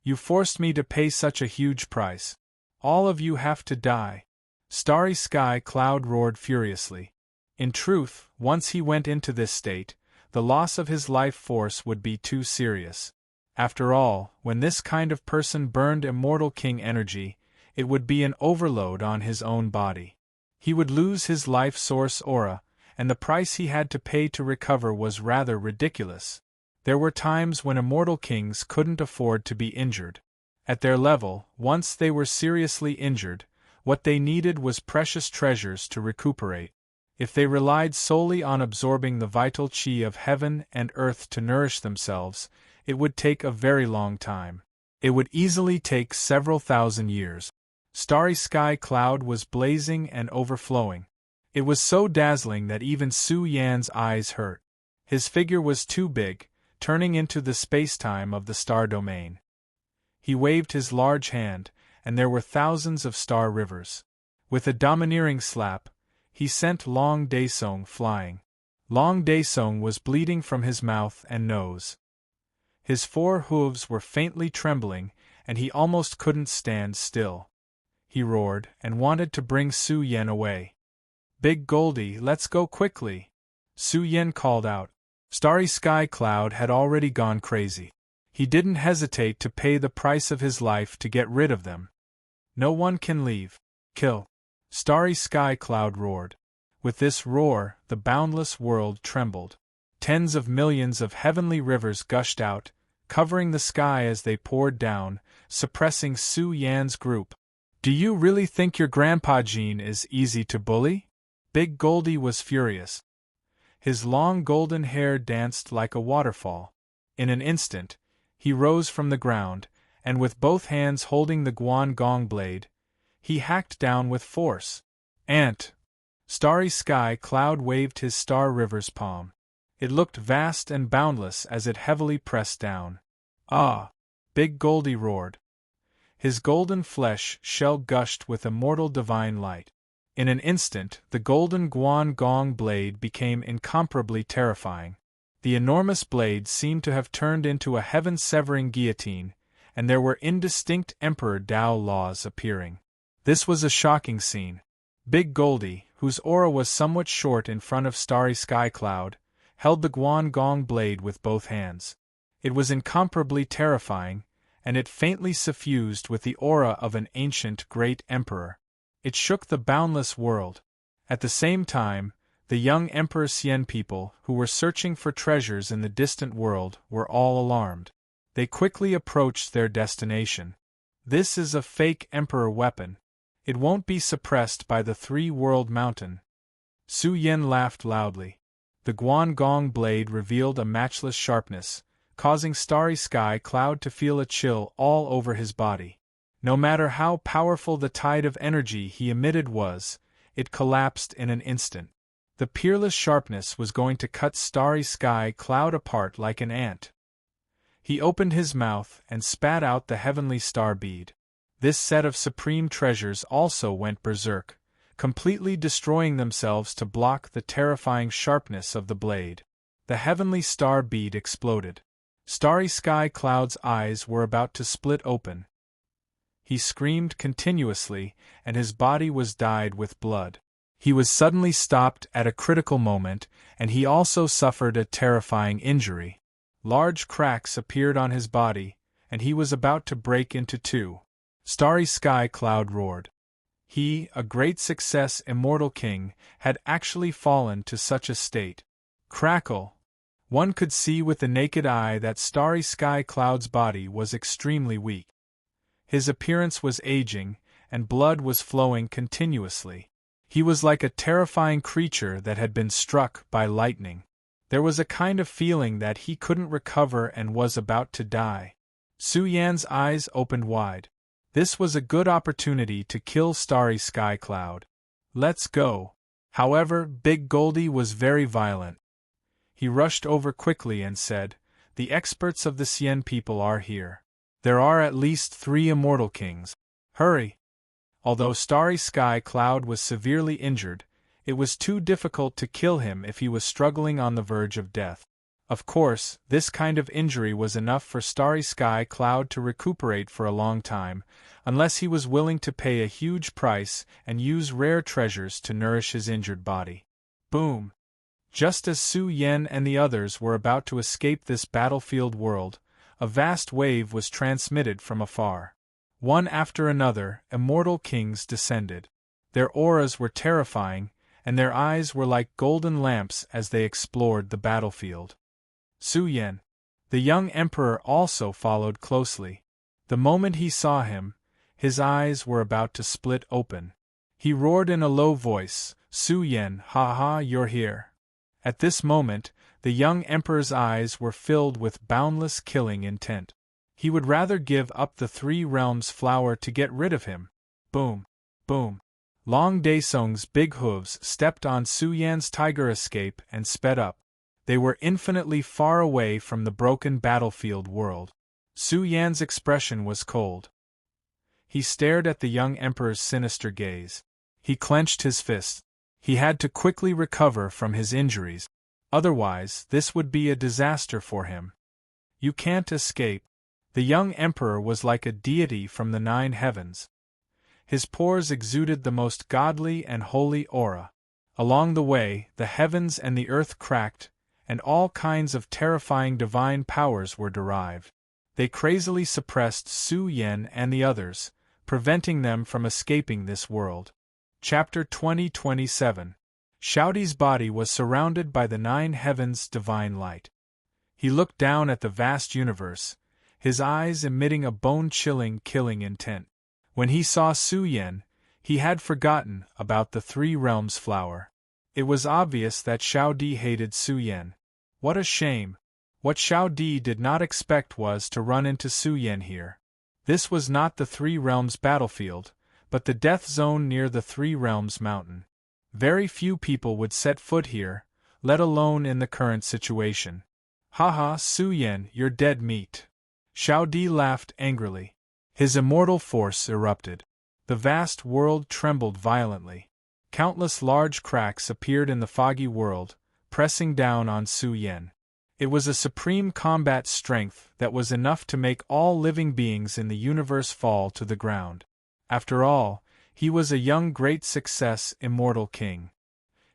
You forced me to pay such a huge price. All of you have to die. Starry Sky Cloud roared furiously. In truth, once he went into this state, the loss of his life force would be too serious. After all, when this kind of person burned immortal king energy, it would be an overload on his own body. He would lose his life source aura, and the price he had to pay to recover was rather ridiculous. There were times when immortal kings couldn't afford to be injured. At their level, once they were seriously injured, what they needed was precious treasures to recuperate. If they relied solely on absorbing the vital qi of heaven and earth to nourish themselves, it would take a very long time. It would easily take several thousand years. Starry Sky Cloud was blazing and overflowing. It was so dazzling that even Su Yan's eyes hurt. His figure was too big, turning into the space-time of the star domain. He waved his large hand, and there were thousands of star rivers. With a domineering slap, he sent Long Daesong flying. Long Daesong was bleeding from his mouth and nose. His 4 hooves were faintly trembling, and he almost couldn't stand still. He roared and wanted to bring Su Yen away. Big Goldie, let's go quickly! Su Yen called out. Starry Sky Cloud had already gone crazy. He didn't hesitate to pay the price of his life to get rid of them. No one can leave. Kill! Starry Sky Cloud roared. With this roar, the boundless world trembled. Tens of millions of heavenly rivers gushed out, covering the sky as they poured down, suppressing Su Yan's group. Do you really think your Grandpa Jean is easy to bully? Big Goldie was furious. His long golden hair danced like a waterfall. In an instant, he rose from the ground, and with both hands holding the Guan Gong blade, he hacked down with force. Ant! Starry Sky Cloud waved his Star River's palm. It looked vast and boundless as it heavily pressed down. Ah! Big Goldie roared. His golden flesh shell gushed with immortal divine light. In an instant, the golden Guan Gong blade became incomparably terrifying. The enormous blade seemed to have turned into a heaven-severing guillotine, and there were indistinct Emperor Dao laws appearing. This was a shocking scene. Big Goldie, whose aura was somewhat short in front of Starry Sky Cloud, held the Guan Gong blade with both hands. It was incomparably terrifying, and it faintly suffused with the aura of an ancient great emperor. It shook the boundless world. At the same time, the young Emperor Xian people, who were searching for treasures in the distant world, were all alarmed. They quickly approached their destination. This is a fake emperor weapon. It won't be suppressed by the three-world mountain. Su Yin laughed loudly. The Guan Gong blade revealed a matchless sharpness, causing Starry Sky Cloud to feel a chill all over his body. No matter how powerful the tide of energy he emitted was, it collapsed in an instant. The peerless sharpness was going to cut Starry Sky Cloud apart like an ant. He opened his mouth and spat out the heavenly star bead. This set of supreme treasures also went berserk, completely destroying themselves to block the terrifying sharpness of the blade. The heavenly star bead exploded. Starry Sky Cloud's eyes were about to split open. He screamed continuously, and his body was dyed with blood. He was suddenly stopped at a critical moment, and he also suffered a terrifying injury. Large cracks appeared on his body, and he was about to break into two. Starry Sky Cloud roared. He, a great success immortal king, had actually fallen to such a state. Crackle! One could see with the naked eye that Starry Sky Cloud's body was extremely weak. His appearance was aging, and blood was flowing continuously. He was like a terrifying creature that had been struck by lightning. There was a kind of feeling that he couldn't recover and was about to die. Su Yan's eyes opened wide. This was a good opportunity to kill Starry Sky Cloud. Let's go. However, Big Goldie was very violent. He rushed over quickly and said, "The experts of the Xian people are here. There are at least 3 immortal kings. Hurry!" Although Starry Sky Cloud was severely injured, it was too difficult to kill him if he was struggling on the verge of death. Of course, this kind of injury was enough for Starry Sky Cloud to recuperate for a long time, unless he was willing to pay a huge price and use rare treasures to nourish his injured body. Boom! Just as Su Yen and the others were about to escape this battlefield world, a vast wave was transmitted from afar. One after another, immortal kings descended. Their auras were terrifying, and their eyes were like golden lamps as they explored the battlefield. Su Yen, the young emperor, also followed closely. The moment he saw him, his eyes were about to split open. He roared in a low voice, "Su Yen, ha ha, you're here." At this moment, the young emperor's eyes were filled with boundless killing intent. He would rather give up the 3 realms flower to get rid of him. Boom! Boom! Long Daesung's big hooves stepped on Su Yan's tiger escape and sped up. They were infinitely far away from the broken battlefield world. Su Yan's expression was cold. He stared at the young emperor's sinister gaze. He clenched his fists. He had to quickly recover from his injuries. Otherwise, this would be a disaster for him. You can't escape. The young emperor was like a deity from the 9 heavens. His pores exuded the most godly and holy aura. Along the way, the heavens and the earth cracked, and all kinds of terrifying divine powers were derived. They crazily suppressed Su Yen and the others, preventing them from escaping this world. Chapter 2027. Shouty's body was surrounded by the 9 heavens' divine light. He looked down at the vast universe, his eyes emitting a bone-chilling, killing intent. When he saw Su Yen, he had forgotten about the 3 realms flower. It was obvious that Xiao Di hated Su Yan. What a shame! What Xiao Di did not expect was to run into Su Yan here. This was not the Three Realms battlefield, but the death zone near the Three Realms mountain. Very few people would set foot here, let alone in the current situation. Haha, Su Yan, you're dead meat. Xiao Di laughed angrily. His immortal force erupted. The vast world trembled violently. Countless large cracks appeared in the foggy world, pressing down on Su Yan. It was a supreme combat strength that was enough to make all living beings in the universe fall to the ground. After all, he was a young great success immortal king.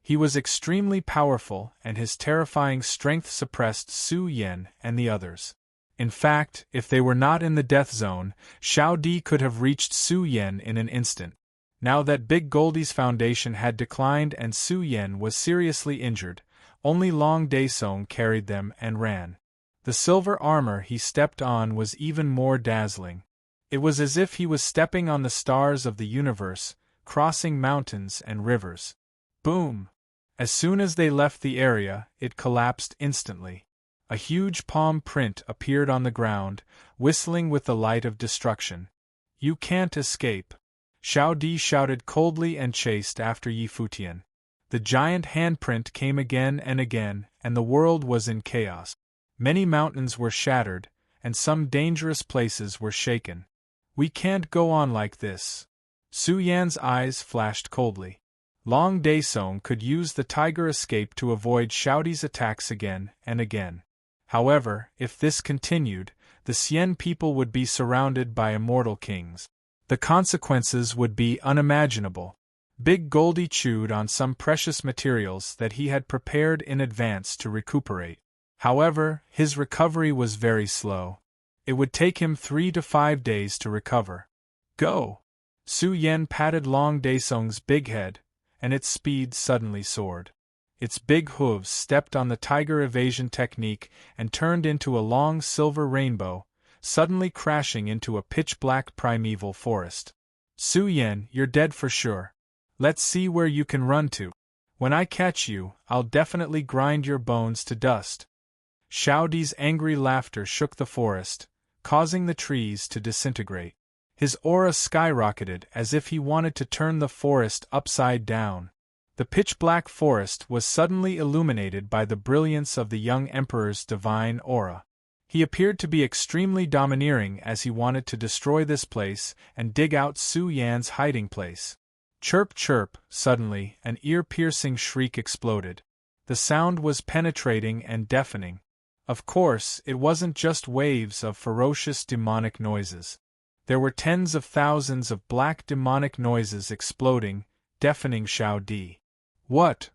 He was extremely powerful, and his terrifying strength suppressed Su Yan and the others. In fact, if they were not in the death zone, Xiao Di could have reached Su Yan in an instant. Now that Big Goldie's foundation had declined and Su Yan was seriously injured, only Long Daesong carried them and ran. The silver armor he stepped on was even more dazzling. It was as if he was stepping on the stars of the universe, crossing mountains and rivers. Boom! As soon as they left the area, it collapsed instantly. A huge palm print appeared on the ground, whistling with the light of destruction. You can't escape. Xiao Di shouted coldly and chased after Yi Futian. The giant handprint came again and again, and the world was in chaos. Many mountains were shattered, and some dangerous places were shaken. We can't go on like this. Su Yan's eyes flashed coldly. Long Daesong could use the tiger escape to avoid Xiao Di's attacks again and again. However, if this continued, the Xian people would be surrounded by immortal kings. The consequences would be unimaginable. Big Goldie chewed on some precious materials that he had prepared in advance to recuperate. However, his recovery was very slow. It would take him 3 to 5 days to recover. Go! Su Yan patted Long Daesong's big head, and its speed suddenly soared. Its big hooves stepped on the tiger evasion technique and turned into a long silver rainbow, suddenly crashing into a pitch-black primeval forest. Su Yan, you're dead for sure. Let's see where you can run to. When I catch you, I'll definitely grind your bones to dust. Xiao Di's angry laughter shook the forest, causing the trees to disintegrate. His aura skyrocketed as if he wanted to turn the forest upside down. The pitch-black forest was suddenly illuminated by the brilliance of the young emperor's divine aura. He appeared to be extremely domineering as he wanted to destroy this place and dig out Su Yan's hiding place. Chirp chirp, suddenly, an ear-piercing shriek exploded. The sound was penetrating and deafening. Of course, it wasn't just waves of ferocious demonic noises. There were tens of thousands of black demonic noises exploding, deafening Xiao Di. What?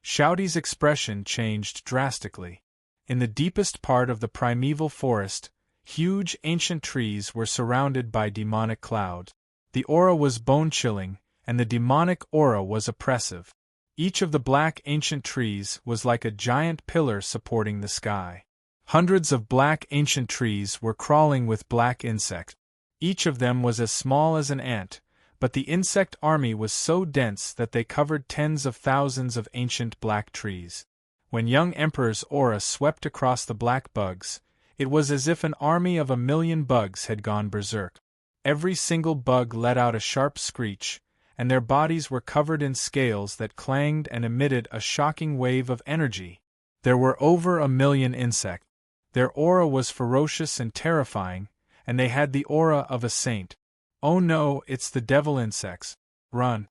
Xiao Di's expression changed drastically. In the deepest part of the primeval forest, huge ancient trees were surrounded by demonic clouds. The aura was bone-chilling, and the demonic aura was oppressive. Each of the black ancient trees was like a giant pillar supporting the sky. Hundreds of black ancient trees were crawling with black insects. Each of them was as small as an ant, but the insect army was so dense that they covered tens of thousands of ancient black trees. When young Emperor's aura swept across the black bugs, it was as if an army of 1,000,000 bugs had gone berserk. Every single bug let out a sharp screech, and their bodies were covered in scales that clanged and emitted a shocking wave of energy. There were over 1,000,000 insects. Their aura was ferocious and terrifying, and they had the aura of a saint. Oh no, it's the devil insects. Run!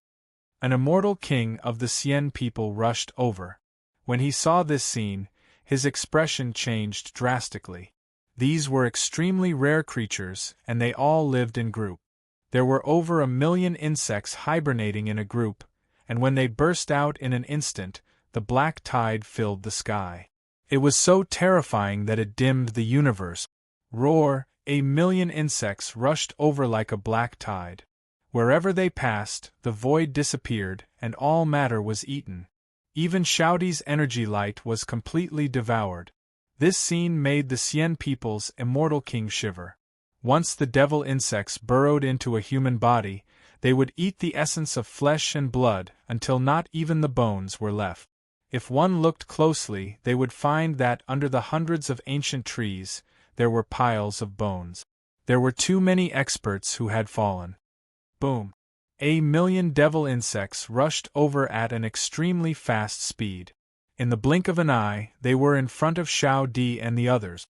An immortal king of the Xian people rushed over. When he saw this scene, his expression changed drastically. These were extremely rare creatures, and they all lived in groups. There were over 1,000,000 insects hibernating in a group, and when they burst out in an instant, the black tide filled the sky. It was so terrifying that it dimmed the universe. Roar! 1,000,000 insects rushed over like a black tide. Wherever they passed, the void disappeared, and all matter was eaten. Even Xiao Di's energy light was completely devoured. This scene made the Xian people's immortal king shiver. Once the devil insects burrowed into a human body, They would eat the essence of flesh and blood until not even the bones were left. If one looked closely, they would find that under the hundreds of ancient trees, there were piles of bones. There were too many experts who had fallen. Boom! 1,000,000 devil insects rushed over at an extremely fast speed. In the blink of an eye, they were in front of Xiao Di and the others.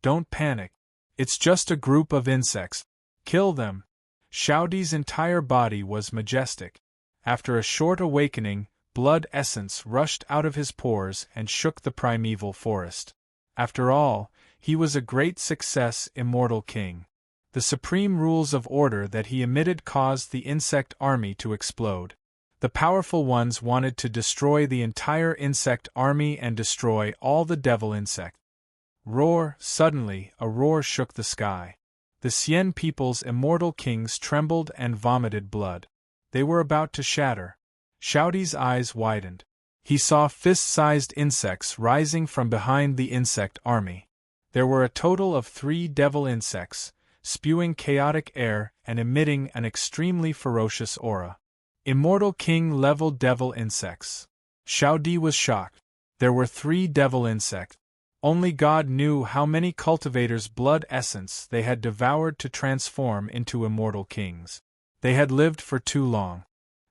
Don't panic. It's just a group of insects. Kill them. Xiao Di's entire body was majestic. After a short awakening, blood essence rushed out of his pores and shook the primeval forest. After all, he was a great success, immortal king. The supreme rules of order that he emitted caused the insect army to explode. The powerful ones wanted to destroy the entire insect army and destroy all the devil insects. Roar! Suddenly, a roar shook the sky. The Xian people's immortal kings trembled and vomited blood. They were about to shatter. Xiao Di's eyes widened. He saw fist-sized insects rising from behind the insect army. There were a total of 3 devil insects, spewing chaotic air and emitting an extremely ferocious aura. Immortal king-level devil insects. Xiao Di was shocked. There were 3 devil insects. Only God knew how many cultivators' blood essence they had devoured to transform into immortal kings. They had lived for too long.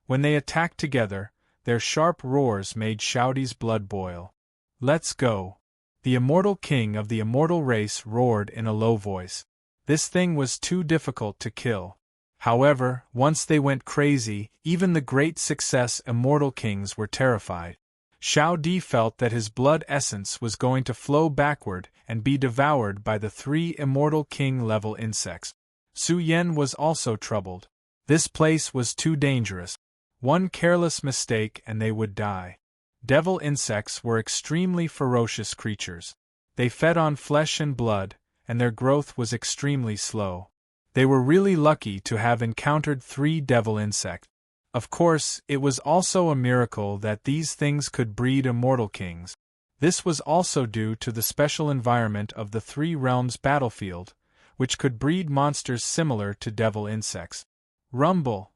When they attacked together, their sharp roars made Xiao Di's blood boil. Let's go! The immortal king of the immortal race roared in a low voice. This thing was too difficult to kill. However, once they went crazy, even the great success immortal kings were terrified. Xiao Di felt that his blood essence was going to flow backward and be devoured by the 3 immortal king-level insects. Su Yan was also troubled. This place was too dangerous. One careless mistake and they would die. Devil insects were extremely ferocious creatures. They fed on flesh and blood, and their growth was extremely slow. They were really lucky to have encountered 3 devil insects. Of course, it was also a miracle that these things could breed immortal kings. This was also due to the special environment of the 3 realms battlefield, which could breed monsters similar to devil insects. Rumble!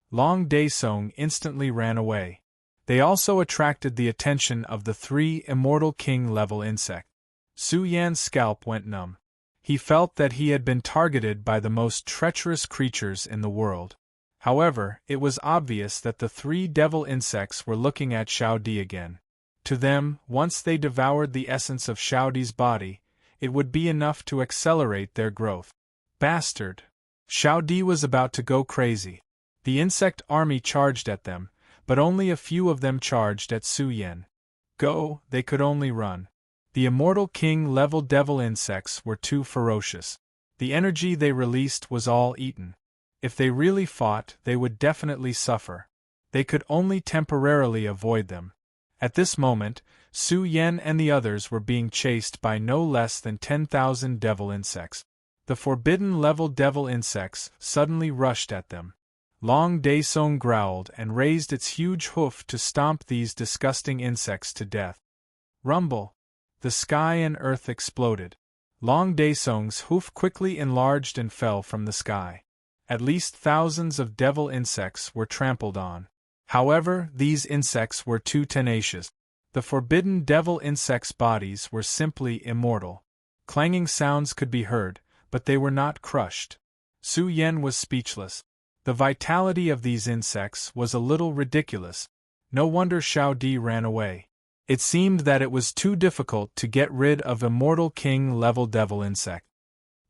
Long Daesong instantly ran away. They also attracted the attention of the 3 immortal king-level insects. Su Yan's scalp went numb. He felt that he had been targeted by the most treacherous creatures in the world. However, it was obvious that the 3 devil insects were looking at Xiao Di again. To them, once they devoured the essence of Xiao Di's body, it would be enough to accelerate their growth. Bastard! Xiao Di was about to go crazy. The insect army charged at them, but only a few of them charged at Su Yan. Go, they could only run. The immortal king-level devil insects were too ferocious. The energy they released was all eaten. If they really fought, they would definitely suffer. They could only temporarily avoid them. At this moment, Su Yan and the others were being chased by no less than 10,000 devil insects. The forbidden-level devil insects suddenly rushed at them. Long Daesong growled and raised its huge hoof to stomp these disgusting insects to death. Rumble! The sky and earth exploded. Long Daesong's hoof quickly enlarged and fell from the sky. At least thousands of devil insects were trampled on. However, these insects were too tenacious. The forbidden devil insects' bodies were simply immortal. Clanging sounds could be heard, but they were not crushed. Su Yan was speechless. The vitality of these insects was a little ridiculous. No wonder Xiao Di ran away. It seemed that it was too difficult to get rid of immortal king-level devil insect.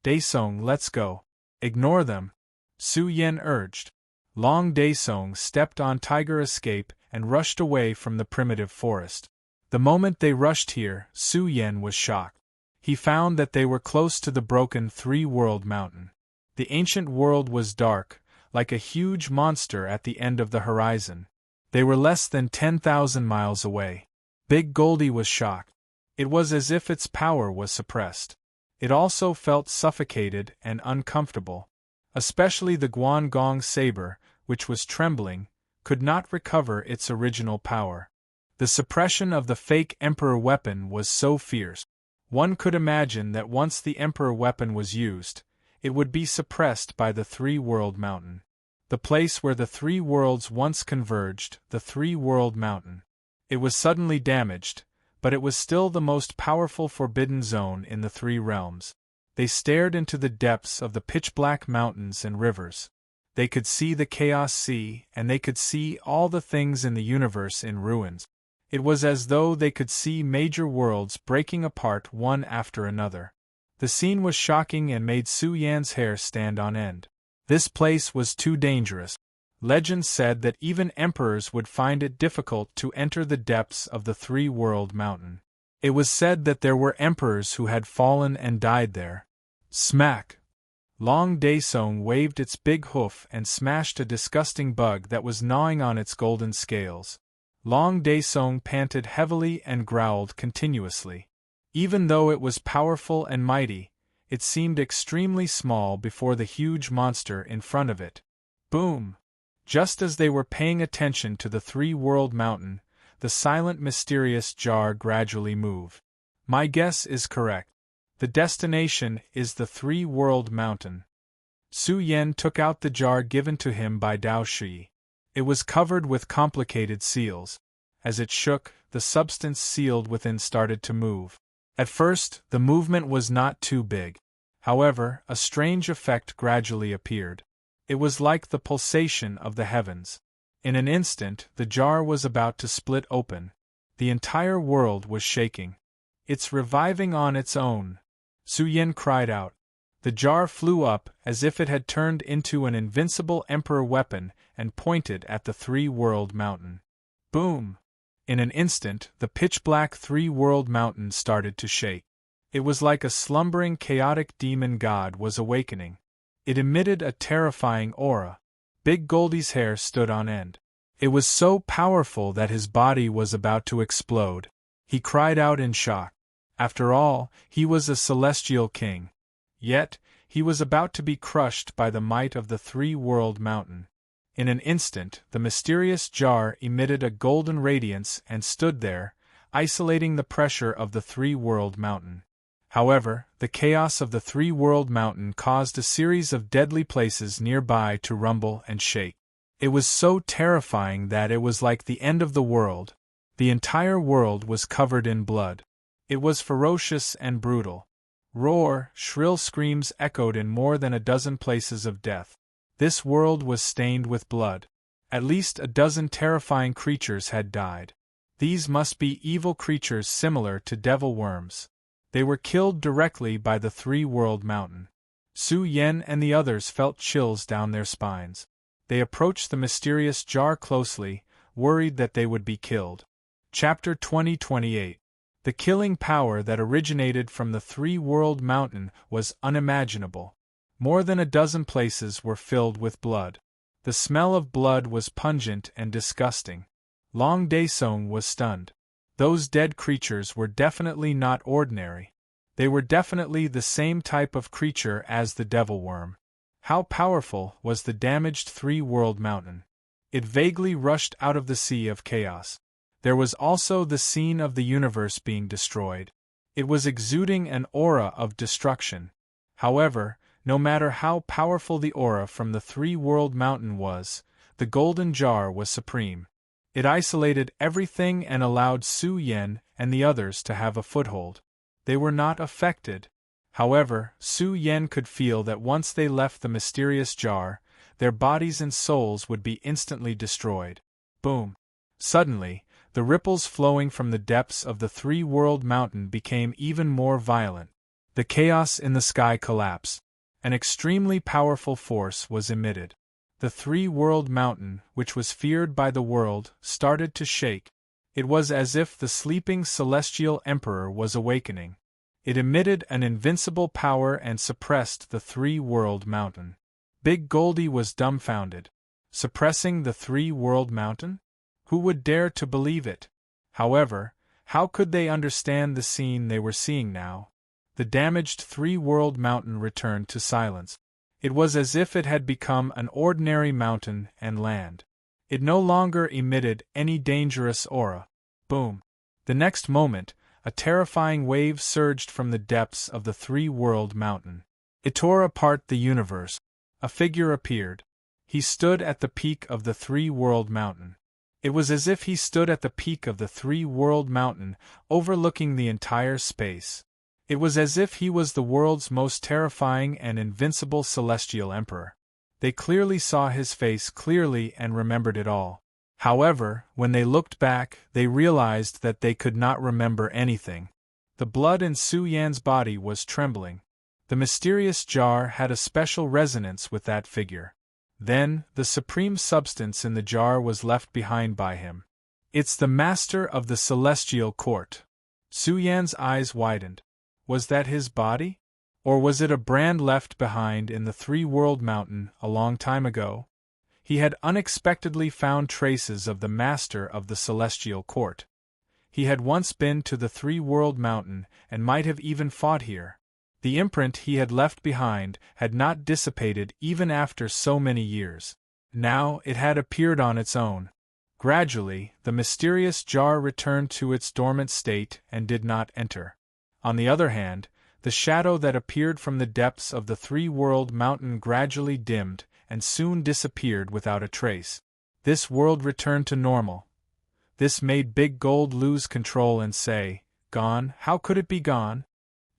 Daesong, let's go. Ignore them, Su Yan urged. Long Daesong stepped on Tiger Escape and rushed away from the primitive forest. The moment they rushed here, Su Yan was shocked. He found that they were close to the broken 3-world mountain. The ancient world was dark, like a huge monster at the end of the horizon. They were less than 10,000 miles away. Big Goldie was shocked. It was as if its power was suppressed. It also felt suffocated and uncomfortable. Especially the Guangong saber, which was trembling, could not recover its original power. The suppression of the fake Emperor weapon was so fierce. One could imagine that once the Emperor weapon was used, it would be suppressed by the 3-world mountain. The place where the three worlds once converged, the three-world mountain. It was suddenly damaged, but it was still the most powerful forbidden zone in the three realms. They stared into the depths of the pitch-black mountains and rivers. They could see the Chaos Sea, and they could see all the things in the universe in ruins. It was as though they could see major worlds breaking apart one after another. The scene was shocking and made Su Yan's hair stand on end. This place was too dangerous. Legend said that even emperors would find it difficult to enter the depths of the three-world mountain. It was said that there were emperors who had fallen and died there. Smack! Long Daesong waved its big hoof and smashed a disgusting bug that was gnawing on its golden scales. Long Daesong panted heavily and growled continuously. Even though it was powerful and mighty, it seemed extremely small before the huge monster in front of it. Boom! Just as they were paying attention to the three-world mountain, the silent mysterious jar gradually moved. My guess is correct. The destination is the three-world mountain. Su Yan took out the jar given to him by Dao Shi. It was covered with complicated seals. As it shook, the substance sealed within started to move. At first, the movement was not too big. However, a strange effect gradually appeared. It was like the pulsation of the heavens. In an instant, the jar was about to split open. The entire world was shaking. It's reviving on its own. Su Yan cried out. The jar flew up as if it had turned into an invincible emperor weapon and pointed at the three-world mountain. Boom! In an instant, the pitch-black three-world mountain started to shake. It was like a slumbering chaotic demon god was awakening. It emitted a terrifying aura. Big Goldie's hair stood on end. It was so powerful that his body was about to explode. He cried out in shock. After all, he was a celestial king. Yet, he was about to be crushed by the might of the three-world mountain. In an instant, the mysterious jar emitted a golden radiance and stood there, isolating the pressure of the three-world mountain. However, the chaos of the three-world mountain caused a series of deadly places nearby to rumble and shake. It was so terrifying that it was like the end of the world. The entire world was covered in blood. It was ferocious and brutal. Roar, shrill screams echoed in more than a dozen places of death. This world was stained with blood. At least a dozen terrifying creatures had died. These must be evil creatures similar to devil worms. They were killed directly by the three-world mountain. Su Yan and the others felt chills down their spines. They approached the mysterious jar closely, worried that they would be killed. Chapter 2028. The killing power that originated from the three-world mountain was unimaginable. More than a dozen places were filled with blood. The smell of blood was pungent and disgusting. Long Daesong was stunned. Those dead creatures were definitely not ordinary. They were definitely the same type of creature as the devil worm. How powerful was the damaged three-world mountain? It vaguely rushed out of the sea of chaos. There was also the scene of the universe being destroyed. It was exuding an aura of destruction. However, no matter how powerful the aura from the three-world mountain was, the golden jar was supreme. It isolated everything and allowed Su Yan and the others to have a foothold. They were not affected. However, Su Yan could feel that once they left the mysterious jar, their bodies and souls would be instantly destroyed. Boom! Suddenly, the ripples flowing from the depths of the three-world mountain became even more violent. The chaos in the sky collapsed. An extremely powerful force was emitted. The three-world mountain, which was feared by the world, started to shake. It was as if the sleeping celestial emperor was awakening. It emitted an invincible power and suppressed the three-world mountain. Big Goldie was dumbfounded. Suppressing the three-world mountain? Who would dare to believe it? However, how could they understand the scene they were seeing now? The damaged three-world mountain returned to silence. It was as if it had become an ordinary mountain and land. It no longer emitted any dangerous aura. Boom! The next moment, a terrifying wave surged from the depths of the three-world mountain. It tore apart the universe. A figure appeared. He stood at the peak of the three-world mountain. It was as if he stood at the peak of the three-world mountain, overlooking the entire space. It was as if he was the world's most terrifying and invincible celestial emperor. They clearly saw his face clearly and remembered it all. However, when they looked back, they realized that they could not remember anything. The blood in Su Yan's body was trembling. The mysterious jar had a special resonance with that figure. Then, the supreme substance in the jar was left behind by him. It's the master of the celestial court. Su Yan's eyes widened. Was that his body? Or was it a brand left behind in the three-world mountain a long time ago? He had unexpectedly found traces of the master of the celestial court. He had once been to the three-world mountain and might have even fought here. The imprint he had left behind had not dissipated even after so many years. Now it had appeared on its own. Gradually, the mysterious jar returned to its dormant state and did not enter. On the other hand, the shadow that appeared from the depths of the three-world mountain gradually dimmed and soon disappeared without a trace. This world returned to normal. This made Big Gold lose control and say, "Gone? How could it be gone?"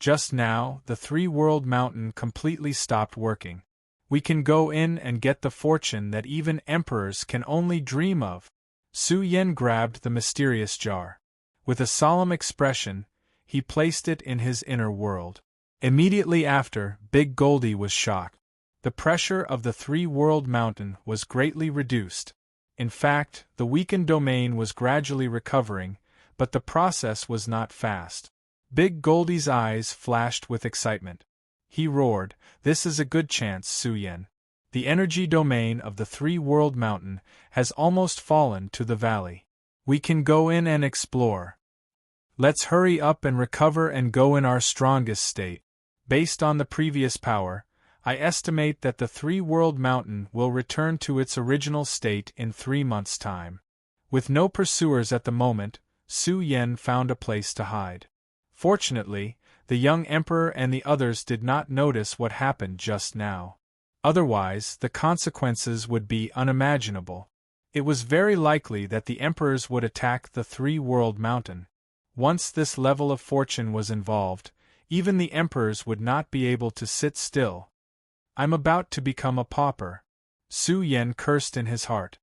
Just now, the three-world mountain completely stopped working. We can go in and get the fortune that even emperors can only dream of. Su Yan grabbed the mysterious jar. With a solemn expression, he placed it in his inner world. Immediately after, Big Goldie was shocked. The pressure of the three-world mountain was greatly reduced. In fact, the weakened domain was gradually recovering, but the process was not fast. Big Goldie's eyes flashed with excitement. He roared, "This is a good chance, Su Yan. The energy domain of the three-world mountain has almost fallen to the valley. We can go in and explore. Let's hurry up and recover and go in our strongest state. Based on the previous power, I estimate that the three-world mountain will return to its original state in 3 months' time." With no pursuers at the moment, Su Yan found a place to hide. Fortunately, the young emperor and the others did not notice what happened just now. Otherwise, the consequences would be unimaginable. It was very likely that the emperors would attack the three-world mountain. Once this level of fortune was involved, even the emperors would not be able to sit still. "I'm about to become a pauper," Su Yan cursed in his heart.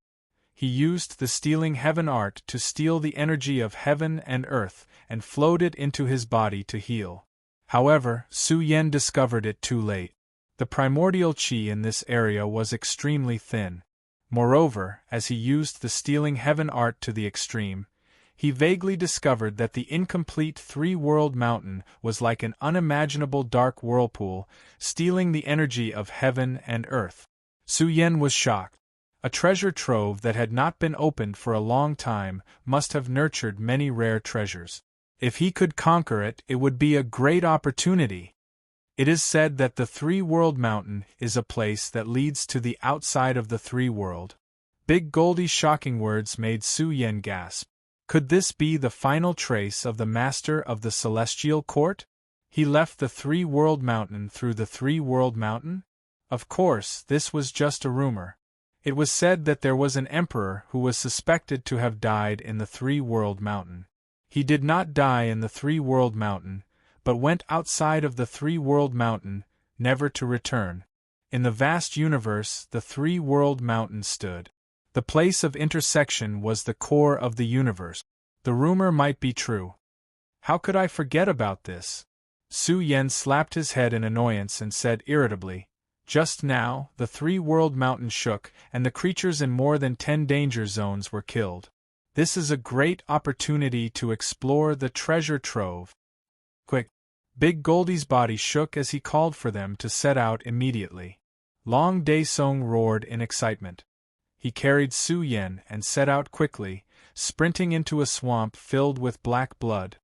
He used the stealing heaven art to steal the energy of heaven and earth and flowed it into his body to heal. However, Su Yan discovered it too late. The primordial qi in this area was extremely thin. Moreover, as he used the stealing heaven art to the extreme, he vaguely discovered that the incomplete three-world mountain was like an unimaginable dark whirlpool, stealing the energy of heaven and earth. Su Yan was shocked. A treasure trove that had not been opened for a long time must have nurtured many rare treasures. If he could conquer it, it would be a great opportunity. It is said that the three-world mountain is a place that leads to the outside of the three-world. Big Goldie's shocking words made Su Yan gasp. Could this be the final trace of the master of the celestial court? He left the three-world mountain through the three-world mountain? Of course, this was just a rumor. It was said that there was an emperor who was suspected to have died in the three-world mountain. He did not die in the three-world mountain, but went outside of the three-world mountain, never to return. In the vast universe, the three-world mountain stood. The place of intersection was the core of the universe. The rumor might be true. How could I forget about this? Su Yan slapped his head in annoyance and said irritably, "Just now, the three-world mountain shook, and the creatures in more than 10 danger zones were killed. This is a great opportunity to explore the treasure trove. Quick!" Big Goldie's body shook as he called for them to set out immediately. Long Dae Song roared in excitement. He carried Su Yan and set out quickly, sprinting into a swamp filled with black blood.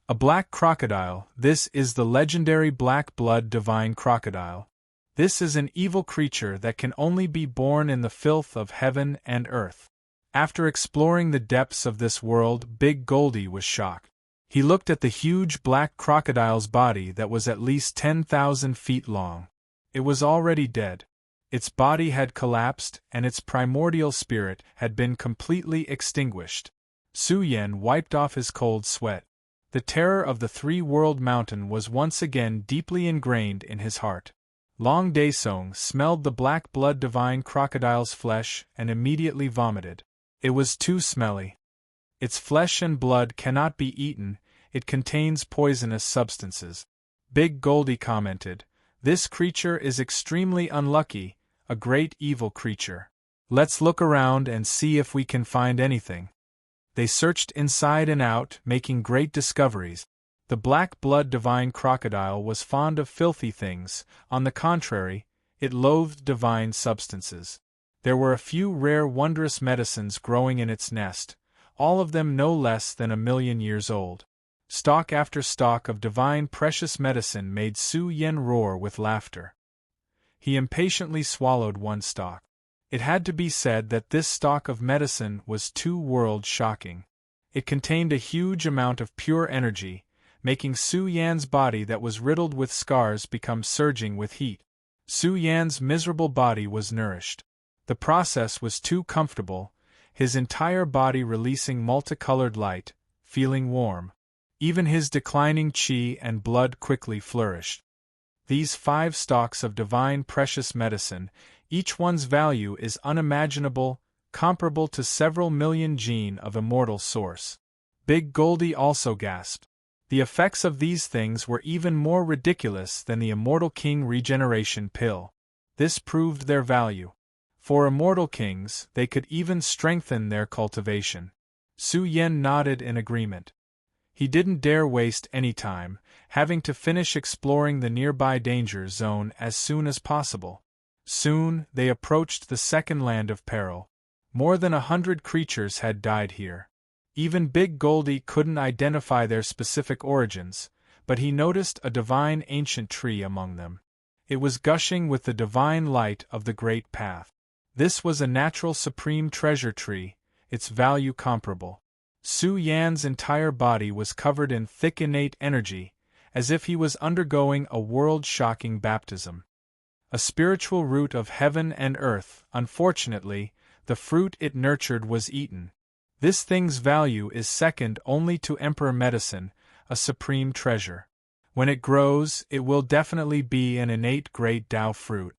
A black crocodile. This is the legendary black blood divine crocodile. This is an evil creature that can only be born in the filth of heaven and earth. After exploring the depths of this world, Big Goldie was shocked. He looked at the huge black crocodile's body that was at least 10,000 feet long. It was already dead. Its body had collapsed and its primordial spirit had been completely extinguished. Su Yan wiped off his cold sweat. The terror of the three-world mountain was once again deeply ingrained in his heart. Long Daesong smelled the black blood divine crocodile's flesh and immediately vomited. It was too smelly. Its flesh and blood cannot be eaten, it contains poisonous substances. Big Goldie commented, "This creature is extremely unlucky, a great evil creature. Let's look around and see if we can find anything." They searched inside and out, making great discoveries. The black blood divine crocodile was fond of filthy things, on the contrary, it loathed divine substances. There were a few rare wondrous medicines growing in its nest, all of them no less than 1,000,000 years old. Stalk after stalk of divine precious medicine made Su Yan roar with laughter. He impatiently swallowed one stalk. It had to be said that this stalk of medicine was too world-shocking. It contained a huge amount of pure energy, making Su Yan's body that was riddled with scars become surging with heat. Su Yan's miserable body was nourished. The process was too comfortable, his entire body releasing multicolored light, feeling warm. Even his declining qi and blood quickly flourished. These 5 stalks of divine precious medicine, each one's value is unimaginable, comparable to several million gene of immortal source. Big Goldie also gasped. The effects of these things were even more ridiculous than the Immortal King regeneration pill. This proved their value. For immortal kings, they could even strengthen their cultivation. Su Yan nodded in agreement. He didn't dare waste any time, having to finish exploring the nearby danger zone as soon as possible. Soon, they approached the second land of peril. More than 100 creatures had died here. Even Big Goldie couldn't identify their specific origins, but he noticed a divine ancient tree among them. It was gushing with the divine light of the Great Path. This was a natural supreme treasure tree, its value comparable. Su Yan's entire body was covered in thick innate energy, as if he was undergoing a world-shocking baptism. A spiritual root of heaven and earth, unfortunately, the fruit it nurtured was eaten. This thing's value is second only to Emperor Medicine, a supreme treasure. When it grows, it will definitely be an innate great Tao fruit.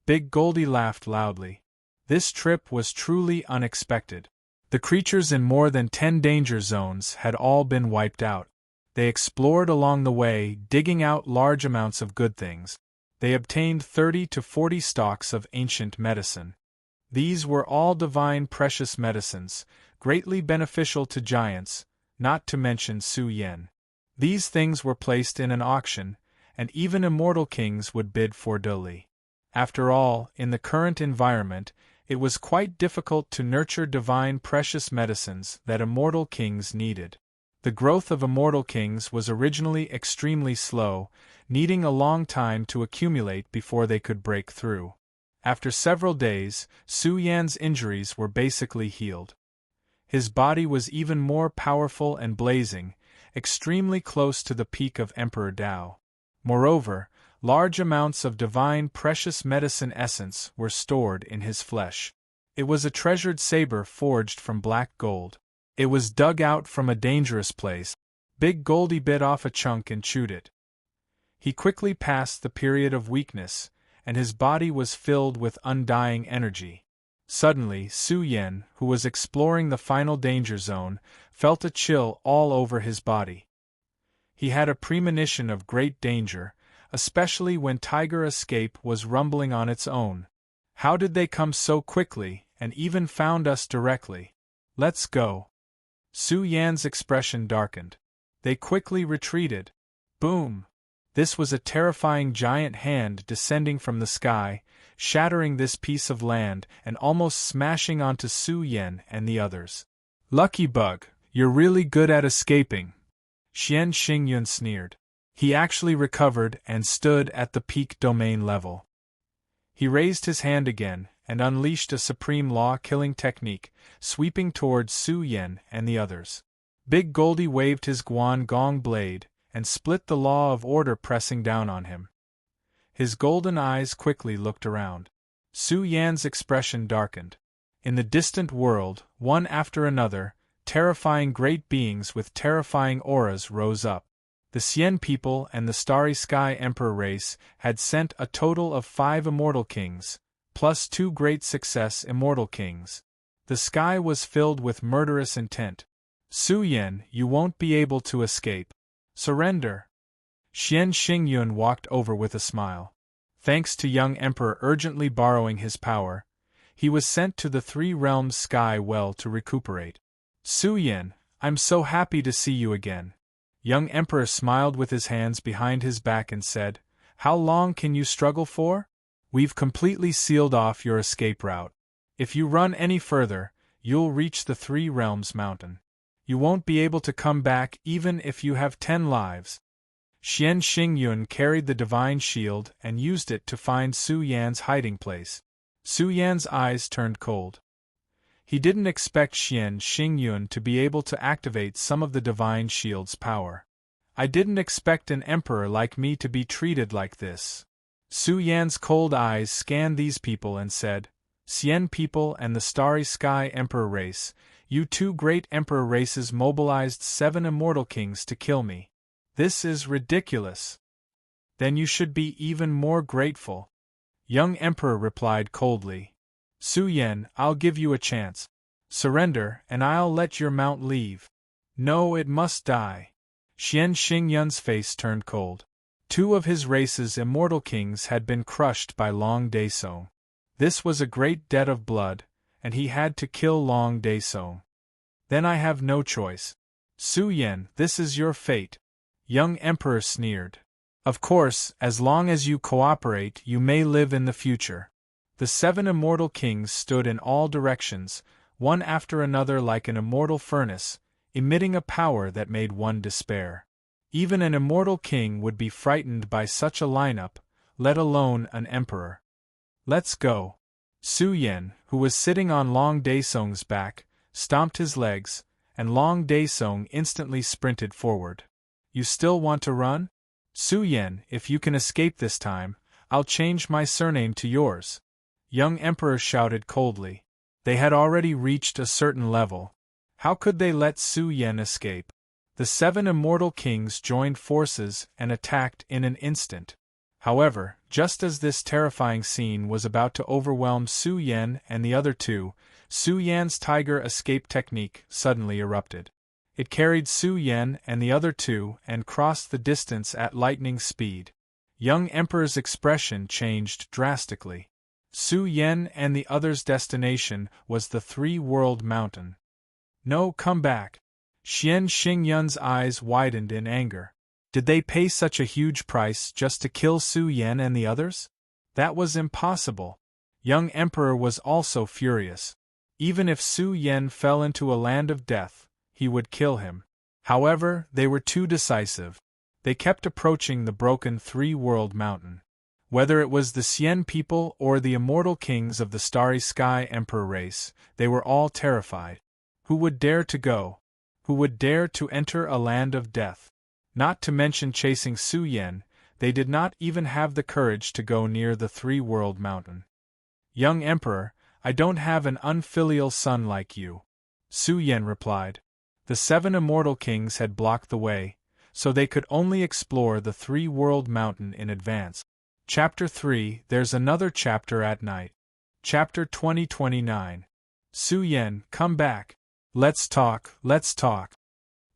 Big Goldie laughed loudly. This trip was truly unexpected. The creatures in more than 10 danger zones had all been wiped out. They explored along the way, digging out large amounts of good things. They obtained 30 to 40 stalks of ancient medicine. These were all divine precious medicines, greatly beneficial to giants, not to mention Su Yan. These things were placed in an auction, and even immortal kings would bid for daily. After all, in the current environment, it was quite difficult to nurture divine precious medicines that immortal kings needed. The growth of immortal kings was originally extremely slow, needing a long time to accumulate before they could break through. After several days, Su Yan's injuries were basically healed. His body was even more powerful and blazing, extremely close to the peak of Emperor Tao. Moreover, large amounts of divine precious medicine essence were stored in his flesh. It was a treasured saber forged from black gold. It was dug out from a dangerous place. Big Goldie bit off a chunk and chewed it. He quickly passed the period of weakness, and his body was filled with undying energy. Suddenly, Su Yan, who was exploring the final danger zone, felt a chill all over his body. He had a premonition of great danger, especially when Tiger Escape was rumbling on its own. How did they come so quickly, and even found us directly? Let's go. Su Yan's expression darkened. They quickly retreated. Boom! This was a terrifying giant hand descending from the sky, shattering this piece of land and almost smashing onto Su Yan and the others. Lucky Bug, you're really good at escaping. Xian Xingyun sneered. He actually recovered and stood at the peak domain level. He raised his hand again and unleashed a supreme law-killing technique, sweeping towards Su Yan and the others. Big Goldie waved his Guan Gong blade and split the law of order, pressing down on him. His golden eyes quickly looked around. Su Yan's expression darkened. In the distant world, one after another, terrifying great beings with terrifying auras rose up. The Xian people and the Starry Sky Emperor race had sent a total of 5 immortal kings, plus 2 great success immortal kings. The sky was filled with murderous intent. Su Yan, you won't be able to escape. Surrender. Xian Xingyun walked over with a smile. Thanks to young Emperor urgently borrowing his power, he was sent to the 3 realms sky well to recuperate. Su Yan, I'm so happy to see you again. Young Emperor smiled with his hands behind his back and said, How long can you struggle for? We've completely sealed off your escape route. If you run any further, you'll reach the 3 realms mountain. You won't be able to come back even if you have 10 lives. Xian Xingyun carried the divine shield and used it to find Su Yan's hiding place. Su Yan's eyes turned cold. He didn't expect Xian Xingyun to be able to activate some of the divine shield's power. I didn't expect an emperor like me to be treated like this. Su Yan's cold eyes scanned these people and said, Xian people and the Starry Sky Emperor race, you 2 great emperor races mobilized 7 immortal kings to kill me. This is ridiculous. Then you should be even more grateful. Young Emperor replied coldly. Su Yan, I'll give you a chance. Surrender, and I'll let your mount leave. No, it must die. Xian Xingyun's face turned cold. 2 of his race's immortal kings had been crushed by Long Daesong. This was a great debt of blood, and he had to kill Long Daesong. Then I have no choice. Su Yan, this is your fate. Young Emperor sneered. Of course, as long as you cooperate, you may live in the future. The 7 immortal kings stood in all directions, one after another like an immortal furnace, emitting a power that made one despair. Even an immortal king would be frightened by such a lineup, let alone an emperor. Let's go. Su Yan, who was sitting on Long Daesong's back, stomped his legs, and Long Daesong instantly sprinted forward. You still want to run? Su Yan, if you can escape this time, I'll change my surname to yours. Young Emperor shouted coldly. They had already reached a certain level. How could they let Su Yan escape? The 7 immortal kings joined forces and attacked in an instant. However, just as this terrifying scene was about to overwhelm Su Yan and the other 2, Su Yan's tiger escape technique suddenly erupted. It carried Su Yan and the other 2 and crossed the distance at lightning speed. Young Emperor's expression changed drastically. Su Yan and the others' destination was the 3-world mountain. No, come back. Xian Xingyun's eyes widened in anger. Did they pay such a huge price just to kill Su Yan and the others? That was impossible. Young Emperor was also furious. Even if Su Yan fell into a land of death, he would kill him. However, they were too decisive. They kept approaching the broken 3-world mountain. Whether it was the Xian people or the immortal kings of the Starry Sky Emperor race, they were all terrified. Who would dare to go? Who would dare to enter a land of death? Not to mention chasing Su Yan, they did not even have the courage to go near the 3-world mountain. Young Emperor, I don't have an unfilial son like you. Su Yan replied. The 7 immortal kings had blocked the way, so they could only explore the 3-world mountain in advance. Chapter 3 There's another chapter at night. Chapter 2029. Su Yan, come back. Let's talk, let's talk.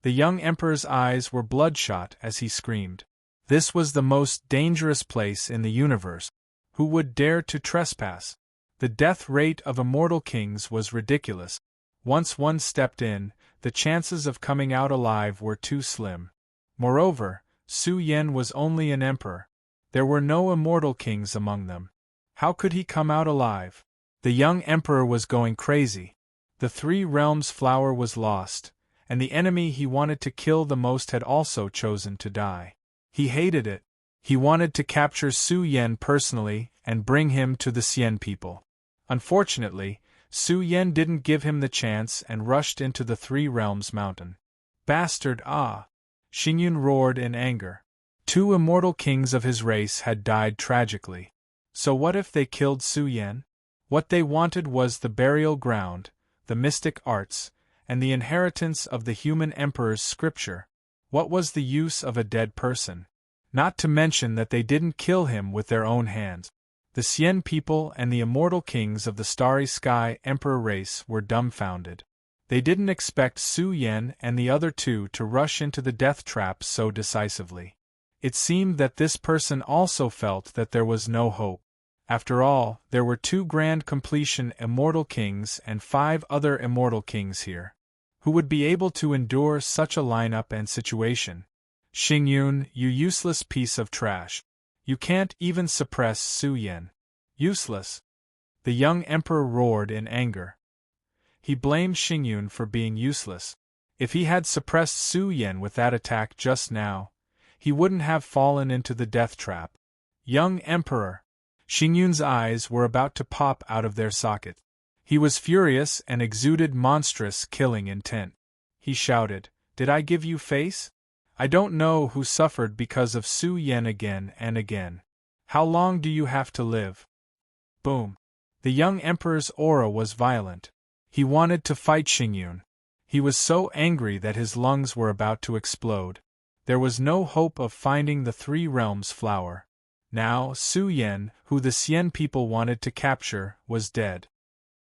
The young emperor's eyes were bloodshot as he screamed. This was the most dangerous place in the universe. Who would dare to trespass? The death rate of immortal kings was ridiculous. Once one stepped in, the chances of coming out alive were too slim. Moreover, Su Yan was only an emperor. There were no immortal kings among them. How could he come out alive? The young emperor was going crazy. The 3 realms flower was lost, and the enemy he wanted to kill the most had also chosen to die. He hated it. He wanted to capture Su Yan personally and bring him to the Xian people. Unfortunately, Su Yan didn't give him the chance and rushed into the 3 realms mountain. Bastard, ah! Xingyun roared in anger. 2 immortal kings of his race had died tragically. So what if they killed Su Yan? What they wanted was the burial ground, the mystic arts, and the inheritance of the human emperor's scripture. What was the use of a dead person? Not to mention that they didn't kill him with their own hands. The Xian people and the immortal kings of the Starry Sky Emperor race were dumbfounded. They didn't expect Su Yan and the other two to rush into the death trap so decisively. It seemed that this person also felt that there was no hope. After all, there were 2 grand completion immortal kings and 5 other immortal kings here. Who would be able to endure such a lineup and situation? Xingyun, you useless piece of trash. You can't even suppress Su Yan. Useless. The young emperor roared in anger. He blamed Xingyun for being useless. If he had suppressed Su Yan with that attack just now, he wouldn't have fallen into the death trap. Young emperor! Xingyun's eyes were about to pop out of their socket. He was furious and exuded monstrous killing intent. He shouted, "Did I give you face? I don't know who suffered because of Su Yan again and again. How long do you have to live?" Boom! The young emperor's aura was violent. He wanted to fight Xingyun. He was so angry that his lungs were about to explode. There was no hope of finding the 3 realms flower. Now, Su Yan, who the Xian people wanted to capture, was dead.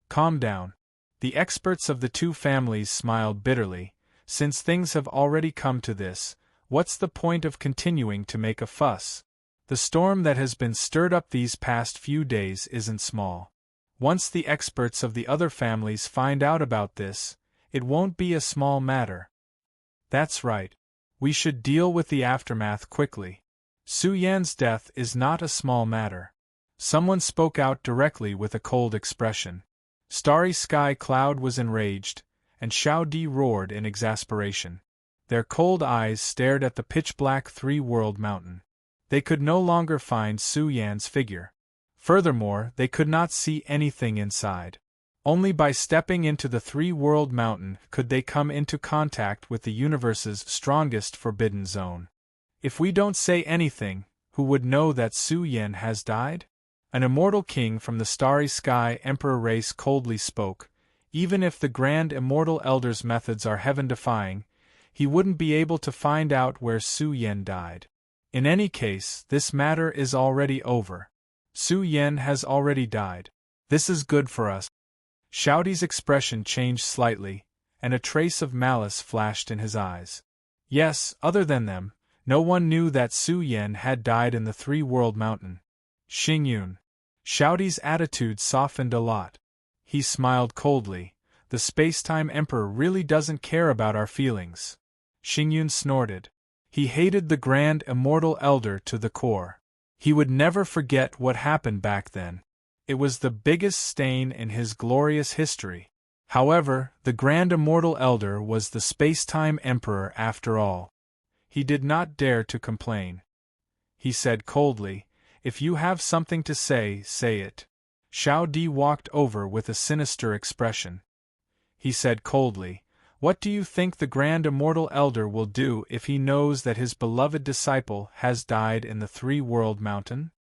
Calm down. The experts of the 2 families smiled bitterly. Since things have already come to this, what's the point of continuing to make a fuss? The storm that has been stirred up these past few days isn't small. Once the experts of the other families find out about this, it won't be a small matter. That's right. We should deal with the aftermath quickly. Su Yan's death is not a small matter. Someone spoke out directly with a cold expression. Starry Sky Cloud was enraged, and Xiao Di roared in exasperation. Their cold eyes stared at the pitch-black 3-world mountain. They could no longer find Su Yan's figure. Furthermore, they could not see anything inside. Only by stepping into the 3-world mountain could they come into contact with the universe's strongest forbidden zone. If we don't say anything, who would know that Su Yan has died? An immortal king from the Starry Sky Emperor race coldly spoke. Even if the Grand Immortal Elder's methods are heaven-defying, he wouldn't be able to find out where Su Yan died. In any case, this matter is already over. Su Yan has already died. This is good for us. Xiao Di's expression changed slightly, and a trace of malice flashed in his eyes. Yes, other than them, no one knew that Su Yan had died in the 3-world mountain. Xingyun. Xiao Di's attitude softened a lot. He smiled coldly. The space-time emperor really doesn't care about our feelings. Xingyun snorted. He hated the Grand Immortal Elder to the core. He would never forget what happened back then. It was the biggest stain in his glorious history. However, the Grand Immortal Elder was the space-time emperor after all. He did not dare to complain. He said coldly, "If you have something to say, say it." Xiao Di walked over with a sinister expression. He said coldly, "What do you think the Grand Immortal Elder will do if he knows that his beloved disciple has died in the 3-world mountain?"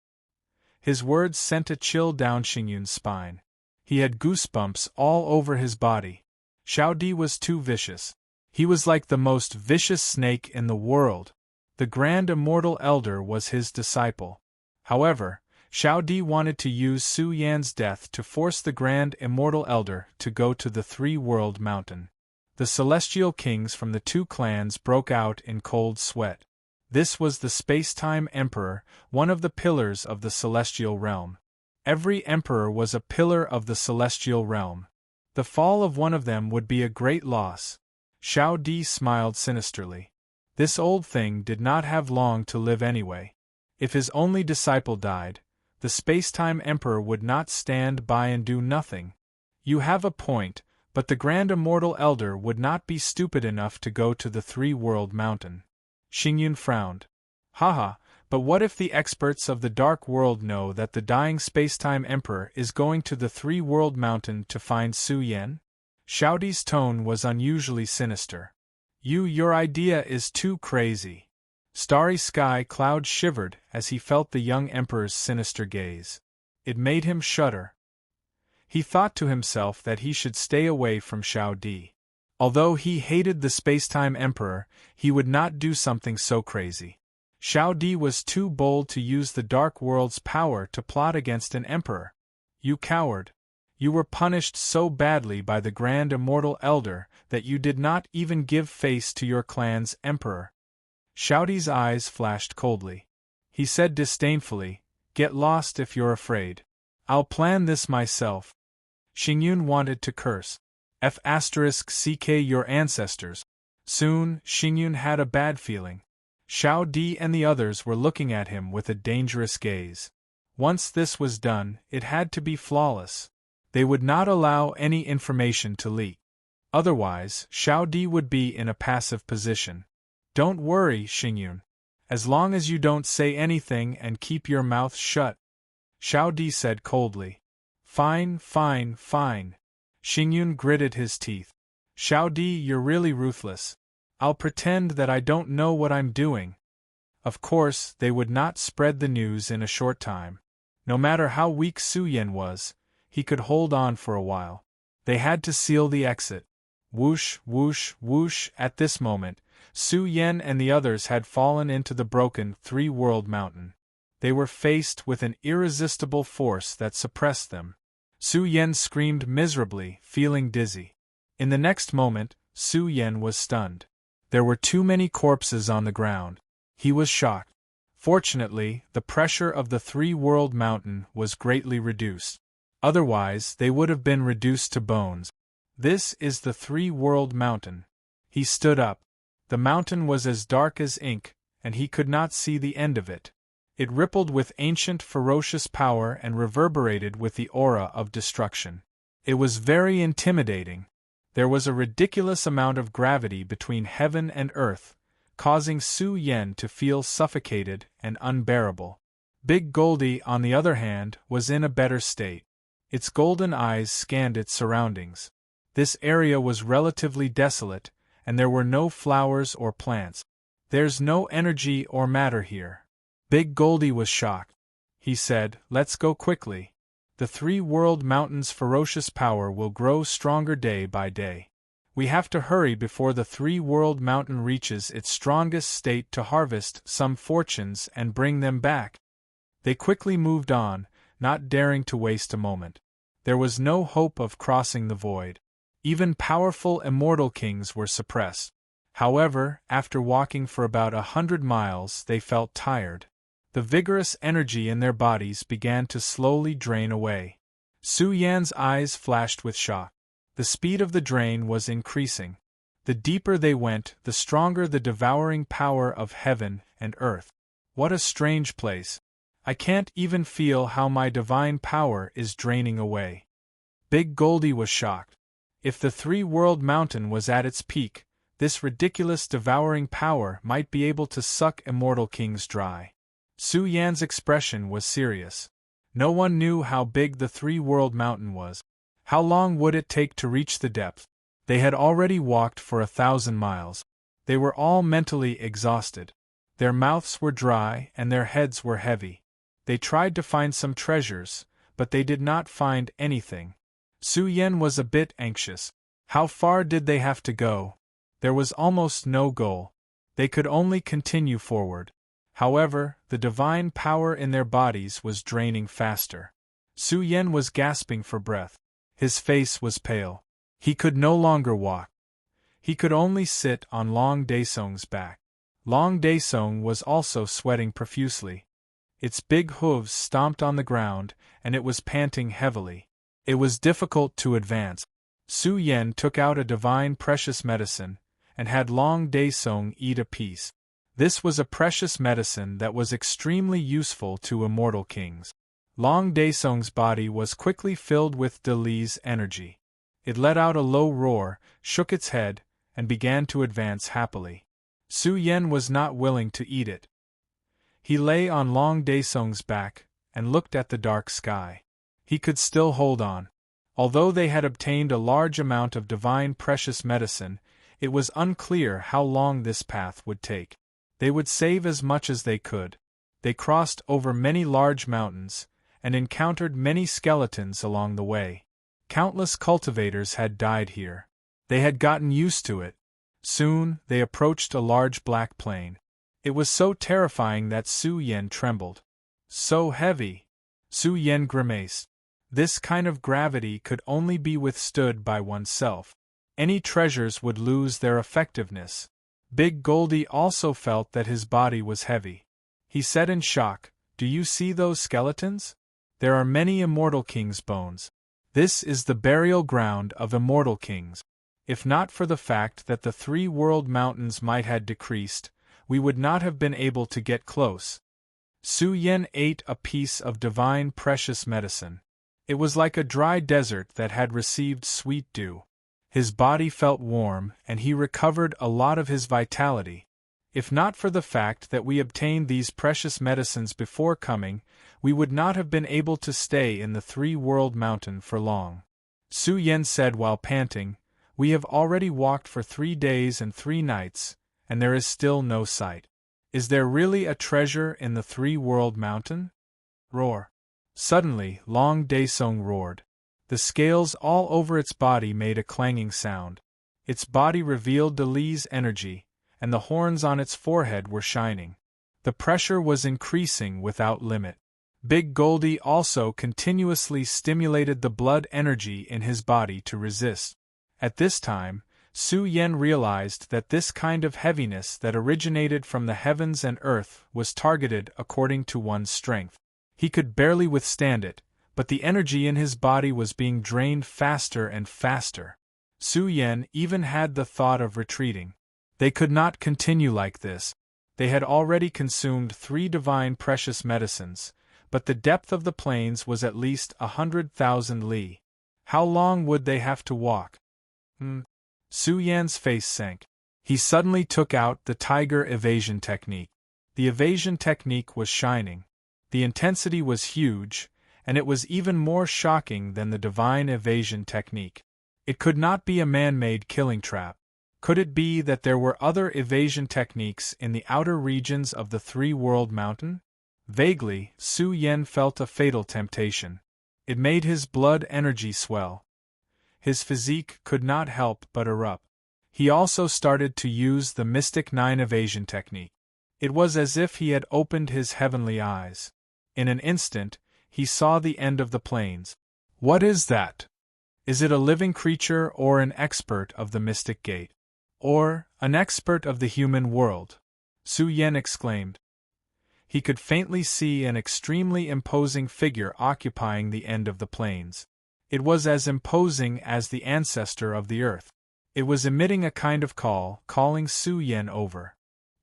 His words sent a chill down Xingyun's spine. He had goosebumps all over his body. Xiao Di was too vicious. He was like the most vicious snake in the world. The Grand Immortal Elder was his disciple. However, Xiao Di wanted to use Su Yan's death to force the Grand Immortal Elder to go to the 3-world mountain. The celestial kings from the 2 clans broke out in cold sweat. This was the space-time emperor, one of the pillars of the celestial realm. Every emperor was a pillar of the celestial realm. The fall of one of them would be a great loss. Xiao Di smiled sinisterly. This old thing did not have long to live anyway. If his only disciple died, the space-time emperor would not stand by and do nothing. You have a point, but the Grand Immortal Elder would not be stupid enough to go to the 3-world mountain. Xingyun frowned. Haha, but what if the experts of the Dark World know that the dying space-time emperor is going to the 3-world mountain to find Su Yan? Xiao Di's tone was unusually sinister. Your idea is too crazy. Starry Sky Cloud shivered as he felt the young emperor's sinister gaze. It made him shudder. He thought to himself that he should stay away from Xiao Di. Although he hated the Spacetime Emperor, he would not do something so crazy. Xiao Di was too bold to use the Dark World's power to plot against an emperor. You coward! You were punished so badly by the Grand Immortal Elder that you did not even give face to your clan's emperor. Xiao Di's eyes flashed coldly. He said disdainfully, "Get lost if you're afraid. I'll plan this myself." Xingyun wanted to curse. *CK your ancestors. Soon, Xingyun had a bad feeling. Xiao Di and the others were looking at him with a dangerous gaze. Once this was done, it had to be flawless. They would not allow any information to leak. Otherwise, Xiao Di would be in a passive position. Don't worry, Xingyun. As long as you don't say anything and keep your mouth shut. Xiao Di said coldly. Fine, fine, fine. Xingyun gritted his teeth. Xiao Di, you're really ruthless. I'll pretend that I don't know what I'm doing. Of course, they would not spread the news in a short time. No matter how weak Su Yan was, he could hold on for a while. They had to seal the exit. Whoosh, whoosh, whoosh. At this moment, Su Yan and the others had fallen into the broken three-world mountain. They were faced with an irresistible force that suppressed them. Su Yan screamed miserably, feeling dizzy. In the next moment, Su Yan was stunned. There were too many corpses on the ground. He was shocked. Fortunately, the pressure of the three-world mountain was greatly reduced. Otherwise, they would have been reduced to bones. This is the three-world mountain. He stood up. The mountain was as dark as ink, and he could not see the end of it. It rippled with ancient ferocious power and reverberated with the aura of destruction. It was very intimidating. There was a ridiculous amount of gravity between heaven and earth, causing Su Yan to feel suffocated and unbearable. Big Goldie, on the other hand, was in a better state. Its golden eyes scanned its surroundings. This area was relatively desolate, and there were no flowers or plants. There's no energy or matter here. Big Goldie was shocked. He said, "Let's go quickly. The three-world mountain's ferocious power will grow stronger day by day. We have to hurry before the three-world mountain reaches its strongest state to harvest some fortunes and bring them back." They quickly moved on, not daring to waste a moment. There was no hope of crossing the void. Even powerful immortal kings were suppressed. However, after walking for about 100 miles, they felt tired. The vigorous energy in their bodies began to slowly drain away. Su Yan's eyes flashed with shock. The speed of the drain was increasing. The deeper they went, the stronger the devouring power of heaven and earth. What a strange place. I can't even feel how my divine power is draining away. Big Goldie was shocked. If the three-world mountain was at its peak, this ridiculous devouring power might be able to suck immortal kings dry. Su Yan's expression was serious. No one knew how big the three-world mountain was. How long would it take to reach the depth? They had already walked for 1,000 miles. They were all mentally exhausted. Their mouths were dry and their heads were heavy. They tried to find some treasures, but they did not find anything. Su Yan was a bit anxious. How far did they have to go? There was almost no goal. They could only continue forward. However, the divine power in their bodies was draining faster. Su Yan was gasping for breath. His face was pale. He could no longer walk. He could only sit on Long Daesong's back. Long Daesong was also sweating profusely. Its big hooves stomped on the ground, and it was panting heavily. It was difficult to advance. Su Yan took out a divine precious medicine, and had Long Daesong eat a piece. This was a precious medicine that was extremely useful to immortal kings. Long Daesong's body was quickly filled with De Li's energy. It let out a low roar, shook its head, and began to advance happily. Su Yan was not willing to eat it. He lay on Long Daesong's back, and looked at the dark sky. He could still hold on. Although they had obtained a large amount of divine precious medicine, it was unclear how long this path would take. They would save as much as they could. They crossed over many large mountains, and encountered many skeletons along the way. Countless cultivators had died here. They had gotten used to it. Soon, they approached a large black plain. It was so terrifying that Su Yen trembled. So heavy! Su Yen grimaced. This kind of gravity could only be withstood by oneself. Any treasures would lose their effectiveness. Big Goldie also felt that his body was heavy. He said in shock, "Do you see those skeletons? There are many immortal kings' bones. This is the burial ground of immortal kings. If not for the fact that the 3 world mountains might had decreased, we would not have been able to get close." Su Yen ate a piece of divine precious medicine. It was like a dry desert that had received sweet dew. His body felt warm, and he recovered a lot of his vitality. If not for the fact that we obtained these precious medicines before coming, we would not have been able to stay in the 3 world mountain for long. Su Yen said while panting, "We have already walked for 3 days and 3 nights, and there is still no sight. Is there really a treasure in the 3 world mountain?" Roar. Suddenly, Long Daesung roared. The scales all over its body made a clanging sound. Its body revealed De Li's energy, and the horns on its forehead were shining. The pressure was increasing without limit. Big Goldie also continuously stimulated the blood energy in his body to resist. At this time, Su Yen realized that this kind of heaviness that originated from the heavens and earth was targeted according to one's strength. He could barely withstand it, but the energy in his body was being drained faster and faster. Su Yen even had the thought of retreating. They could not continue like this. They had already consumed 3 divine precious medicines, but the depth of the plains was at least 100,000 li. How long would they have to walk? Su Yan's face sank. He suddenly took out the tiger evasion technique. The evasion technique was shining. The intensity was huge, and it was even more shocking than the divine evasion technique. It could not be a man-made killing trap. Could it be that there were other evasion techniques in the outer regions of the 3 world mountain? Vaguely, Su Yen felt a fatal temptation. It made his blood energy swell. His physique could not help but erupt. He also started to use the Mystic 9 evasion technique. It was as if he had opened his heavenly eyes. In an instant, he saw the end of the plains. What is that? Is it a living creature or an expert of the Mystic Gate? Or an expert of the human world? Su Yen exclaimed. He could faintly see an extremely imposing figure occupying the end of the plains. It was as imposing as the ancestor of the earth. It was emitting a kind of call, calling Su Yen over.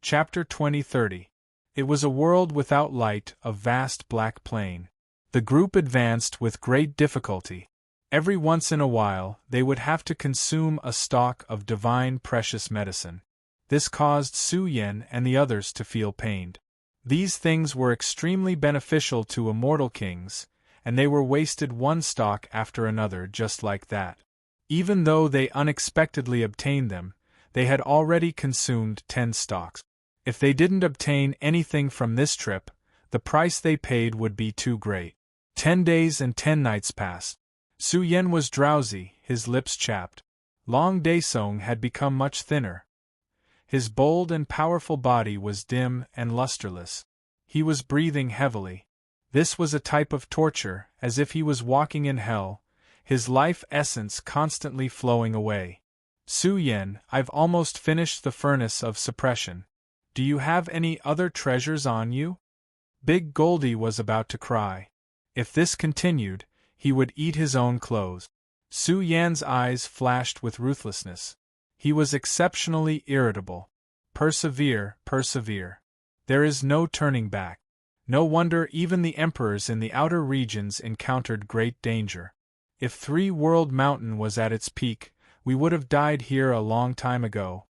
Chapter 20:30. It was a world without light, a vast black plain. The group advanced with great difficulty. Every once in a while, they would have to consume a stalk of divine precious medicine. This caused Su Yen and the others to feel pained. These things were extremely beneficial to immortal kings, and they were wasted one stalk after another just like that. Even though they unexpectedly obtained them, they had already consumed 10 stalks. If they didn't obtain anything from this trip, the price they paid would be too great. 10 days and 10 nights passed. Su Yen was drowsy, his lips chapped. Long Daesung had become much thinner. His bold and powerful body was dim and lusterless. He was breathing heavily. This was a type of torture, as if he was walking in hell, his life essence constantly flowing away. Su Yen, I've almost finished the furnace of suppression. Do you have any other treasures on you? Big Goldie was about to cry. If this continued, he would eat his own clothes. Su Yan's eyes flashed with ruthlessness. He was exceptionally irritable. Persevere, persevere. There is no turning back. No wonder even the emperors in the outer regions encountered great danger. If 3 World Mountain was at its peak, we would have died here a long time ago.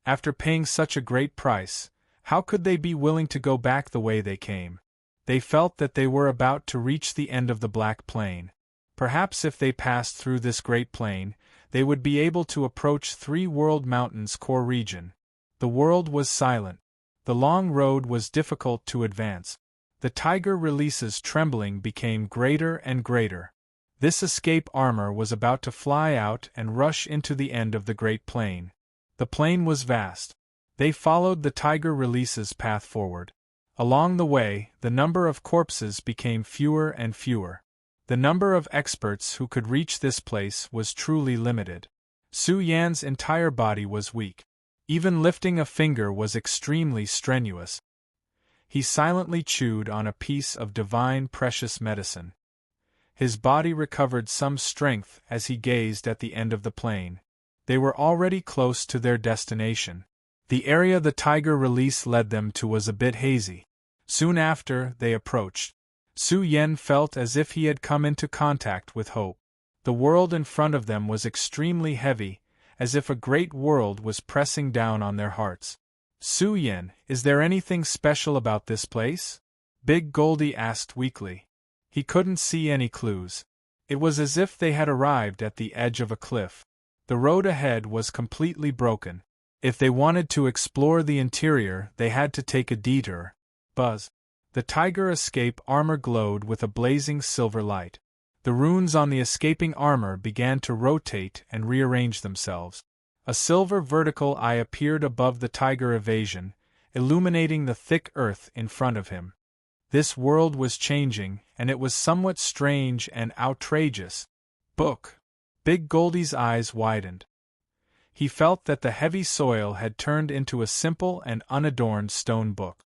After paying such a great price, how could they be willing to go back the way they came? They felt that they were about to reach the end of the Black Plain. Perhaps if they passed through this great plain, they would be able to approach 3 World Mountain's core region. The world was silent. The long road was difficult to advance. The tiger release's trembling became greater and greater. This escape armor was about to fly out and rush into the end of the great plain. The plain was vast. They followed the tiger release's path forward. Along the way, the number of corpses became fewer and fewer. The number of experts who could reach this place was truly limited. Su Yan's entire body was weak. Even lifting a finger was extremely strenuous. He silently chewed on a piece of divine precious medicine. His body recovered some strength as he gazed at the end of the plain. They were already close to their destination. The area the tiger release led them to was a bit hazy. Soon after they approached, Su Yan felt as if he had come into contact with hope. The world in front of them was extremely heavy, as if a great world was pressing down on their hearts. Su Yan, is there anything special about this place? Big Goldie asked weakly. He couldn't see any clues. It was as if they had arrived at the edge of a cliff. The road ahead was completely broken. If they wanted to explore the interior, they had to take a detour. Buzz. The tiger escape armor glowed with a blazing silver light. The runes on the escaping armor began to rotate and rearrange themselves. A silver vertical eye appeared above the tiger evasion, illuminating the thick earth in front of him. This world was changing, and it was somewhat strange and outrageous. Book. Big Goldie's eyes widened. He felt that the heavy soil had turned into a simple and unadorned stone book.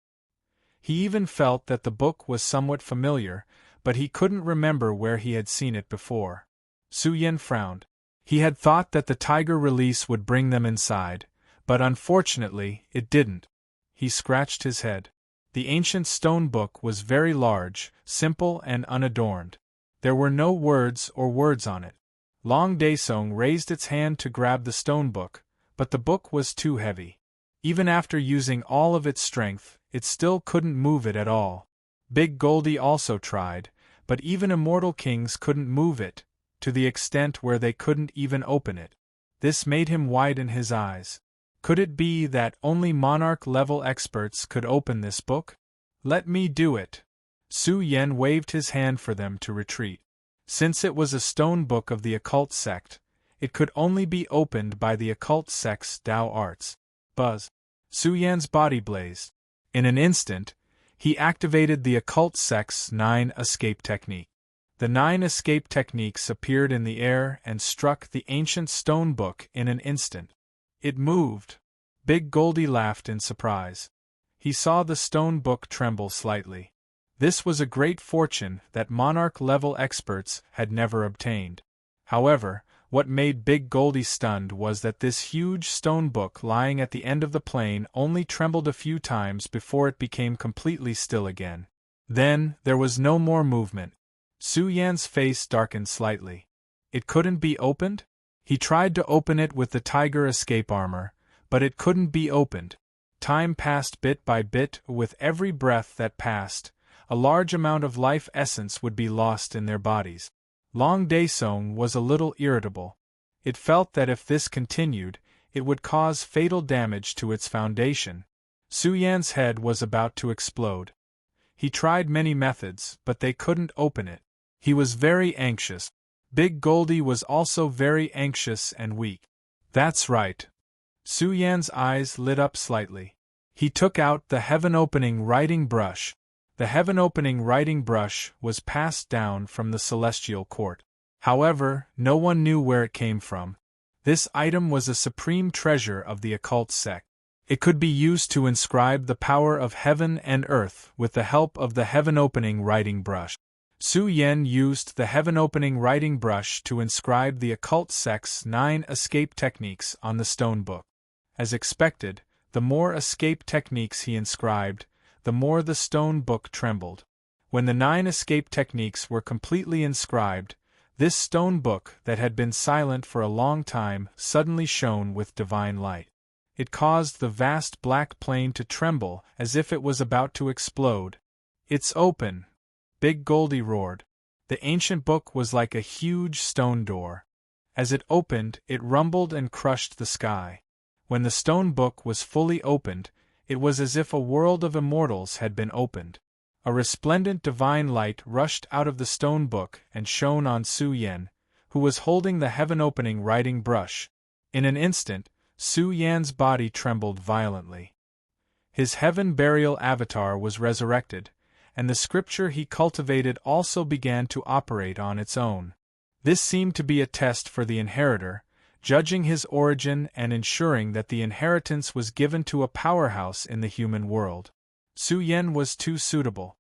He even felt that the book was somewhat familiar, but he couldn't remember where he had seen it before. Su Yan frowned. He had thought that the tiger release would bring them inside, but unfortunately it didn't. He scratched his head. The ancient stone book was very large, simple and unadorned. There were no words or words on it. Long Daesung raised its hand to grab the stone book, but the book was too heavy. Even after using all of its strength, it still couldn't move it at all. Big Goldie also tried, but even immortal kings couldn't move it, to the extent where they couldn't even open it. This made him widen his eyes. Could it be that only monarch-level experts could open this book? Let me do it. Su Yan waved his hand for them to retreat. Since it was a stone book of the occult sect, it could only be opened by the occult sect's Tao arts. Buzz. Su Yan's body blazed. In an instant, he activated the occult sect's 9 escape technique. The 9 escape techniques appeared in the air and struck the ancient stone book in an instant. It moved. Big Goldie laughed in surprise. He saw the stone book tremble slightly. This was a great fortune that monarch-level experts had never obtained. However, what made Big Goldie stunned was that this huge stone book lying at the end of the plain only trembled a few times before it became completely still again. Then, there was no more movement. Su Yan's face darkened slightly. It couldn't be opened? He tried to open it with the tiger escape armor, but it couldn't be opened. Time passed bit by bit. With every breath that passed, a large amount of life essence would be lost in their bodies. Long Daesung was a little irritable. It felt that if this continued, it would cause fatal damage to its foundation. Su Yan's head was about to explode. He tried many methods, but they couldn't open it. He was very anxious. Big Goldie was also very anxious and weak. That's right. Su Yan's eyes lit up slightly. He took out the heaven-opening writing brush. The heaven-opening writing brush was passed down from the celestial court. However, no one knew where it came from. This item was a supreme treasure of the occult sect. It could be used to inscribe the power of heaven and earth with the help of the heaven-opening writing brush. Su Yan used the heaven-opening writing brush to inscribe the occult sect's 9 escape techniques on the stone book. As expected, the more escape techniques he inscribed, the more the stone book trembled. When the 9 escape techniques were completely inscribed, this stone book that had been silent for a long time suddenly shone with divine light. It caused the vast black plain to tremble as if it was about to explode. It's open! Big Goldie roared. The ancient book was like a huge stone door. As it opened, it rumbled and crushed the sky. When the stone book was fully opened, it was as if a world of immortals had been opened. A resplendent divine light rushed out of the stone book and shone on Su Yan, who was holding the heaven-opening writing brush. In an instant, Su Yan's body trembled violently. His heaven-burial avatar was resurrected, and the scripture he cultivated also began to operate on its own. This seemed to be a test for the inheritor, judging his origin and ensuring that the inheritance was given to a powerhouse in the human world. Su Yan was too suitable.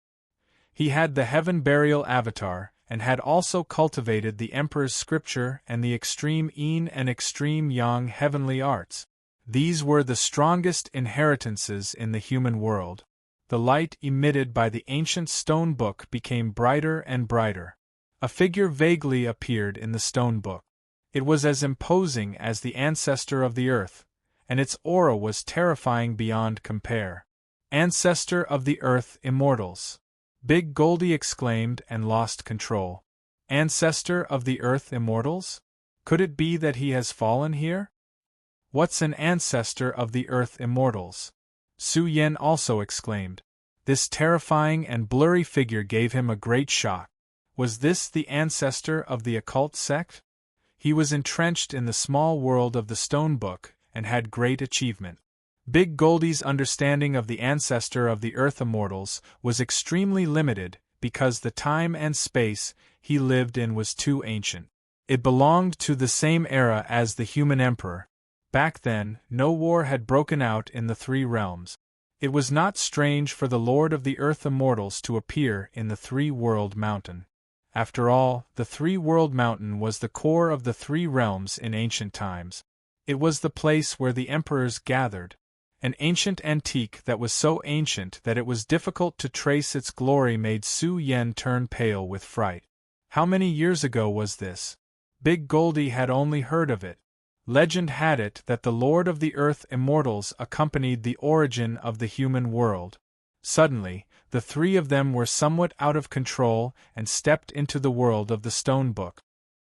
He had the heaven-burial avatar, and had also cultivated the Emperor's scripture and the extreme yin and extreme yang heavenly arts. These were the strongest inheritances in the human world. The light emitted by the ancient stone book became brighter and brighter. A figure vaguely appeared in the stone book. It was as imposing as the ancestor of the earth, and its aura was terrifying beyond compare. Ancestor of the earth immortals! Big Goldie exclaimed and lost control. Ancestor of the earth immortals? Could it be that he has fallen here? What's an ancestor of the earth immortals? Su Yan also exclaimed. This terrifying and blurry figure gave him a great shock. Was this the ancestor of the occult sect? He was entrenched in the small world of the stone book, and had great achievement. Big Goldie's understanding of the ancestor of the earth immortals was extremely limited, because the time and space he lived in was too ancient. It belonged to the same era as the human emperor. Back then, no war had broken out in the three realms. It was not strange for the Lord of the Earth Immortals to appear in the Three-World Mountain. After all, the Three-World Mountain was the core of the three realms in ancient times. It was the place where the emperors gathered. An ancient antique that was so ancient that it was difficult to trace its glory made Su Yan turn pale with fright. How many years ago was this? Big Goldie had only heard of it. Legend had it that the Lord of the Earth Immortals accompanied the origin of the human world. Suddenly, the three of them were somewhat out of control and stepped into the world of the stone book.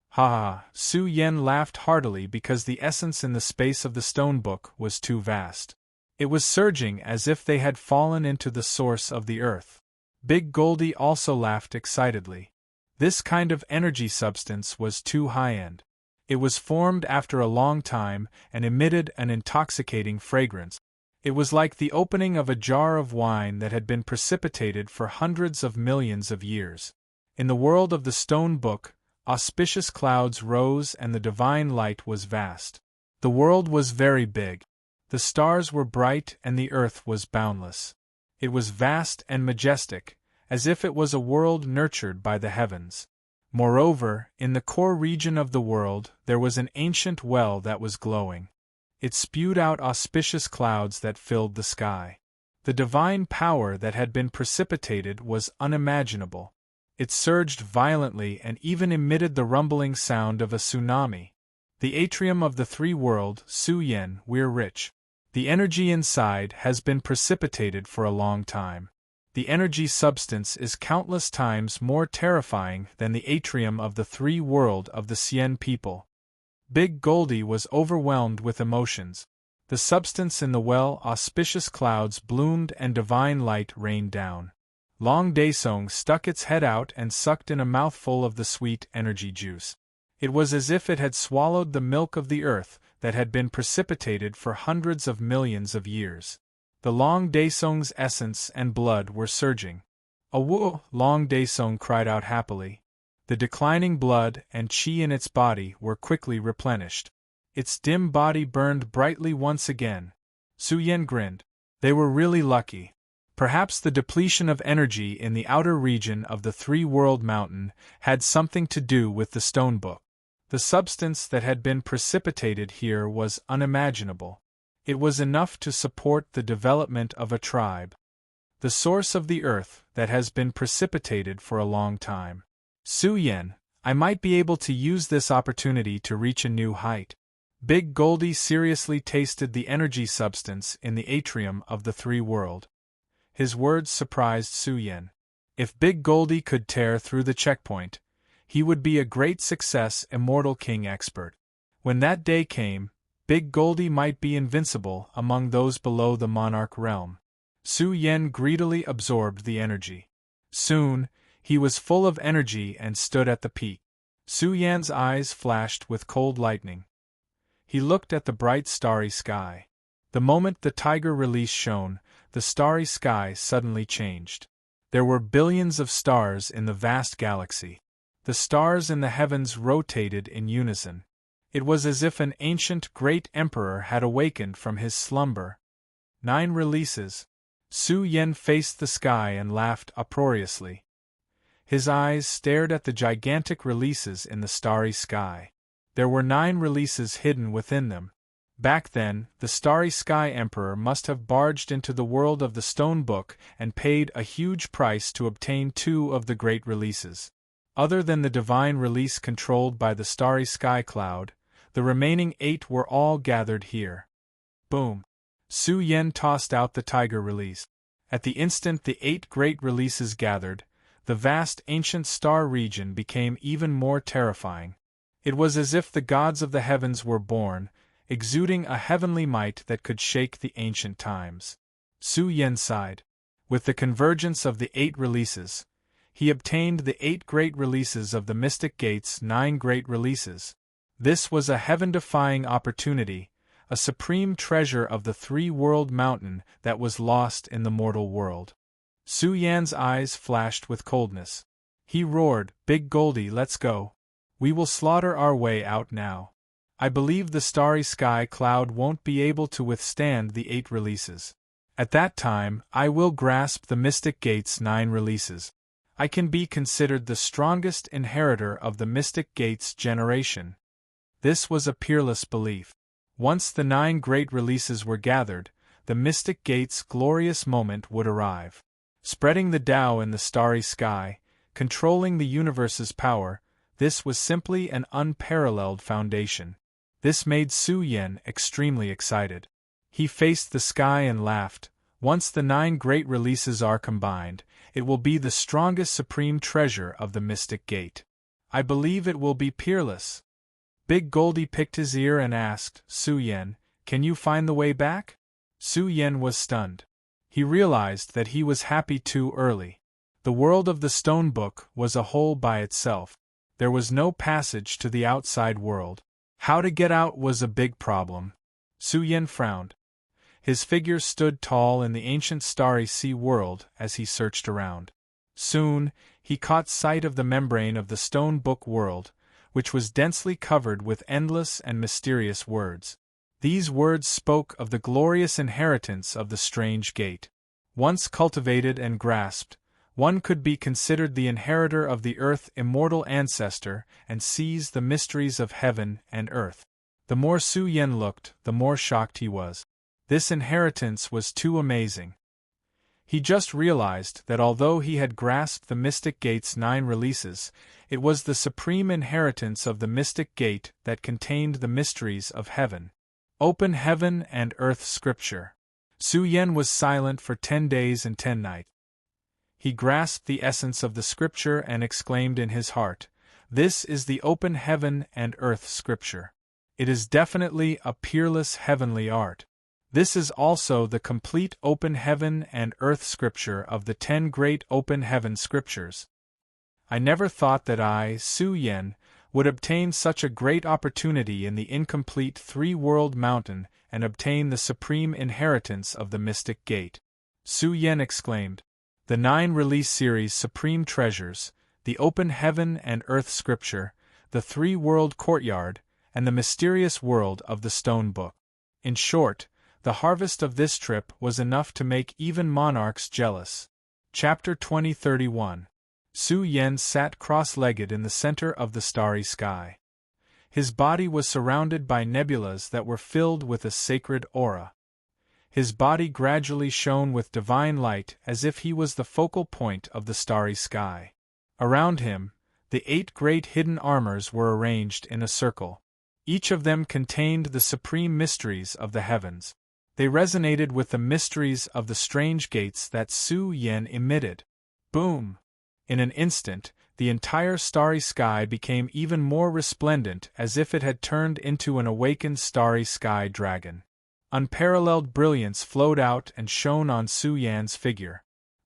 Ha ha! Su Yan laughed heartily because the essence in the space of the stone book was too vast. It was surging as if they had fallen into the source of the earth. Big Goldie also laughed excitedly. This kind of energy substance was too high-end. It was formed after a long time and emitted an intoxicating fragrance. It was like the opening of a jar of wine that had been precipitated for hundreds of millions of years. In the world of the stone book, auspicious clouds rose and the divine light was vast. The world was very big. The stars were bright and the earth was boundless. It was vast and majestic, as if it was a world nurtured by the heavens. Moreover, in the core region of the world, there was an ancient well that was glowing. It spewed out auspicious clouds that filled the sky. The divine power that had been precipitated was unimaginable. It surged violently and even emitted the rumbling sound of a tsunami. The atrium of the three-world, Su Yan, we're rich. The energy inside has been precipitated for a long time. The energy substance is countless times more terrifying than the atrium of the three-world of the Xian people. Big Goldie was overwhelmed with emotions. The substance in the well, auspicious clouds bloomed and divine light rained down. Long Daesong stuck its head out and sucked in a mouthful of the sweet energy juice. It was as if it had swallowed the milk of the earth that had been precipitated for hundreds of millions of years. The Long Daesong's essence and blood were surging. "Awoo!" Long Daesong cried out happily. The declining blood and qi in its body were quickly replenished. Its dim body burned brightly once again. Su Yan grinned. They were really lucky. Perhaps the depletion of energy in the outer region of the three-world mountain had something to do with the stone book. The substance that had been precipitated here was unimaginable. It was enough to support the development of a tribe. The source of the earth that has been precipitated for a long time. Su Yan, I might be able to use this opportunity to reach a new height. Big Goldie seriously tasted the energy substance in the atrium of the three-world. His words surprised Su Yan. If Big Goldie could tear through the checkpoint, he would be a great success immortal king expert. When that day came, Big Goldie might be invincible among those below the monarch realm. Su Yan greedily absorbed the energy. Soon, he was full of energy and stood at the peak. Su Yan's eyes flashed with cold lightning. He looked at the bright starry sky. The moment the tiger release shone, the starry sky suddenly changed. There were billions of stars in the vast galaxy. The stars in the heavens rotated in unison. It was as if an ancient great emperor had awakened from his slumber. 9 releases. Su Yan faced the sky and laughed uproariously. His eyes stared at the gigantic releases in the starry sky. There were 9 releases hidden within them. Back then, the Starry Sky Emperor must have barged into the world of the Stone Book and paid a huge price to obtain 2 of the great releases. Other than the divine release controlled by the Starry Sky Cloud, the remaining 8 were all gathered here. Boom! Su Yan tossed out the tiger release. At the instant the 8 great releases gathered, the vast ancient star region became even more terrifying. It was as if the gods of the heavens were born, exuding a heavenly might that could shake the ancient times. Su Yan sighed. With the convergence of the 8 releases, he obtained the 8 great releases of the Mystic Gate's 9 great releases. This was a heaven-defying opportunity, a supreme treasure of the 3-world mountain that was lost in the mortal world. Su Yan's eyes flashed with coldness. He roared, "Big Goldie, let's go. We will slaughter our way out now. I believe the Starry Sky Cloud won't be able to withstand the 8 releases. At that time, I will grasp the Mystic Gate's 9 releases. I can be considered the strongest inheritor of the Mystic Gate's generation." This was a peerless belief. Once the 9 great releases were gathered, the Mystic Gate's glorious moment would arrive. Spreading the Tao in the starry sky, controlling the universe's power, this was simply an unparalleled foundation. This made Su Yan extremely excited. He faced the sky and laughed. Once the 9 great releases are combined, it will be the strongest supreme treasure of the Mystic Gate. I believe it will be peerless. Big Goldie picked his ear and asked, "Su Yan, can you find the way back?" Su Yan was stunned. He realized that he was happy too early. The world of the Stone Book was a whole by itself. There was no passage to the outside world. How to get out was a big problem. Su Yan frowned. His figure stood tall in the ancient starry sea world as he searched around. Soon, he caught sight of the membrane of the Stone Book world, which was densely covered with endless and mysterious words. These words spoke of the glorious inheritance of the strange gate. Once cultivated and grasped, one could be considered the inheritor of the earth's immortal ancestor and seize the mysteries of heaven and earth. The more Su Yan looked, the more shocked he was. This inheritance was too amazing. He just realized that although he had grasped the Mystic Gate's 9 releases, it was the supreme inheritance of the Mystic Gate that contained the mysteries of heaven. Open heaven and earth scripture. Su Yan was silent for 10 days and 10 nights. He grasped the essence of the scripture and exclaimed in his heart, "This is the open heaven and earth scripture. It is definitely a peerless heavenly art. This is also the complete open heaven and earth scripture of the 10 great open heaven scriptures. I never thought that I, Su Yan, would obtain such a great opportunity in the incomplete 3-world mountain and obtain the supreme inheritance of the Mystic Gate." Su Yan exclaimed. The 9 release series supreme treasures, the open heaven and earth scripture, the 3-world courtyard, and the mysterious world of the Stone Book. In short, the harvest of this trip was enough to make even monarchs jealous. Chapter 2031. Su Yan sat cross-legged in the center of the starry sky. His body was surrounded by nebulas that were filled with a sacred aura. His body gradually shone with divine light as if he was the focal point of the starry sky. Around him, the 8 great hidden armors were arranged in a circle. Each of them contained the supreme mysteries of the heavens. They resonated with the mysteries of the strange gates that Su Yan emitted. Boom! In an instant, the entire starry sky became even more resplendent as if it had turned into an awakened starry sky dragon. Unparalleled brilliance flowed out and shone on Su Yan's figure.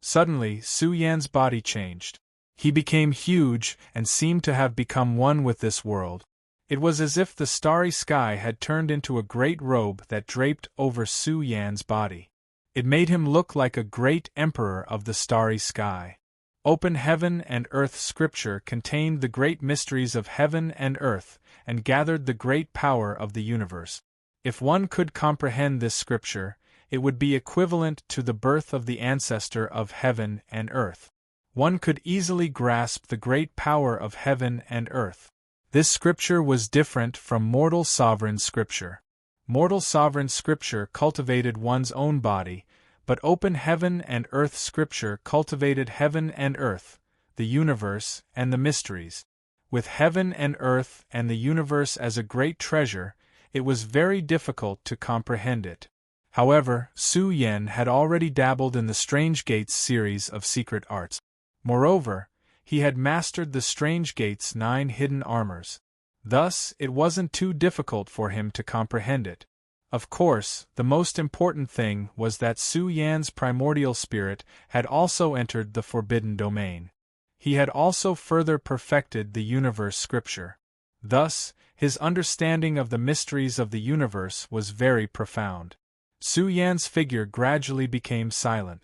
Suddenly, Su Yan's body changed. He became huge and seemed to have become one with this world. It was as if the starry sky had turned into a great robe that draped over Su Yan's body. It made him look like a great emperor of the starry sky. Open Heaven and Earth scripture contained the great mysteries of heaven and earth, and gathered the great power of the universe. If one could comprehend this scripture, it would be equivalent to the birth of the ancestor of heaven and earth. One could easily grasp the great power of heaven and earth. This scripture was different from mortal sovereign scripture. Mortal sovereign scripture cultivated one's own body, but open heaven and earth scripture cultivated heaven and earth, the universe, and the mysteries. With heaven and earth and the universe as a great treasure, it was very difficult to comprehend it. However, Su Yan had already dabbled in the Strange Gates series of secret arts. Moreover, he had mastered the Strange Gates' 9 hidden armors. Thus, it wasn't too difficult for him to comprehend it. Of course, the most important thing was that Su Yan's primordial spirit had also entered the forbidden domain. He had also further perfected the universe scripture. Thus, his understanding of the mysteries of the universe was very profound. Su Yan's figure gradually became silent.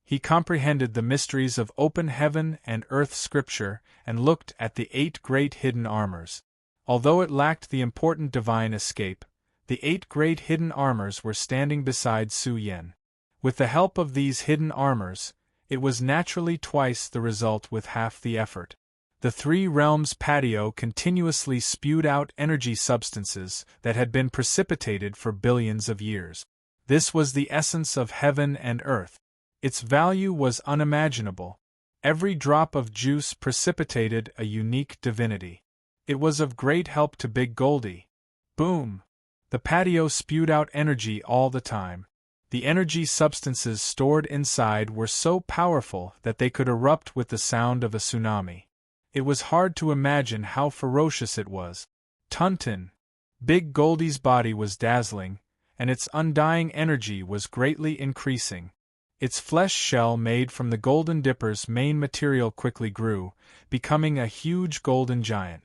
He comprehended the mysteries of open heaven and earth scripture and looked at the 8 great hidden armors. Although it lacked the important divine escape, the 8 great hidden armors were standing beside Su Yan. With the help of these hidden armors, it was naturally twice the result with half the effort. The 3 realms patio continuously spewed out energy substances that had been precipitated for billions of years. This was the essence of heaven and earth. Its value was unimaginable. Every drop of juice precipitated a unique divinity. It was of great help to Big Goldie. Boom! The patio spewed out energy all the time. The energy substances stored inside were so powerful that they could erupt with the sound of a tsunami. It was hard to imagine how ferocious it was. Tuntin! Big Goldie's body was dazzling, and its undying energy was greatly increasing. Its flesh shell made from the Golden Dipper's main material quickly grew, becoming a huge golden giant.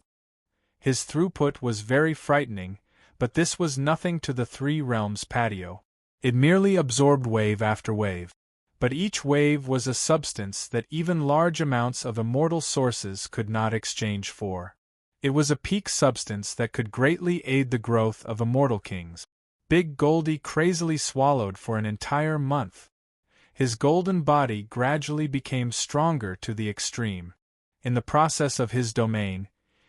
His throughput was very frightening, but this was nothing to the 3 realms patio. It merely absorbed wave after wave. But each wave was a substance that even large amounts of immortal sources could not exchange for. It was a peak substance that could greatly aid the growth of immortal kings. Big Goldie crazily swallowed for an entire month. His golden body gradually became stronger to the extreme. In the process of his domain,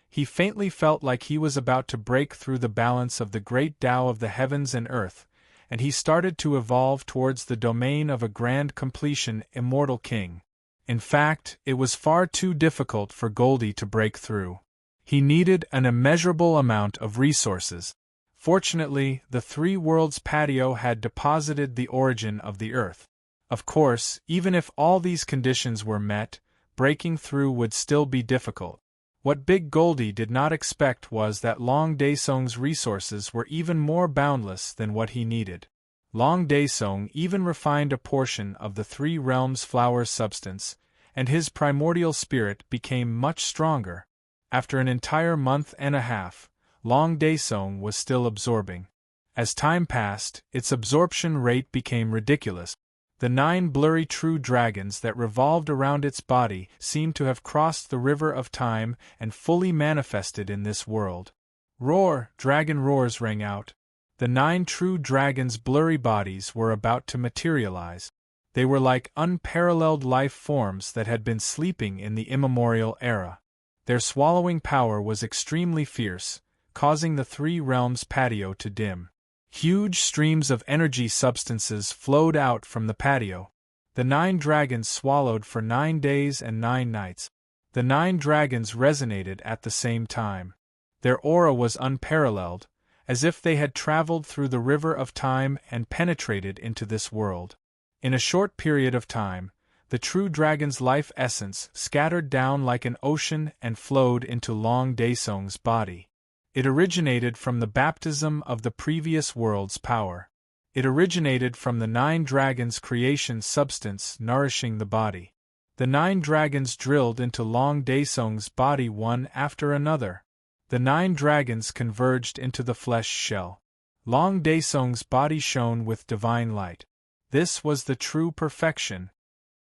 he faintly felt like he was about to break through the balance of the great Tao of the heavens and earth, and he started to evolve towards the domain of a grand completion immortal king. In fact, it was far too difficult for Goldie to break through. He needed an immeasurable amount of resources. Fortunately, the 3 worlds patio had deposited the origin of the earth. Of course, even if all these conditions were met, breaking through would still be difficult. What Big Goldie did not expect was that Long Daesong's resources were even more boundless than what he needed. Long Daesong even refined a portion of the 3 realms flower substance, and his primordial spirit became much stronger. After an entire month and a half, Long Daesong was still absorbing. As time passed, its absorption rate became ridiculous. The 9 blurry true dragons that revolved around its body seemed to have crossed the river of time and fully manifested in this world. Roar! Dragon roars rang out. The 9 true dragons' blurry bodies were about to materialize. They were like unparalleled life forms that had been sleeping in the immemorial era. Their swallowing power was extremely fierce, causing the 3 realms patio to dim. Huge streams of energy substances flowed out from the patio. The 9 dragons swallowed for 9 days and 9 nights. The 9 dragons resonated at the same time. Their aura was unparalleled, as if they had traveled through the river of time and penetrated into this world. In a short period of time, the true dragon's life essence scattered down like an ocean and flowed into Long Daesong's body. It originated from the baptism of the previous world's power. It originated from the 9 dragons' creation substance nourishing the body. The 9 dragons drilled into Long Daesung's body one after another. The 9 dragons converged into the flesh shell. Long Daesung's body shone with divine light. This was the true perfection.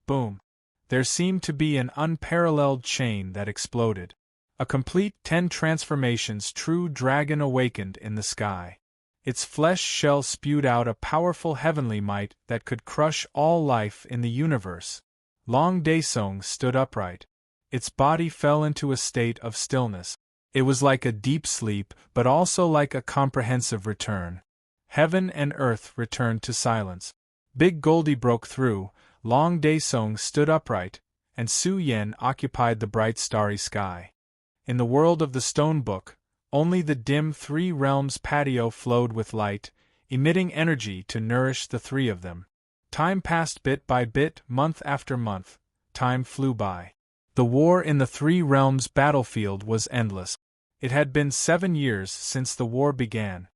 Boom! There seemed to be an unparalleled chain that exploded. A complete 10 transformations true dragon awakened in the sky. Its flesh shell spewed out a powerful heavenly might that could crush all life in the universe. Long Daesung stood upright. Its body fell into a state of stillness. It was like a deep sleep, but also like a comprehensive return. Heaven and earth returned to silence. Big Goldie broke through, Long Daesung stood upright, and Su Yen occupied the bright starry sky. In the world of the Stone Book, only the dim 3 realms patio flowed with light, emitting energy to nourish the 3 of them. Time passed bit by bit, month after month. Time flew by. The war in the 3 realms battlefield was endless. It had been 7 years since the war began.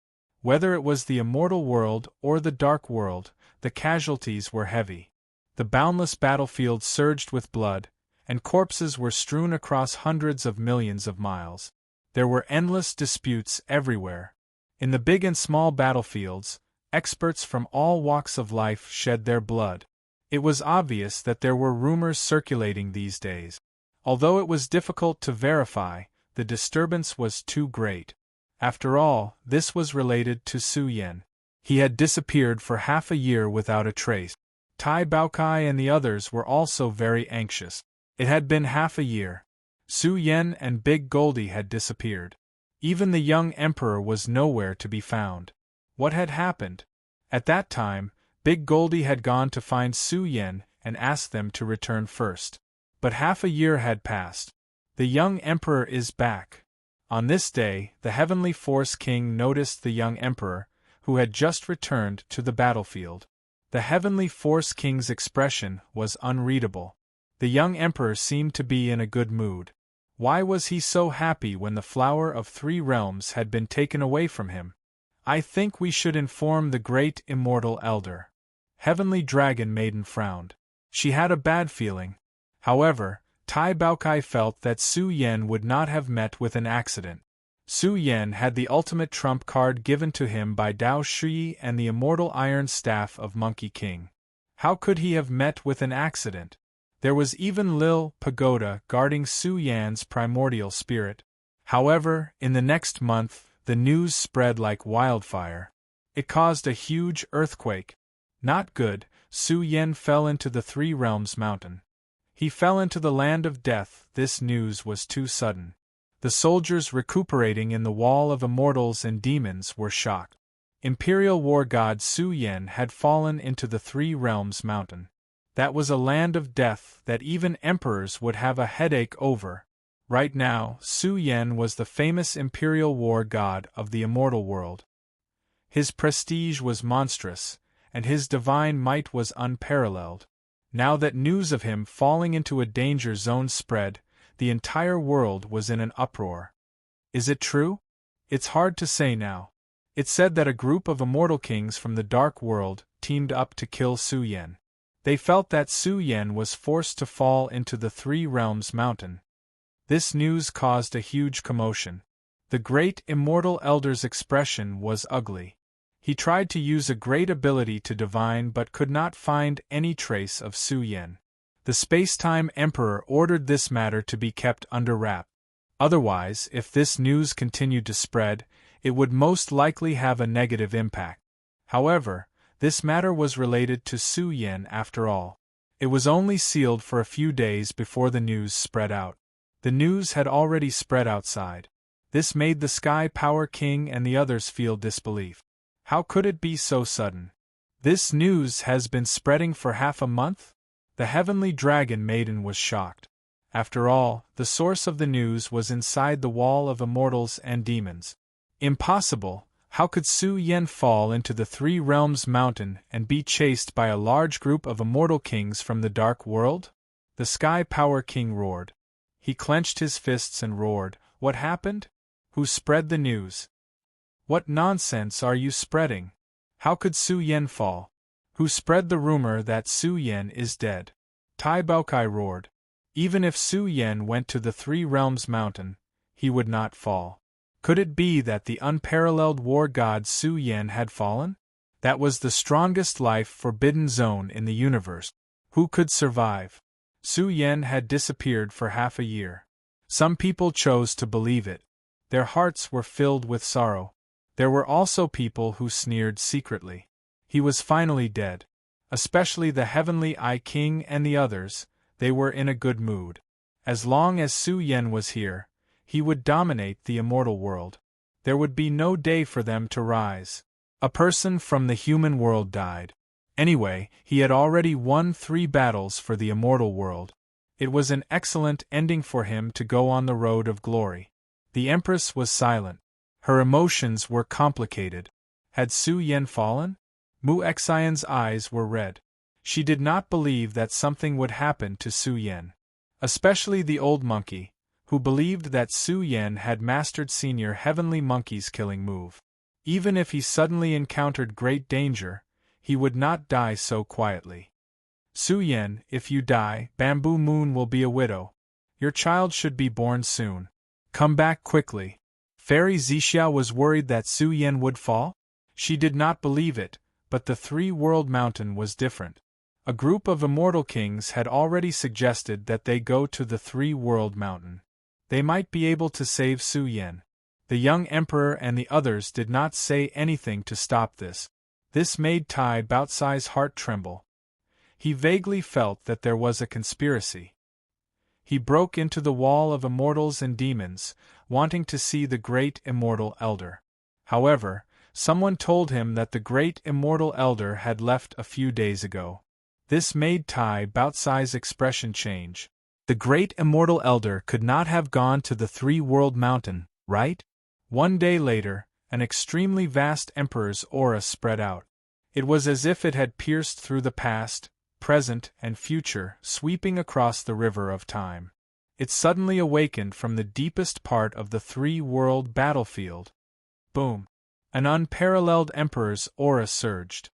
Whether it was the immortal world or the dark world, the casualties were heavy. The boundless battlefield surged with blood, and corpses were strewn across hundreds of millions of miles. There were endless disputes everywhere. In the big and small battlefields, experts from all walks of life shed their blood. It was obvious that there were rumors circulating these days. Although it was difficult to verify, the disturbance was too great. After all, this was related to Su Yen. He had disappeared for half a year without a trace. Tai Baokai and the others were also very anxious. It had been half a year. Su Yen and Big Goldie had disappeared. Even the young emperor was nowhere to be found. What had happened? At that time, Big Goldie had gone to find Su Yen and asked them to return first. But half a year had passed. The young emperor is back. On this day, the Heavenly Force King noticed the young emperor, who had just returned to the battlefield. The Heavenly Force King's expression was unreadable. The young emperor seemed to be in a good mood. Why was he so happy when the flower of 3 realms had been taken away from him? I think we should inform the great immortal elder. Heavenly Dragon Maiden frowned. She had a bad feeling. However, Tai Baokai felt that Su Yen would not have met with an accident. Su Yen had the ultimate trump card given to him by Dao Shi and the immortal iron staff of Monkey King. How could he have met with an accident? There was even Lil Pagoda guarding Su Yan's primordial spirit. However, in the next month, the news spread like wildfire. It caused a huge earthquake. Not good, Su Yen fell into the 3 realms mountain. He fell into the land of death. This news was too sudden. The soldiers recuperating in the wall of immortals and demons were shocked. Imperial war god Su Yen had fallen into the 3 realms mountain. That was a land of death that even emperors would have a headache over. Right now, Su Yen was the famous imperial war god of the immortal world. His prestige was monstrous, and his divine might was unparalleled. Now that news of him falling into a danger zone spread, the entire world was in an uproar. Is it true? It's hard to say now. It said that a group of immortal kings from the dark world teamed up to kill Su Yen. They felt that Su Yen was forced to fall into the 3 realms mountain. This news caused a huge commotion. The great immortal elder's expression was ugly. He tried to use a great ability to divine but could not find any trace of Su Yen. The space-time emperor ordered this matter to be kept under wrap. Otherwise, if this news continued to spread, it would most likely have a negative impact. However, this matter was related to Su Yen after all. It was only sealed for a few days before the news spread out. The news had already spread outside. This made the Sky Power King and the others feel disbelief. How could it be so sudden? This news has been spreading for half a month? The Heavenly Dragon Maiden was shocked. After all, the source of the news was inside the wall of immortals and demons. Impossible! How could Su Yen fall into the 3 realms mountain and be chased by a large group of immortal kings from the dark world? The Sky Power King roared. He clenched his fists and roared, "What happened? Who spread the news? What nonsense are you spreading? How could Su Yen fall? Who spread the rumor that Su Yen is dead? Tai Baokai roared. Even if Su Yen went to the Three Realms Mountain, he would not fall. Could it be that the unparalleled war god Su Yen had fallen? That was the strongest life-forbidden zone in the universe. Who could survive? Su Yen had disappeared for half a year. Some people chose to believe it. Their hearts were filled with sorrow. There were also people who sneered secretly. He was finally dead. Especially the Heavenly Eye King and the others, they were in a good mood. As long as Su Yen was here, he would dominate the immortal world. There would be no day for them to rise. A person from the human world died. Anyway, he had already won 3 battles for the immortal world. It was an excellent ending for him to go on the road of glory. The Empress was silent. Her emotions were complicated. Had Su Yen fallen? Mu Xian's eyes were red. She did not believe that something would happen to Su Yen. Especially the old monkey, who believed that Su Yen had mastered Senior Heavenly Monkey's killing move. Even if he suddenly encountered great danger, he would not die so quietly. Su Yen, if you die, Bamboo Moon will be a widow. Your child should be born soon. Come back quickly. Fairy Zixia was worried that Su Yen would fall. She did not believe it, but the Three-World Mountain was different. A group of immortal kings had already suggested that they go to the Three-World Mountain. They might be able to save Su Yen. The young emperor and the others did not say anything to stop this. This made Tai Baotsai's heart tremble. He vaguely felt that there was a conspiracy. He broke into the wall of immortals and demons, wanting to see the great immortal elder. However, someone told him that the great immortal elder had left a few days ago. This made Tai Baotsai's expression change. The great immortal elder could not have gone to the Three-World Mountain, right? One day later, an extremely vast emperor's aura spread out. It was as if it had pierced through the past, present, and future, sweeping across the river of time. It suddenly awakened from the deepest part of the Three-World battlefield. Boom! An unparalleled emperor's aura surged.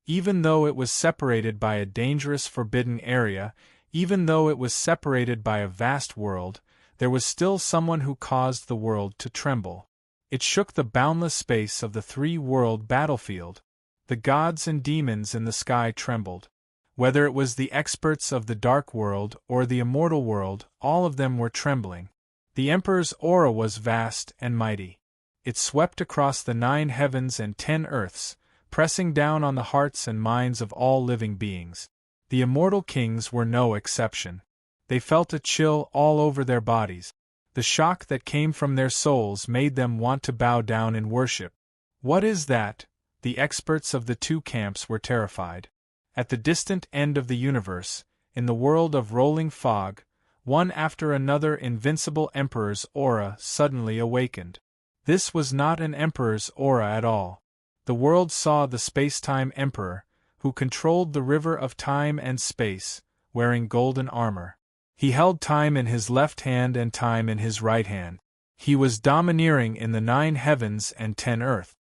Even though it was separated by a dangerous forbidden area, even though it was separated by a vast world, there was still someone who caused the world to tremble. It shook the boundless space of the Three-World battlefield. The gods and demons in the sky trembled. Whether it was the experts of the dark world or the immortal world, all of them were trembling. The Emperor's aura was vast and mighty. It swept across the 9 heavens and 10 earths, pressing down on the hearts and minds of all living beings. The immortal kings were no exception. They felt a chill all over their bodies. The shock that came from their souls made them want to bow down in worship. What is that? The experts of the 2 camps were terrified. At the distant end of the universe, in the world of rolling fog, one after another invincible emperor's aura suddenly awakened. This was not an emperor's aura at all. The world saw the space-time emperor, who controlled the river of time and space, wearing golden armor. He held time in his left hand and time in his right hand. He was domineering in the 9 heavens and 10 earth.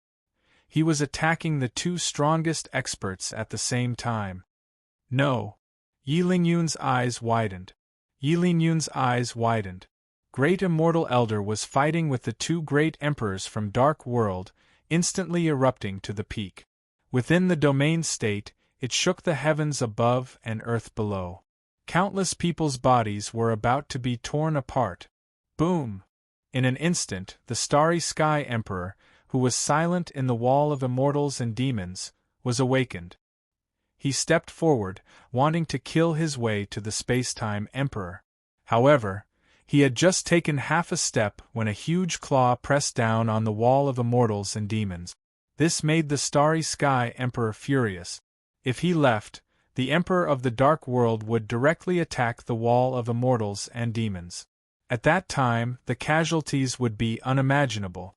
He was attacking the 2 strongest experts at the same time. No. Yi Lingyun's eyes widened. Yi Lingyun's eyes widened. Great Immortal Elder was fighting with the 2 great emperors from Dark World, instantly erupting to the peak. Within the domain state, it shook the heavens above and earth below. Countless people's bodies were about to be torn apart. Boom! In an instant, the Starry Sky Emperor, who was silent in the wall of immortals and demons, was awakened. He stepped forward, wanting to kill his way to the space-time Emperor. However, he had just taken half a step when a huge claw pressed down on the wall of immortals and demons. This made the Starry Sky Emperor furious. If he left, the Emperor of the Dark World would directly attack the wall of immortals and demons. At that time, the casualties would be unimaginable.